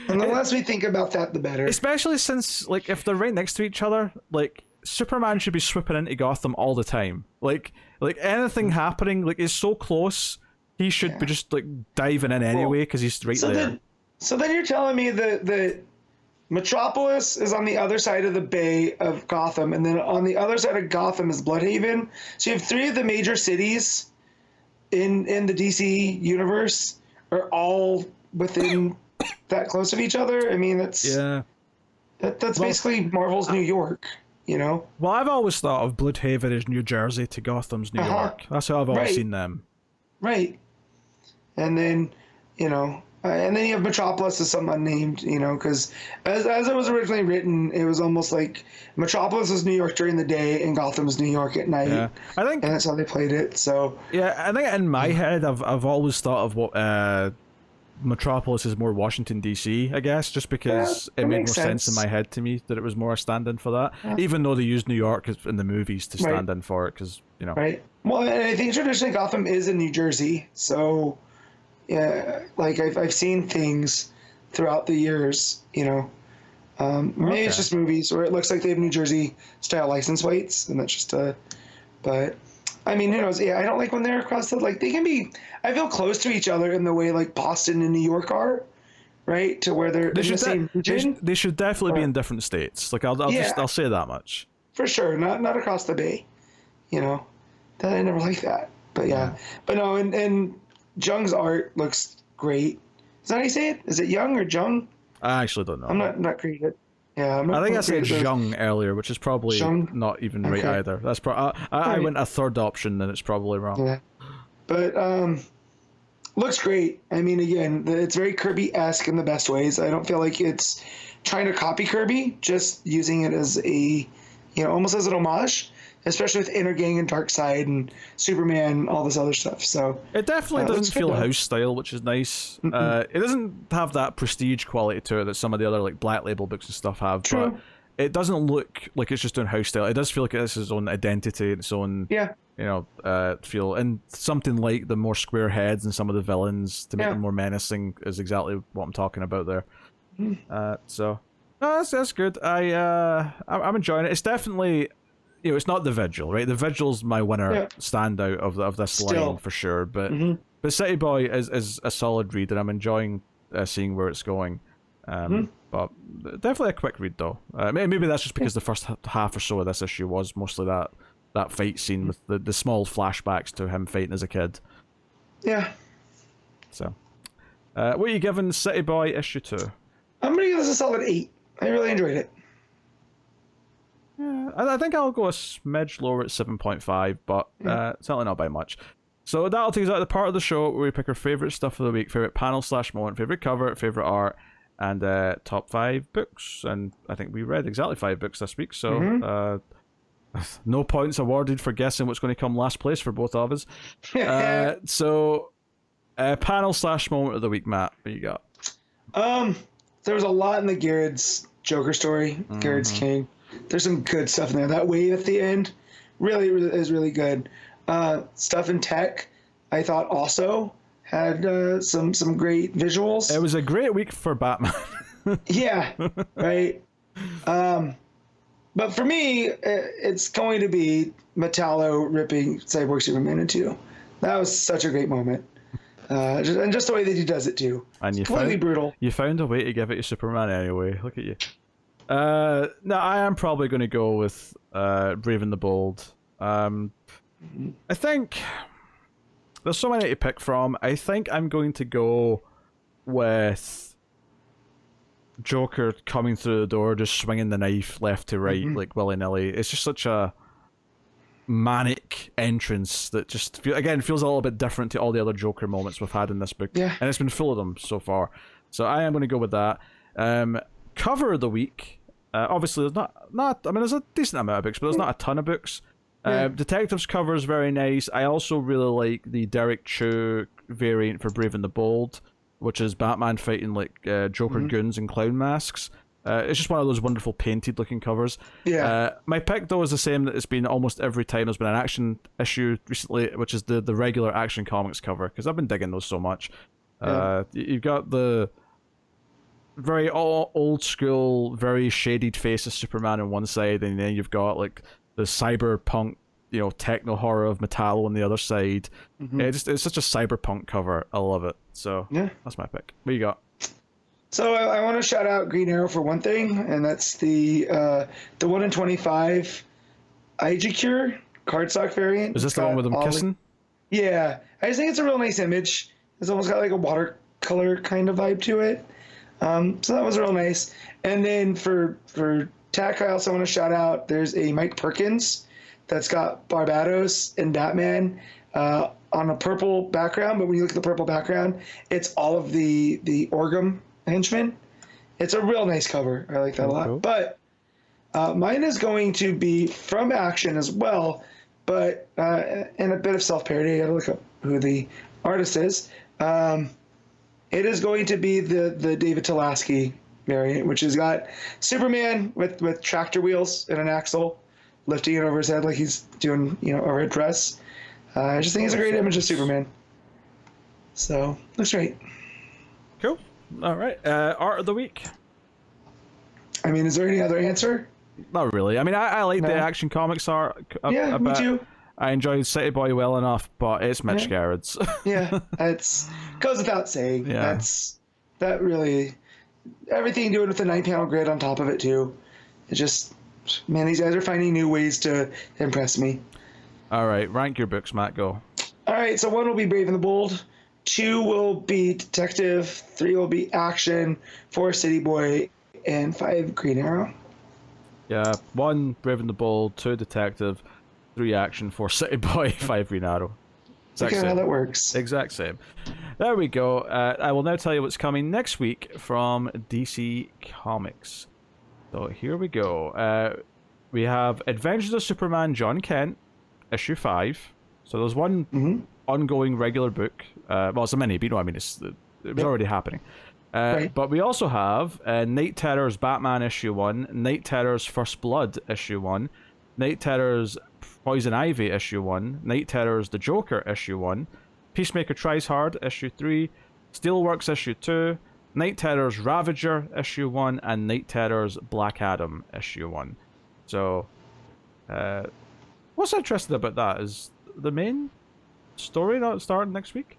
And the less we think about that, the better. Especially since, like, if they're right next to each other, like Superman should be swooping into Gotham all the time. Like anything happening, like it's so close, he should be just like diving in anyway because he's right there. So then you're telling me that Metropolis is on the other side of the bay of Gotham, and then on the other side of Gotham is Bloodhaven. So you have three of the major cities in the DC universe are all within that close of each other. I mean, that's basically Marvel's New York, you know? Well, I've always thought of Bloodhaven as New Jersey to Gotham's New York. That's how I've always seen them. Right. And then, and then you have Metropolis as something unnamed, because as it was originally written, it was almost like Metropolis was New York during the day and Gotham's New York at night. Yeah, I think, and that's how they played it. So yeah, I think in my head, I've always thought of what Metropolis is more Washington DC, I guess, just because it made more sense in my head to me that it was more a stand-in for that. Yeah. Even though they used New York in the movies to stand in for it, because Right. Well, and I think traditionally Gotham is in New Jersey, so. Yeah, like I've seen things throughout the years, maybe it's just movies where it looks like they have New Jersey style license plates, and that's just but I mean, who knows? Yeah, I don't like when they're across they can be. I feel close to each other in the way like Boston and New York are, right? To where they're in the same region. They should definitely be in different states. Like I'll say that much for sure. Not across the bay, that I never like that. But but no, and Jung's art looks great. Is that how you say it? Is it Jung or Jung? I actually don't know. I'm not great at. Yeah, I think I said Jung earlier, which is probably not even right either. That's I went a third option, and it's probably wrong. Yeah, but looks great. I mean, again, it's very Kirby-esque in the best ways. I don't feel like it's trying to copy Kirby, just using it as a, almost as an homage. Especially with Intergang and Darkseid and Superman, all this other stuff. So it definitely doesn't feel house style, which is nice. It doesn't have that prestige quality to it that some of the other like Black Label books and stuff have. True. But it doesn't look like it's just doing house style. It does feel like it has its own identity, its own feel, and something like the more square heads and some of the villains to make them more menacing is exactly what I'm talking about there. So no, that's good. I'm enjoying it. It's definitely. it's not the Vigil, right? The Vigil's my winner standout of this line for sure. But City Boy is a solid read, and I'm enjoying seeing where it's going. But definitely a quick read though. Maybe that's just because the first half or so of this issue was mostly that fight scene with the small flashbacks to him fighting as a kid. Yeah. So, what are you giving City Boy issue 2? I'm gonna give this a solid 8. I really enjoyed it. Yeah, I think I'll go a smidge lower at 7.5, but certainly not by much. So that'll take us out of the part of the show where we pick our favourite stuff of the week, favourite panel/moment, favourite cover, favourite art, and top 5 books. And I think we read exactly 5 books this week, so no points awarded for guessing what's going to come last place for both of us. So panel/moment of the week, Matt, what you got? There was a lot in the Gerads Joker story, Gerads King. There's some good stuff in there. That wave at the end really is really good. Stuff in tech, I thought also had some great visuals. It was a great week for Batman. Yeah, right. But for me, it's going to be Metallo ripping Cyborg Superman in two. That was such a great moment. And just the way that he does it too. And it's completely brutal. You found a way to give it to Superman anyway. Look at you. No, I am probably going to go with Brave and the Bold. I think there's so many to pick from. I think I'm going to go with Joker coming through the door, just swinging the knife left to right, like willy-nilly. It's just such a manic entrance that just, again, feels a little bit different to all the other Joker moments we've had in this book. Yeah. And it's been full of them so far. So I am going to go with that. Cover of the week. Obviously, there's not. I mean, there's a decent amount of books, but there's not a ton of books. Detective's cover is very nice. I also really like the Derek Chu variant for Brave and the Bold, which is Batman fighting like Joker goons and clown masks. It's just one of those wonderful painted looking covers. Yeah. My pick though is the same that it's been almost every time there's been an action issue recently, which is the regular Action Comics cover, because I've been digging those so much. You've got the very old school, very shaded face of Superman on one side, and then you've got like the cyberpunk, techno horror of Metallo on the other side. It's such a cyberpunk cover. I love it. So that's my pick. What you got? So I want to shout out Green Arrow for one thing, and that's the 1 in 25 Izaakse cardstock variant. Is this the one with them kissing? Yeah, I just think it's a real nice image. It's almost got like a watercolor kind of vibe to it. So that was real nice. And then for tech, I also want to shout out, there's a Mike Perkins that's got Barbados and Batman on a purple background, but when you look at the purple background, it's all of the Orgum henchmen. It's a real nice cover. I like that a lot. Cool. But mine is going to be from Action as well, but in a bit of self-parody. I gotta look up who the artist is. It is going to be the David Talaski variant, which has got Superman with tractor wheels and an axle, lifting it over his head like he's doing, overhead press. I just think it's a great image of Superman. So, looks great. Cool. All right. Art of the week. I mean, is there any other answer? Not really. I mean, I like the Action Comics art. Yeah, me too. I enjoyed City Boy well enough, but it's Mitch Gerads. Yeah, it's goes without saying. Yeah. That really, everything doing with the 9-panel grid on top of it too. It just, man, these guys are finding new ways to impress me. All right, rank your books, Matt. Go. All right, so 1 will be Brave and the Bold, 2 will be Detective, 3 will be Action, 4 City Boy, and 5 Green Arrow. Yeah, 1 Brave and the Bold, 2 Detective, 3 Action, 4 City Boy, 5 Green Arrow. Look at how that works. Exact same. There we go. I will now tell you what's coming next week from DC Comics. So here we go. We have Adventures of Superman John Kent, issue 5. So there's one ongoing regular book. Well, it's a mini, but you know what I mean. It was already happening. Right. But we also have Night Terror's Batman issue 1, Night Terror's First Blood issue 1, Night Terror's Poison Ivy issue 1, Night Terror's The Joker issue 1, Peacemaker Tries Hard issue 3, Steelworks issue 2, Night Terror's Ravager issue 1, and Night Terror's Black Adam issue 1. So What's interesting about that is the main story not starting next week.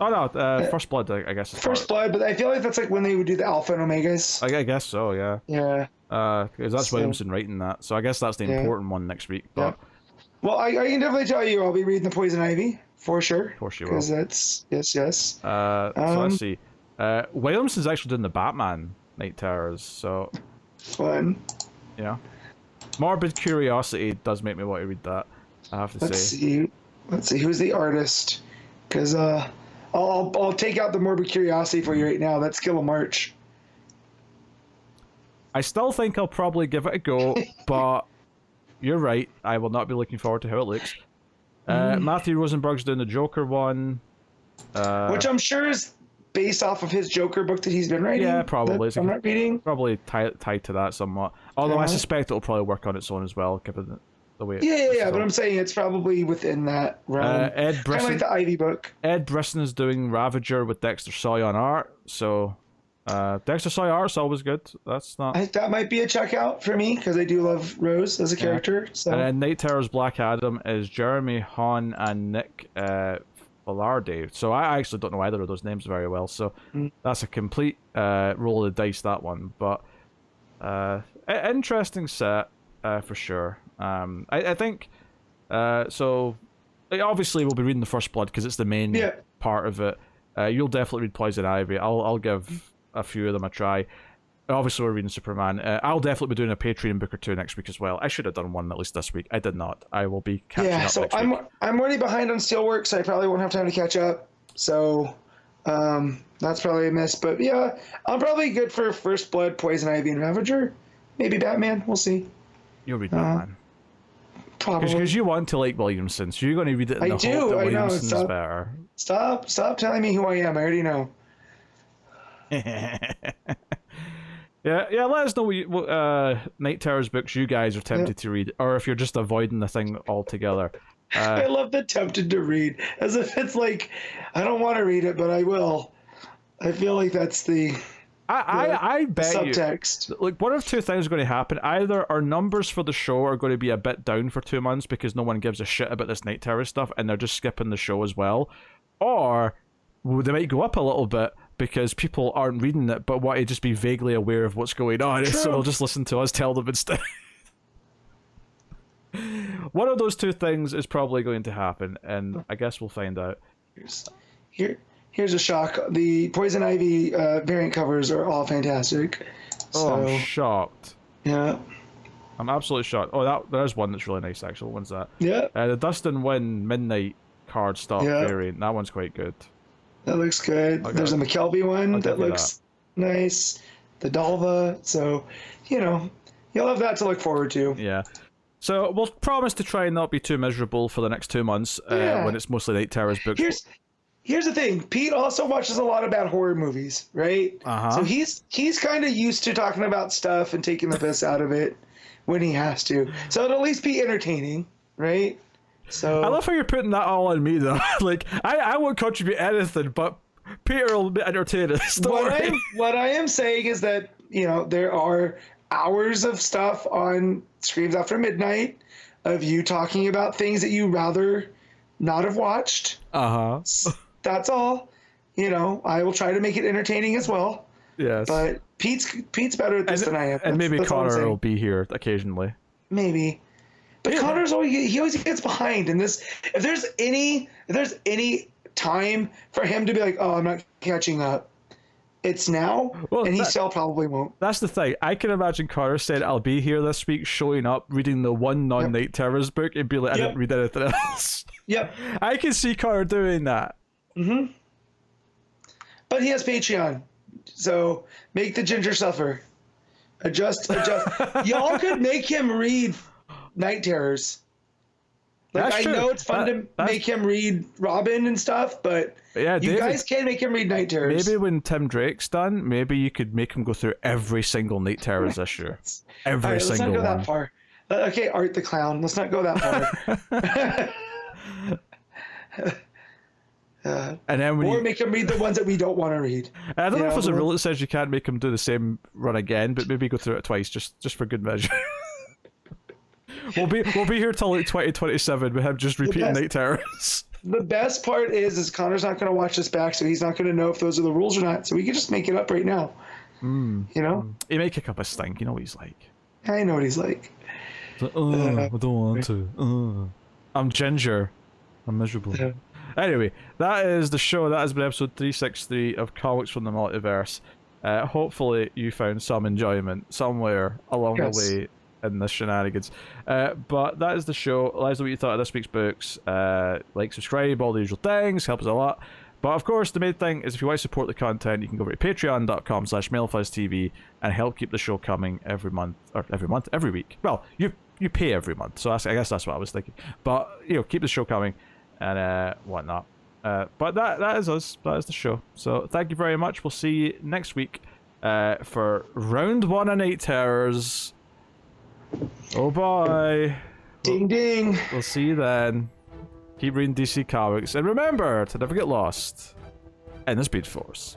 Oh no, First Blood, I guess. First Blood, but I feel like that's like when they would do the Alpha and Omegas. I guess so, yeah. Yeah. Because that's Williamson writing that, so I guess that's the important one next week. But yeah. Well, I can definitely tell you, I'll be reading the Poison Ivy for sure. Of course you will. Because that's yes. So let's see. Williamson's actually doing the Batman Night Terrors, so fun. Yeah. Morbid Curiosity does make me want to read that, I have to say. Let's see who's the artist, because I'll take out the Morbid Curiosity for you right now. That's Kill a March. I still think I'll probably give it a go, but you're right. I will not be looking forward to how it looks. Matthew Rosenberg's doing the Joker one, which I'm sure is based off of his Joker book that he's been writing. Yeah, probably. I'm not reading. Probably tied to that somewhat. Although I suspect it'll probably work on its own as well, given the way. Yeah. But I'm saying it's probably within that realm. Ed Brisson, kind of like the Ivy book. Ed Brisson is doing Ravager with Dexter Soy on art, so. Dexter Soy art's always good. That's not. I think that might be a checkout for me because I do love Rose as a character. So. And then Night Terror's Black Adam is Jeremy Hahn and Nick Velarde. So I actually don't know either of those names very well. So that's a complete roll of the dice, that one. But interesting set for sure. I think so. Obviously, we'll be reading the First Blood because it's the main part of it. You'll definitely read Poison Ivy. I'll give a few of them a try. Obviously, we're reading Superman. I'll definitely be doing a Patreon book or two next week as well. I should have done one at least this week. I did not. I will be catching up next week. I'm already behind on Steelwork, so I probably won't have time to catch up. So that's probably a miss. But yeah, I'm probably good for First Blood, Poison Ivy, and Ravager. Maybe Batman. We'll see. You'll read Batman. Probably. Because you want to like Williamson, so you're going to read it in the hope that Williamson's better. Stop telling me who I am. I already know. Yeah. Let us know what Night Terrors books you guys are tempted to read, or if you're just avoiding the thing altogether. I love the tempted to read, as if it's like I don't want to read it, but I will. I feel like that's the. I bet subtext. You, like, one of two things is going to happen. Either our numbers for the show are going to be a bit down for 2 months because no one gives a shit about this Night Terror stuff and they're just skipping the show as well, or they might go up a little bit because people aren't reading it but want to just be vaguely aware of what's going on. True. So they'll just listen to us tell them instead. One of those two things is probably going to happen, and I guess we'll find out. Here's a shock. The Poison Ivy variant covers are all fantastic. So, I'm shocked. Yeah. I'm absolutely shocked. Oh, there's one that's really nice, actually. When's that? Yeah. The Dustin Wynn Midnight card stock variant. That one's quite good. That looks good. There's a McKelvey one that looks nice. The Dalva. So, you'll have that to look forward to. Yeah. So we'll promise to try and not be too miserable for the next 2 months when it's mostly Night Terror's books. Here's the thing. Pete also watches a lot of bad horror movies, right? So he's kind of used to talking about stuff and taking the piss out of it when he has to. So it'll at least be entertaining, right? So I love how you're putting that all on me, though. Like, I won't contribute anything, but Peter will be entertaining. What I am saying is that, there are hours of stuff on Screams After Midnight of you talking about things that you rather not have watched. That's all. I will try to make it entertaining as well. Yes. But Pete's better at this than I am. And maybe Connor will be here occasionally. Maybe. But Connor's always gets behind in this. If there's any time for him to be like, oh, I'm not catching up, it's now, and he still probably won't. That's the thing. I can imagine Connor said, I'll be here this week, showing up, reading the one non-Night Terrors book, and be like, I didn't read anything else. Yep. I can see Connor doing that. Mm-hmm. But he has Patreon, so make the ginger suffer. Adjust. Y'all could make him read Night Terrors. Like, I know it's fun to make him read Robin and stuff, but you guys can make him read Night Terrors. Maybe when Tim Drake's done, maybe you could make him go through every single Night Terrors issue. Every single one. Let's not go that far. Okay, Art the Clown. Let's not go that far. And then make him read the ones that we don't want to read. I don't know if there's a rule that says you can't make him do the same run again, but maybe go through it twice, just for good measure. We'll be here till like 2027 with him just repeating Night Terrors. The best part is Connor's not going to watch this back, so he's not going to know if those are the rules or not. So we can just make it up right now. You know? He may kick up a stink. You know what he's like. I know what he's like. I don't want to. I'm ginger. I'm miserable. Yeah. Anyway, that is the show. That has been episode 363 of Comics from the Multiverse. Hopefully you found some enjoyment somewhere along the way in the shenanigans. But that is the show. Let us know what you thought of this week's books. Like, subscribe, all the usual things. Help us a lot. But of course, the main thing is if you want to support the content, you can go over to patreon.com/MailFuzzTV and help keep the show coming every week. Well, you pay every month, so I guess that's what I was thinking. But, you know, keep the show coming and whatnot. But that is us. That is the show. So thank you very much. We'll see you next week for round 1 of Night Terrors. Oh boy. Ding ding. We'll see you then. Keep reading DC Comics. And remember to never get lost in the Speed Force.